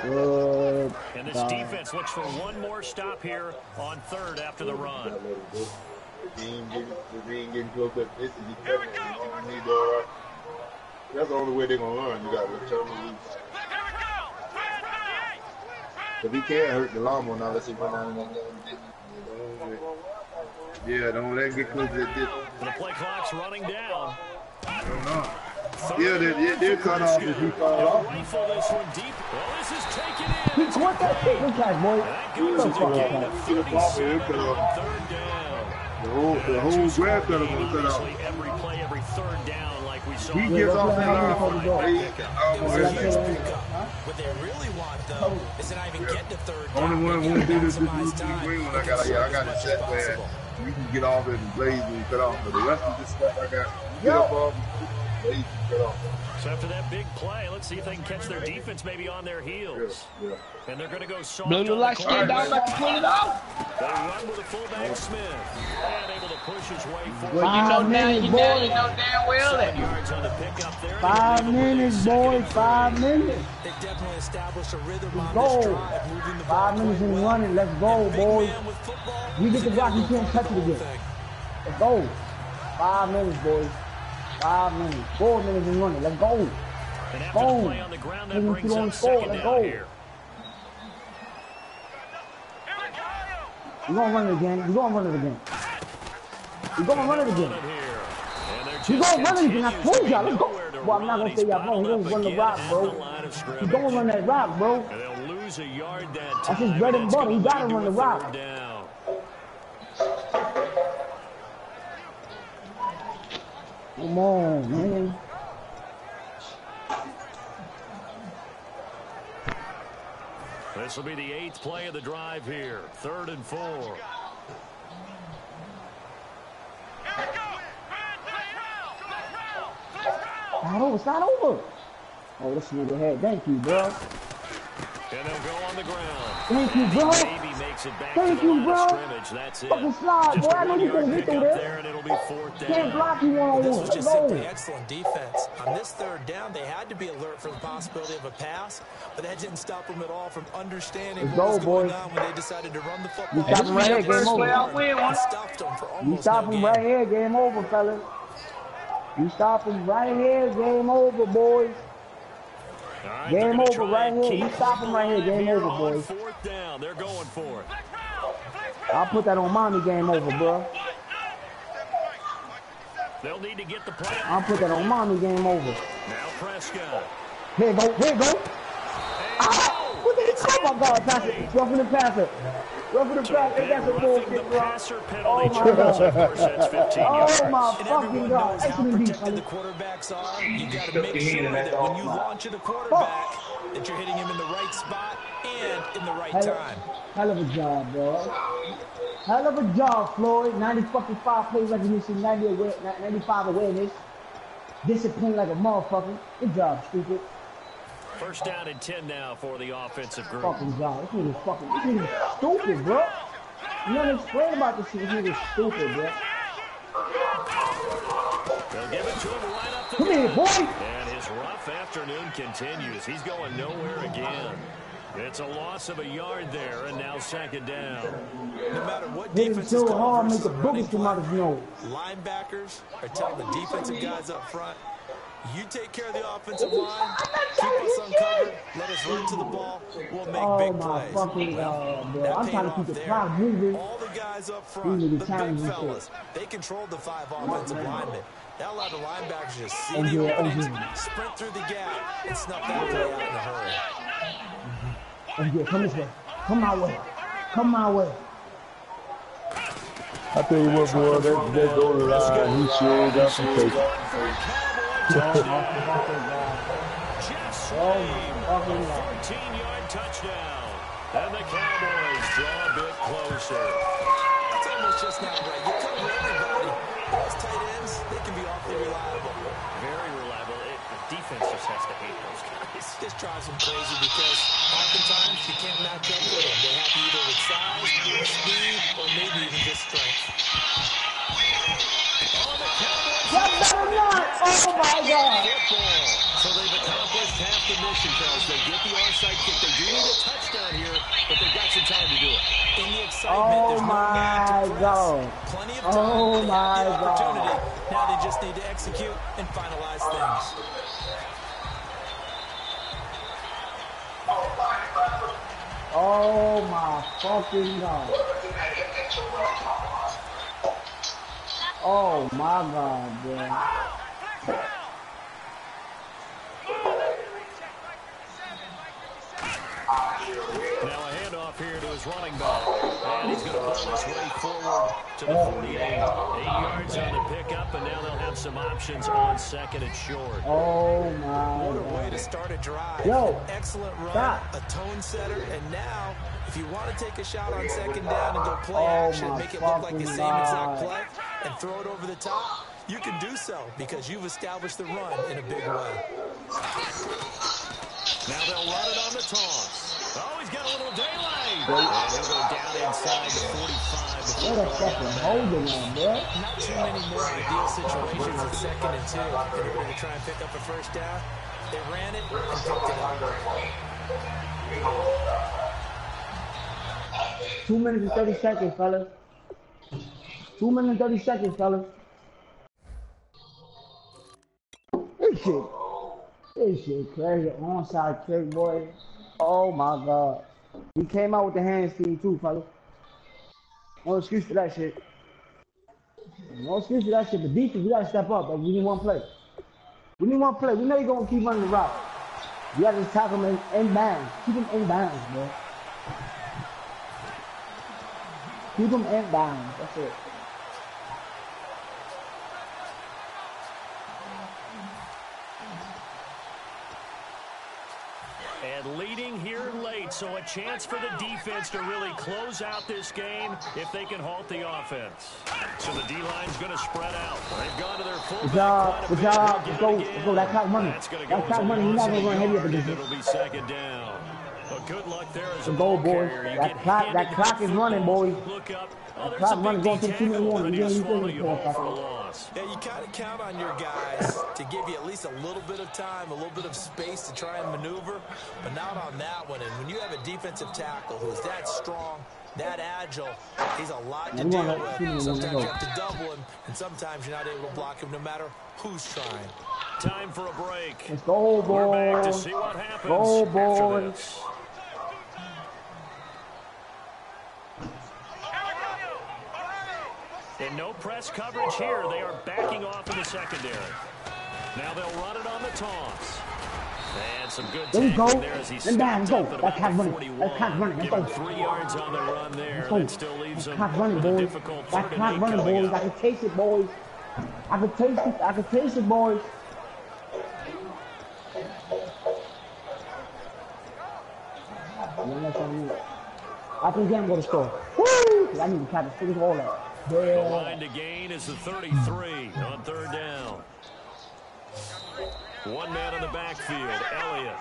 Good. And this defense looks for one more stop here on 3rd after the run. If he ain't getting close to 50, that's the only way they're going to learn. You got to turn them loose. If he can't hurt the lawnmower now, let's see what down in that yeah, don't let him get close to that distance. The play clock's running down. I don't know. Yeah, they're cut off if he falls off. Rifle this one deep. Well, this is taken in. He caught that shit. Good catch, boy. That goes to the gain of 37 on 3rd down. The whole grab cut him on cut off. Every play, every 3rd down, like we saw. He gets off that line. What they really want, though, is to not even get to 3rd down. Only one who do this is green when I got it set where you can get off it and blaze when you cut off. But the rest of this stuff I got, get up off and blaze and cut off. So after that big play, let's see if they can catch their defense maybe on their heels. Yeah. And they're going to go soft. Blue light stand down, back to pull it out. They run with a fullback Smith. And able to push his way forward. Well, you know damn well that yards on the pickup there. 5 minutes, boy. 5 minutes. They definitely established a rhythm on Go. this drive, moving the ball. 5 minutes and running. Let's go, boys. You get the block, you can't touch it again. Let's go. 5 minutes, boys. 5 minutes. 4 minutes and running. Let's go. And after the play on the ground, that brings up 2nd down here. We're going to run it again. We're going to run it again. We're going to run it again. We're going to run it again. I told y'all. Let's go. Well, I'm not going to say y'all wrong. We're going to run the rock, bro. We're going to run that rock, bro. And they'll lose a yard that time. That's his bread and butter. He got to run the rock. Come on, man. This will be the 8th play of the drive here. 3rd and 4. It's not over. Oh, this nigga head. Thank you, bro. And they'll go on the ground. Thank you, bro. Thank you, bro. That's it. Fucking slide, boy. I know you're going to get through there. And it'll be 4th down. Can't block you one-on-one. This was Let's just go. simply excellent defense. On this 3rd down, they had to be alert for the possibility of a pass, but that didn't stop them at all from understanding what was going on when they decided to run the football. You stop him right here, game over. Stopped them for almost You stop him right here, game over, fellas. You stop him right here, game over, boys. Right, game over right here. You stop him right here, game over, boys. 4th down, they're going for it. I'll put that on mommy, game over, bro. They'll need to get the play. I'll put that on mommy, game over. Now Prescott. Here you go, here you go. Ah, what the heck? Oh my God, pass it. Roughing the passer. Roughing the passer. That's a bullshit, bro. Oh my God. Oh my fucking God. Excellent defense. The quarterbacks are. You got to make sure that when you launch at a quarterback, that you're hitting him in the right spot and in the right time. Hell of a job, bro. Hell of a job, Floyd. 95 play recognition, 95 awareness. Discipline like a motherfucker. Good job, stupid. 1st down and 10 now for the offensive group. Fucking job. This nigga's stupid, bro. You know what I'm explain about this shit. This nigga's stupid, bro. They'll give it to him right up the Come here, boy. And his rough afternoon continues. He's going nowhere again. It's a loss of a yard there, and now 2nd down. No matter what Hit defense him is so hard, make the running boogers come out of his nose. linebackers are telling the defensive guys up front, you take care of the offensive line, keep us uncovered, let us run to the ball, we'll make big plays. Fucking bro. I'm trying to keep the crowd moving. All the guys up front, the big fellas, they controlled the 5 offensive linemen. That allowed the linebackers to just see the openings, sprint through the gap, and snuff that play out in a hurry. Oh yeah, come this way. Come my way. Come my way. I tell you what, boy, that goal line, he sure got some tape. Oh, 14-yard touchdown. And the Cowboys draw a bit closer. It's almost just not right. You cover everybody. Those tight ends, they can be awfully reliable. Very reliable. The defense just has to hate those guys. This drives them crazy because oftentimes you can't match up with them. They have to either with size, speed, or maybe even just strength. Oh my God! So they've accomplished half the mission, fellas. They get the onside kick. They do need a touchdown here, but they've got some time to do it. In the excitement, there's no need to press. Plenty of time. They have the opportunity. Now they just need to execute and finalize things. Oh my fucking God. Oh my God, bro. Now a handoff here to his running back. And he's going to push his way forward to the 48. 8 yards on the pickup, and now they'll have some options on second and short. Oh my What a God. way to start a drive. Yo, excellent run, stop. a tone setter, and now if you want to take a shot on second down and go play action, make it look like the same exact play, and throw it over the top, you can do so because you've established the run in a big way. Now they'll run it on the toss. Oh, he's got a little daylight. And he'll go down inside the 45. What a fucking holding on, bro. Not too many more ideal situations at second and 2 in order to try and pick up a first down. They ran it and picked it up. 2 minutes and 30 seconds, fellas. 2 minutes and 30 seconds, fellas. This shit crazy. Onside kick, boy. Oh my God. He came out with the hands team too, fellas. No excuse for that shit. No excuse for that shit. But defense, we gotta step up, but we need one play. We need one play. We know you're gonna keep running the route. You gotta just tackle him in bounds. Keep him in bounds, bro. Keep him in bounds. That's it. And leading here late, so a chance for the defense to really close out this game if they can halt the offense. So the D-line's going to spread out. They've gone to their full. Good job. Good job. Let's go. That clock money. That clock money. You're not going to run heavy up against it. It'll be second down. But good luck there as a ball boys. That clock is running, boys. Look up. That clock running. Going to 2 minutes one. You Yeah, you kind of count on your guys to give you at least a little bit of time, a little bit of space to try and maneuver, but not on that one. And when you have a defensive tackle who's that strong, that agile, he's a lot to deal with. Sometimes you have to double him, and sometimes you're not able to block him no matter who's trying. Time for a break. Let's go, boys. We're back to see what happens. Go, boys. And no press coverage here. They are backing off in the secondary. Now they'll run it on the toss. And some good tackling there as he stepped up at about 41. Give him 3 yards on the run there. That still leaves him with a difficult third and 8 coming up. I can taste it, boys. I can taste it. I can taste it, boys. I think I'm going to score. Woo! I need to try to finish all that. The line to gain is the 33 on third down. One man in the backfield, Elliott.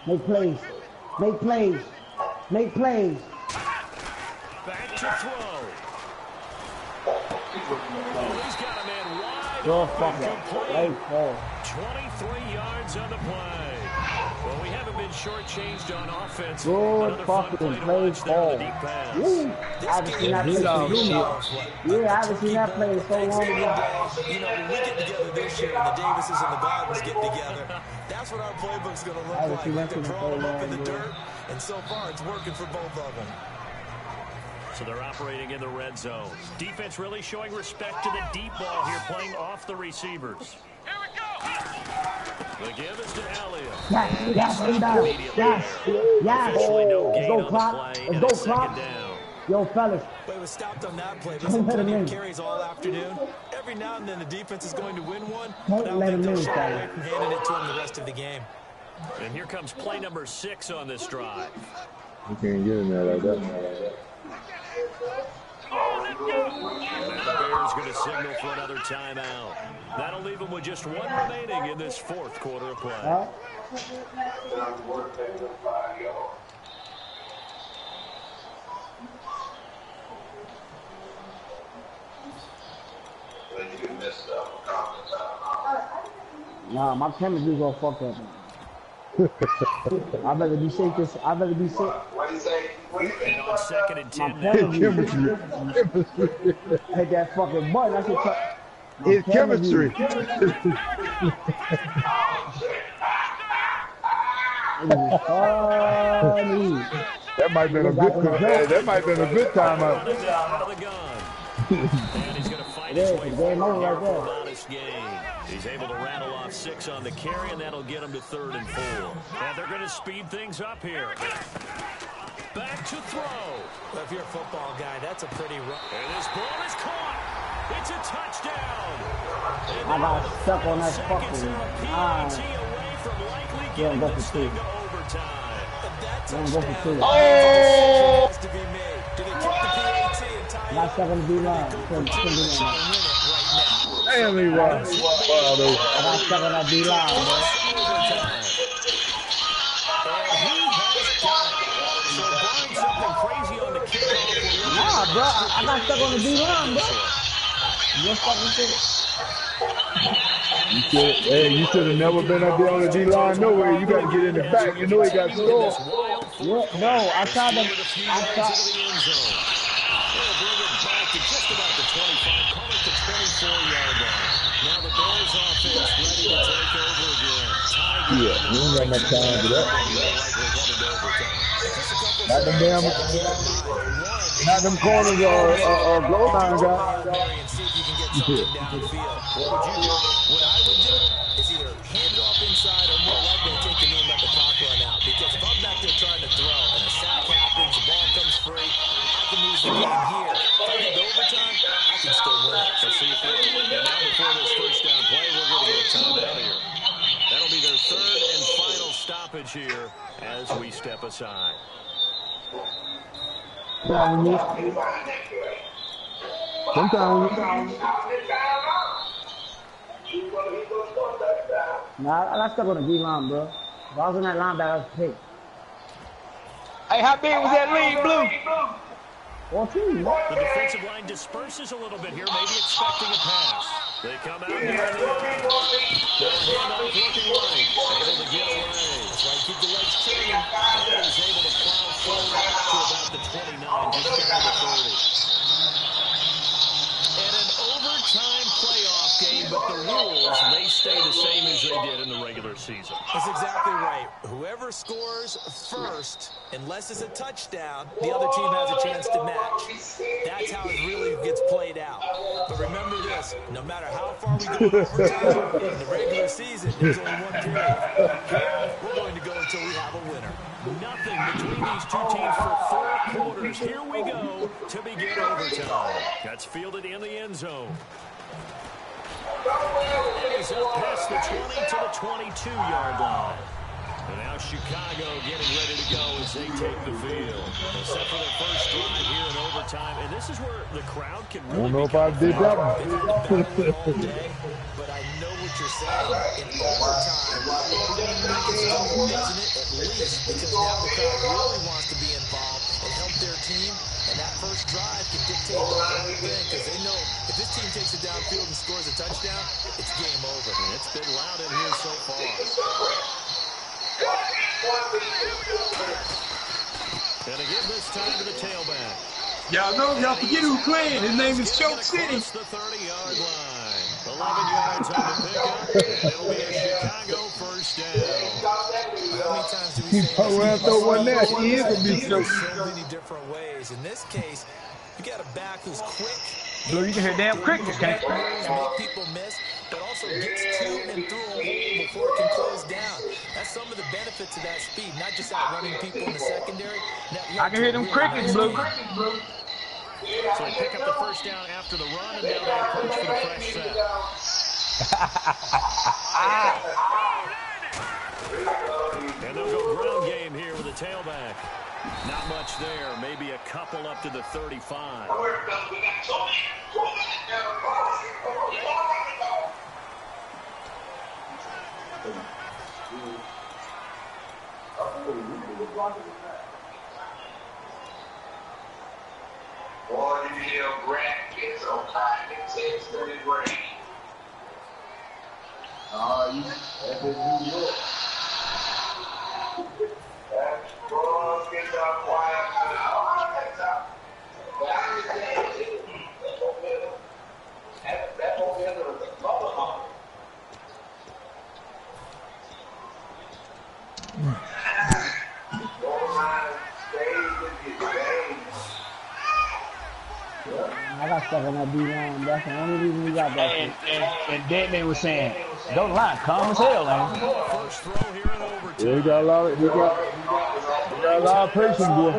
Make plays. Make plays. Make plays. Back to throw. Oh, he's got a man wide open. Complete. 23 yards on the play. Well, we haven't been shortchanged on offense. Good fucking play ball. I haven't seen that play so long. Yeah, I haven't seen that play in so long ago. You know, when we get together this year and the Davises and the Gardens get together, that's what our playbook's going to look like. They're throwing them up in the dirt, and so far it's working for both of them. So they're operating in the red zone. Defense really showing respect to the deep ball here, playing off the receivers. The give is to Elliott. Yes, yes. Let's go, clock. Let's go, clock. Yo, fellas. But it was stopped on that play. But some plenty of carries all afternoon. Every now and then the defense is going to win one, but I don't think they'll shy away from handing it to him the rest of the game. And here comes play number 6 on this drive. You can't get in there like that. And the Bears going to signal for another timeout. That'll leave them with just 1 remaining in this 4th quarter of play. Nah, my chemistry's gonna fuck up. I'd rather be safe this. I'd rather be safe. What do you say? And on 2nd and 10 now. Chemistry. Hit that fucking button. I should touch. It's chemistry. That might have been a good. That might have been a good timeout. And he's going to fight his way forward for about his game. He's able to rattle off 6 on the carry, and that'll get him to 3rd and 4. And they're going to speed things up here. Back to throw. Well, if you're a football guy, that's a pretty rough. And this ball is caught. It's a touchdown. I got stuck on that fucking line. Away from likely getting this thing to overtime. Oh! Has to be made. Do they kick the PAT and tie Not stuck on the D-line. Damn, he was. I got stuck on that D-line, bro. Nah, bro, I got stuck on the D-line, bro. Just fucking shit. You should have never been up there on the D-line. No way. You got to get in the back. You know he got scored. Yeah, no, I tried to. Just about the 25, call it the 24-yard line. Now the Bears offense ready to take over again. Yeah, we ain't got enough time for that. Not them damn, not them corners or goal line guys. See if you can get something downfield. What I would do is either hand it off inside or more likely take the knee and let the clock run out. Because if I'm back there trying to throw and a sack happens, the ball comes free, I can lose the game here. If I get overtime, I can still win it. Let's see if they can. And now before this first down play, we're going to get a timeout here. That'll be their 3rd and final stoppage here as we step aside. Sometimes. Nah, I got stuck on the D-line, bro. If I was in that linebacker, I was picked. Hey, how big was that lead, Blue? 14, bro. The defensive line disperses a little bit here, maybe expecting a pass. They come out here. They'll hand off looking right. Able to get away. That's why you keep the legs turning. And he's able to plow forward to about the 29, just shy of the 30. And an overtime playoff game, but the rules, they stay the same as they did in the regular season. That's exactly right. Whoever scores first, unless it's a touchdown, the other team has a chance to match. That's how it really gets played out. But remember this, no matter how far we go in overtime, in the regular season, there's only one period. Here, we're going to go until we have a winner. Nothing between these two teams for 4 quarters. Here we go to begin overtime. That's fielded in the end zone. And he's up past the 20 to the 22-yard line. And now Chicago getting ready to go as they take the field. Set for their first drive here in overtime. And this is where the crowd can really I don't know if I did that one. But I know what you're saying. In overtime, at least, because now the crowd really wants to be involved and help their team. And that first drive can dictate the whole thing because they know if this team takes it downfield and scores a touchdown, it's game over. And it's been loud in here so far. And again this time to the tailback. Y'all forget who's playing. His name is Choke City. Across the 30-yard line. 11 yards on the pickup. And it'll be a Chicago first down. How many times do we say Oh, well, throw one there. He is a beast. so many different ways? In this case, you got a back who's quick. Blue, you can hear damn crickets, can't you? Make people miss, but also gets to and through a hole before it can close down. That's some of the benefits of that speed, not just outrunning people in the secondary. I can hear them crickets, Blue. So they pick up the first down after the run, and now they approach for the fresh set. And they'll go ground game here with a tailback. Not much there. Maybe a couple up to the 35. Boy, you hear grandkids on time and text when it rains. That's in New York. That's boys get up quiet now. That won't be under the color. I got stuck on that D-line. That's the only reason we got that. And Deadman was saying, don't lie, calm as hell, man. First throw here in overtime. Yeah, he got a lot of patience, boy.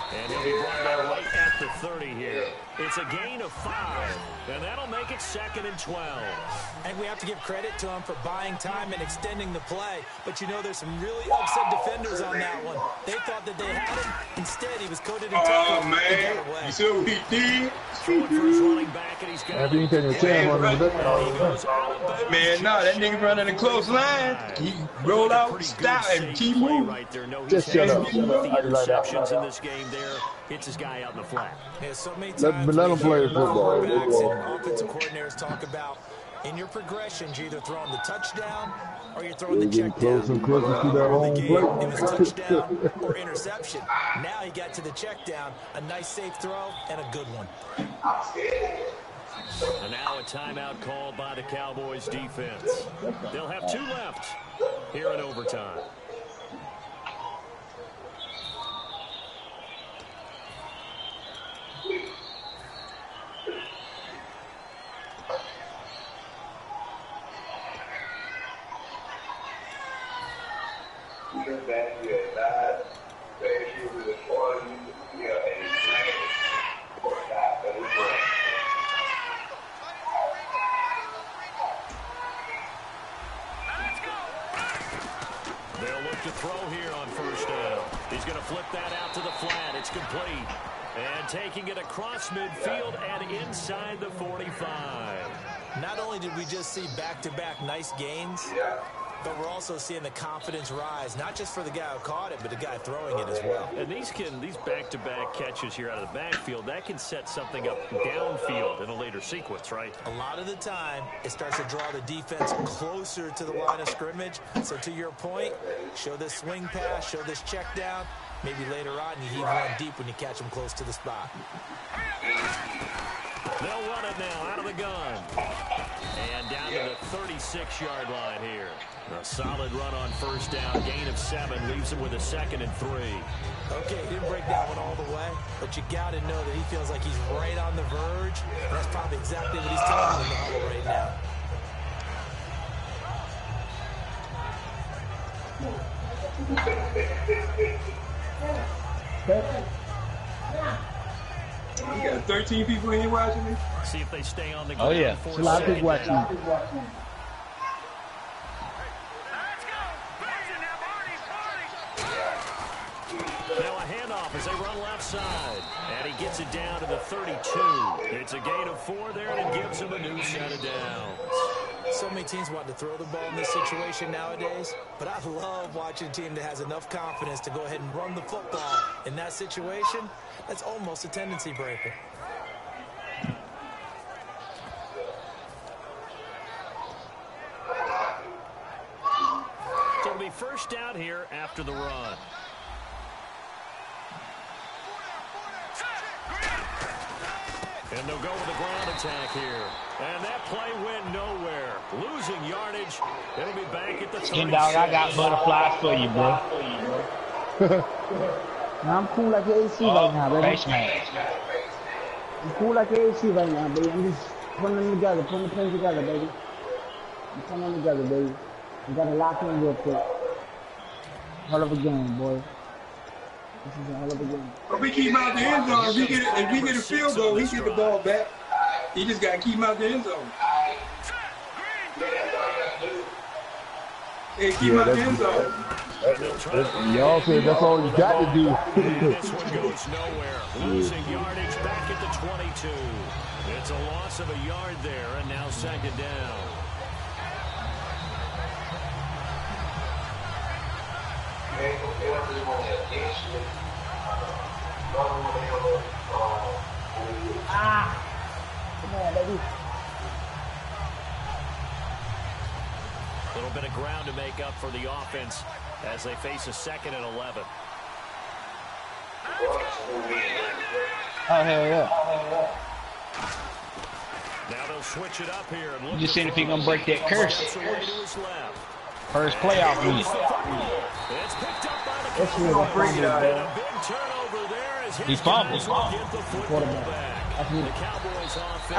And he'll be brought down right at the 30 here. It's a gain of 5, and that'll make it 2nd and 12. And we have to give credit to him for buying time and extending the play. But you know, there's some really upset defenders on that one. They thought that they had him. Instead, he was coated in tackle. Oh, man. You see what he did? Throwing for his running back, and he's got Man, no, that nigga running a close line. He roll out, stop, and keep moving. Right there. No, Just shut up. the interceptions in this game there. Hits his guy out in the flat. Yeah, so many Let times him play football. and offensive coordinators talk about in your progressions, you're either throwing the touchdown or you're throwing the check down. Closer and closer to that home plate. It was touchdown or interception. Now he got to the check down, a nice safe throw and a good one. And now a timeout called by the Cowboys defense. They'll have 2 left here in overtime. They'll look to throw here on first down. He's going to flip that out to the flat. It's complete. And taking it across midfield and inside the 45. Not only did we just see back-to-back nice gains, but we're also seeing the confidence rise, not just for the guy who caught it, but the guy throwing it as well. And these back-to-back catches here out of the backfield, that can set something up downfield in a later sequence, right? A lot of the time, it starts to draw the defense closer to the line of scrimmage. So to your point, show this swing pass, show this check down. Maybe later on, you heave one deep when you catch them close to the spot. They'll run it now out of the gun. And down to the 36-yard line here. A solid run on first down. Gain of 7 leaves him with a 2nd and 3. Okay, he didn't break that one all the way, but you got to know that he feels like he's right on the verge. And that's probably exactly what he's telling in the huddle right now. You got 13 people in here watching me? See if they stay on the Oh, yeah. There's a lot of people watching. Now a handoff as they run left side. And he gets it down to the 32. It's a gain of 4 there, and it gives him a new set of downs. So many teams want to throw the ball in this situation nowadays, but I love watching a team that has enough confidence to go ahead and run the football. In that situation, that's almost a tendency breaker. So it'll be first down here after the run. And they'll go with a ground attack here. And that play went nowhere. Losing yardage. It'll be back at the 36. Skin dog, I got butterflies for you, bro. Now I'm cool like the AC right now, baby. Face mask. I'm cool like the AC right now, baby. I'm just putting them together, putting the play together, baby. I'm putting them together, baby. You gotta lock in real quick. Hell of a game, boy. This is a hell of a game. If we keep him out the end zone, if we get a field goal, he get the ball back. He just got to keep him out the end zone. Hey, keep him out the end zone. Y'all said that's all you got to do. This one goes nowhere. Losing yardage back at the 22. It's a loss of a yard there, and now second down. Come on, baby. A little bit of ground to make up for the offense as they face a 2nd and 11. Oh, hell yeah. Now they'll switch it up here. And Just seeing if he's going to break that curse. First playoff win. It's picked up by the This is a big turnover there as he fumbled. get the football back. The Cowboys offense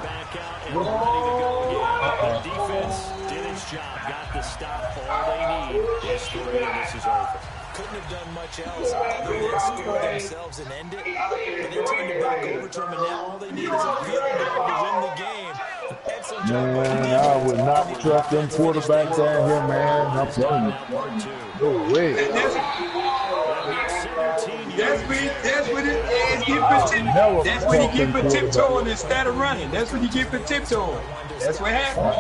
back out and ready to go again. The defense did its job, got the stop. All they need is 3, and this is over. Couldn't have done much else other than score themselves and end it. But they turned it back over to them, and now all they need is a field goal to win the game. Man, I would not trust them quarterbacks down here, man. I'm telling you. No way. That's when you get for tiptoeing instead of running. That's when you get for tiptoeing. That's what happens.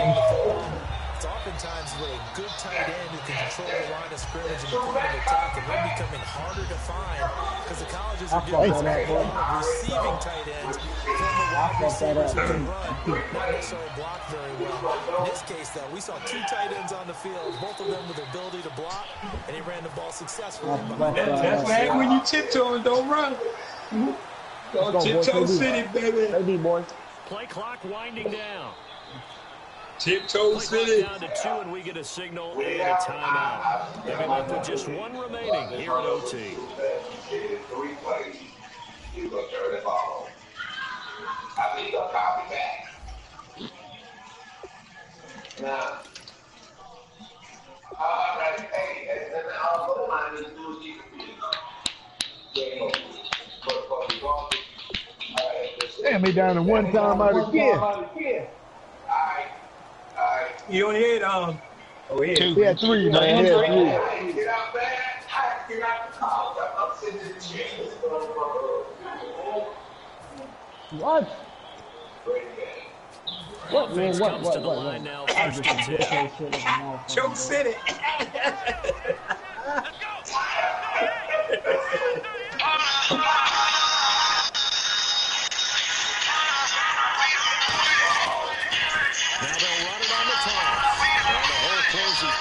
It's oftentimes with a good tight end who can control the line of scrimmage and the point of attack, and they're becoming harder to find because the colleges are getting receiving tight ends from the wide receivers who can run, not necessarily block very well. In this case, though, we saw 2 tight ends on the field, both of them with the ability to block, and he ran the ball successfully. That's what happens when you tiptoe and don't run. Go tiptoe city, baby. Baby, boy. Play clock winding down. Tiptoe City. Down to 2, and we get a signal and a timeout. They'll be left with just 1 remaining here at OT. 3 plays. You go turn the ball. I think they'll copy back. Now, all right, hey, and then I'll put mine in the Damn, me down to 1 time out again. You only had 2. Yeah, 3. No, yeah, 3. Get out there. Get out the car. I'm sitting in the chair. What? What, man? What? Choke City.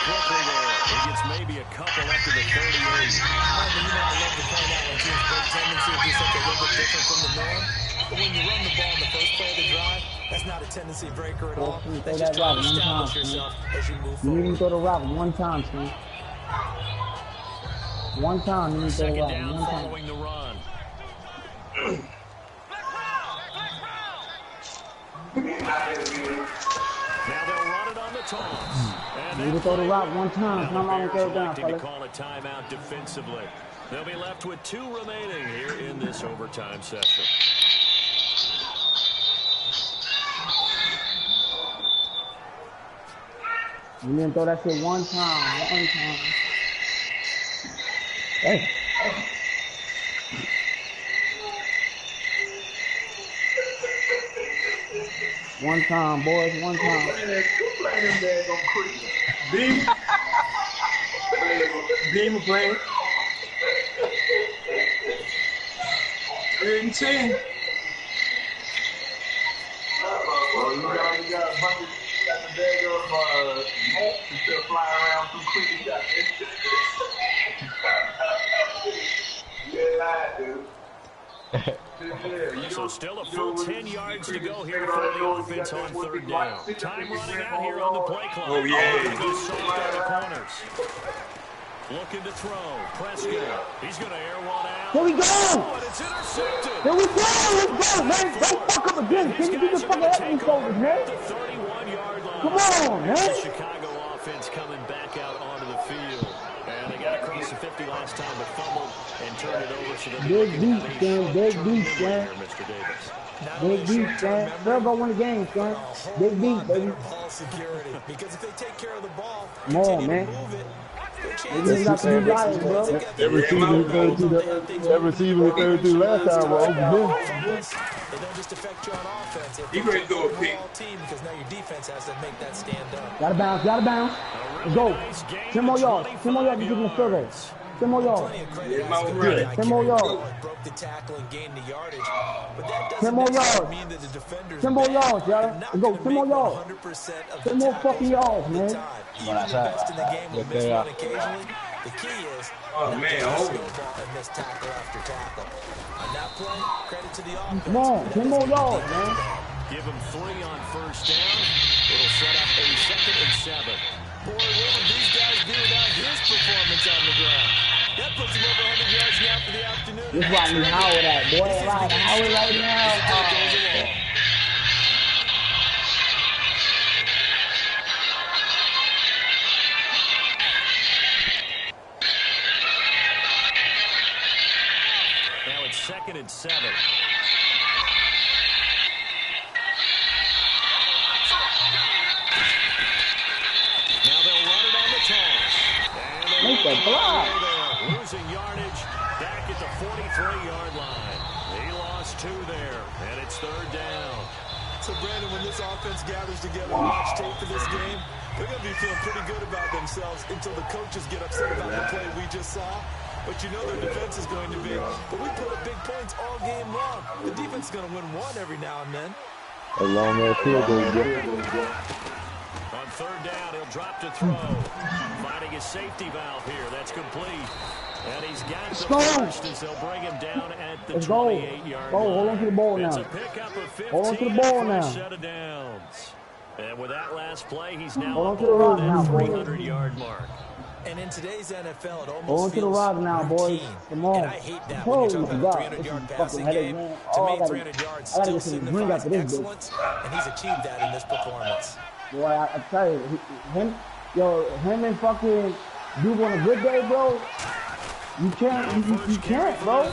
Quickly there. He gets maybe a couple up to the 38. I love to find out when teams break tendency to do something a little bit different from the norm. But when you run the ball in the first play of the drive, that's not a tendency breaker at all. That's just trying to establish yourself as you move forward. You need to throw the route 1 time, Steve. 1 time, you need to throw the route 1 time. Following the run. Now they'll run it on the toss. You need to throw the route 1 time. How long to go down, To fellas? call a timeout defensively. They'll be left with 2 remaining here in this overtime session. You need to throw that shit 1 time. 1 time. Hey. One time, boys. 1 time. Beam playing. 3 and 10. Well, you got a bunch of got the bag of hats and stuff flying around through quick shots. Yeah, I do. So still a full 10 yards to go here for the offense on 3rd down. Time running out here on the play clock. Oh, yeah. The corners. Looking to throw. Prescott. He's going to air one out. Here we go. Oh, and it's intercepted. Here we go. Let's go, man. Don't fuck up again. Can you get the fucking head in shoulders, man? The 31-yard line. Come on, man. The Chicago offense coming back out onto the field. And they got across the 50. 50-50 last time, but fumbled and turned it over. So big beat, son. Big beat, son. Mr. Davis. Big beat, son. They'll go win the game, son. Big beat, baby. Ball security. Because if they take care of the ball, come on, man. They got to be liars, bro. That receiver who third through last time was over him. It don't just affect you on offense. He ready to throw a pick. Because now your defense has to make that stand up. Gotta bounce, gotta bounce. Let's go. 10 more yards. 10 more yards to get in the field goal. 10 more yards. 10 more yards. Broke the tackle and gained the yardage. But that 10 more yards. mean that the defenders 10 more yards, y'all. Let's go. 10 more yards. 10 more fucking yards, man. Even the best in the game will miss one occasionally. The key is and miss tackle after tackle. On that play, credit to the offense. Come on, 10 more yards, man. Give him 3 on first down. It'll set up a 2nd and 7. Boy, what would these guys do without his performance on the ground? That puts him over 100 yards now for the afternoon. This is why we Howard at, boy. Right, Howard right now. Now it's 2nd and 7. Now they'll run it on the toss. Make the block. Losing yardage back at the 43-yard line. He lost 2 there, and it's 3rd down. So, Brandon, when this offense gathers together and watch tape for this game, they're going to be feeling pretty good about themselves until the coaches get upset about the play we just saw. But you know their defense is going to be. But we put up big points all game long. The defense is going to win one every now and then. A long ass field goal. On 3rd down, he'll drop to throw. Finding his safety valve here. That's complete. And he's got the first as they'll bring him down at the 28-yard line. Hold on to the ball now. It's a pickup of 15 hold on to the ball now. Set of downs. And with that last play, he's now hold on to the rock now, 300-yard mark. And in today's NFL, it almost hold on to the rock now, boys. Come on. And I hate that when you're talking about 300-yard passing game. To me, 300 yards still signifies excellence, and he's achieved that in this performance. Boy, I tell you, him and fucking Duke on a good day, bro. You can't, you can't, bro.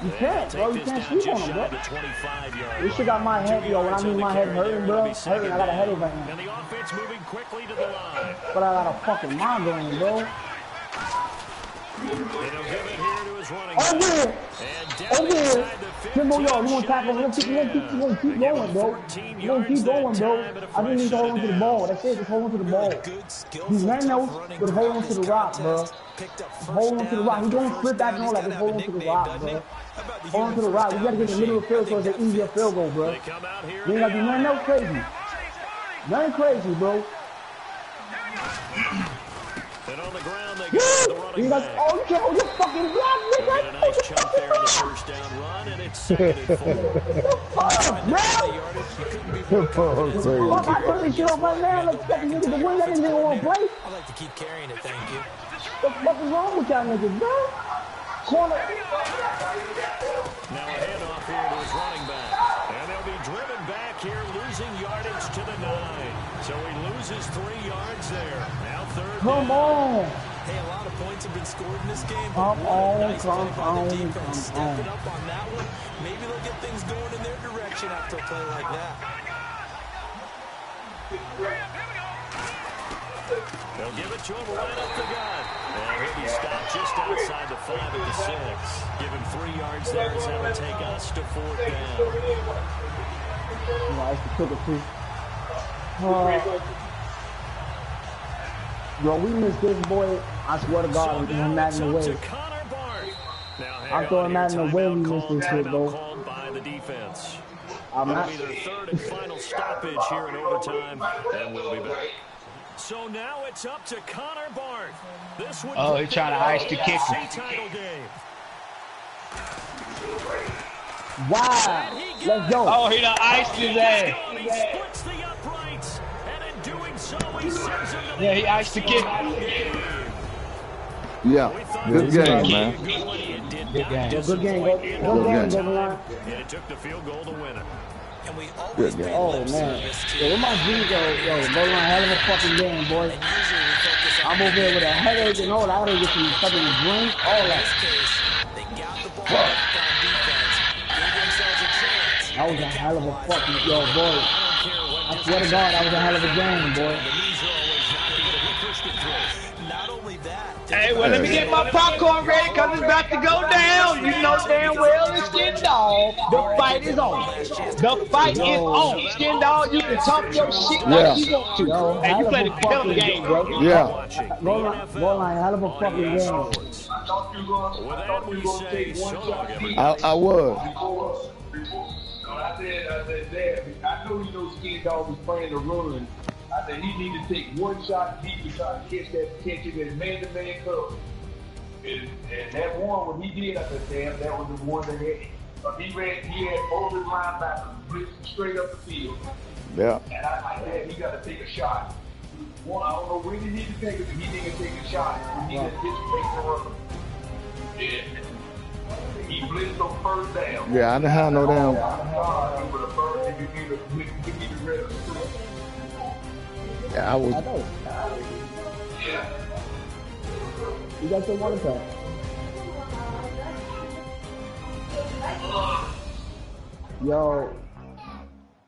You can't, bro. You can't sleep on him, bro. This shit got my head, yo. When I mean my head hurting, bro, hurting. I got a headache right now. And the offense moving quickly to the line. But I got a fucking migraine, bro. Oh yeah! Oh yeah! 10 more yards. You want to tackle? You want to keep going, bro. You want to keep going, bro. I just need to hold on to the ball. That's it. Just hold on to the ball. He's ran those, but hold on to the rock, bro. Hold on to the rock. He don't flip back and all that. Just hold on to the rock, bro. Hold on to the rock. We got to get in the middle of the field so it's an easier field goal, bro. You ain't got to do nothing else crazy. Nothing crazy, bro. And on the ground, they go the running back. Oh, you can't hold your fucking block, nigga. Get a nice chunk there on the first down run, and it's 2nd and 4. Fuck, I put this shit on my man. Let's get the nigga to win. That nigga don't want to play. I like to keep carrying it, thank you. What the fuck is wrong with y'all niggas, bro? Corner. Now a handoff here to his running back. And they'll be driven back here, losing yardage to the 9. So he loses 3 yards there. Now 3rd Come on. Hey, a lot of points have been scored in this game. Come on, come on, Stepping up on that one. Maybe they'll get things going in their direction after a play like that. They'll give it to him right up the gut. And he'll be stopped just outside the 5 at the 6. Give him 3 yards there as that will take us to 4th down. Nice to cook it too. Bro, we missed this boy. I swear to God, we're throwing Madden away. I'm throwing Madden away. We missed this shit, bro. I'm not. Their 3rd and final stoppage here in overtime, and we'll be back. So now it's up to Connor Barth. This would he's trying to ice the kicker. Title game. Wow. Let's go. Oh, he done iced his ass. He splits the uprights, and in doing so, he sends him to the he iced the kicker. Yeah, good game, man. Good game. Good game. And it took the field goal to win it. And we always oh man, yo, where my G go? Yo, Goldenlion, hell of a fucking game, boy. And usually we focus I'm over here with a headache and all. I gotta get some fucking drink, all that. They got the ball back on defense, gave themselves a chance. That was a hell of a fucking, yo, boy. I swear to God, that was a hell of a game, boy. Not only that. Hey, well, let me get my popcorn ready because it's about to go down. You know damn well it's Skin Dog. The fight is on. The fight is on. Skin Dog, you can talk your shit like you want to. Yo, Hey, you played a hell of a game, bro. Yeah. Goal-line, hell of a fucking game. I was. I said, Dad, I know you know Skin Dog was playing the run. I said he need to take one shot deep to try to catch it in man-to-man coverage. And that one, when he did, I said, damn, that was the one that he had both his linebackers blitzing straight up the field. Yeah. And I said, he got to take a shot. One, I don't know when he needed to take it, but he needed to take a shot. He needed to anticipate the run. Yeah. He blitzed on first down. Yeah, I didn't have no damn. Yeah, I was. Yeah. You got your water pack. Yo,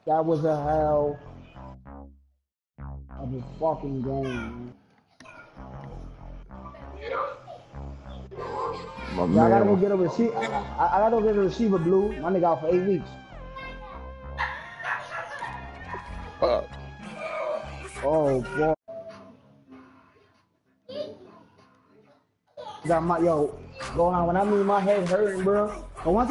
that was a hell of a fucking game, man. My Yeah, I gotta go man. get a receiver. I gotta go get a receiver, Blue. My nigga out for 8 weeks. Fuck. Oh boy. Got my yo going on when I mean my head hurting, bro. But once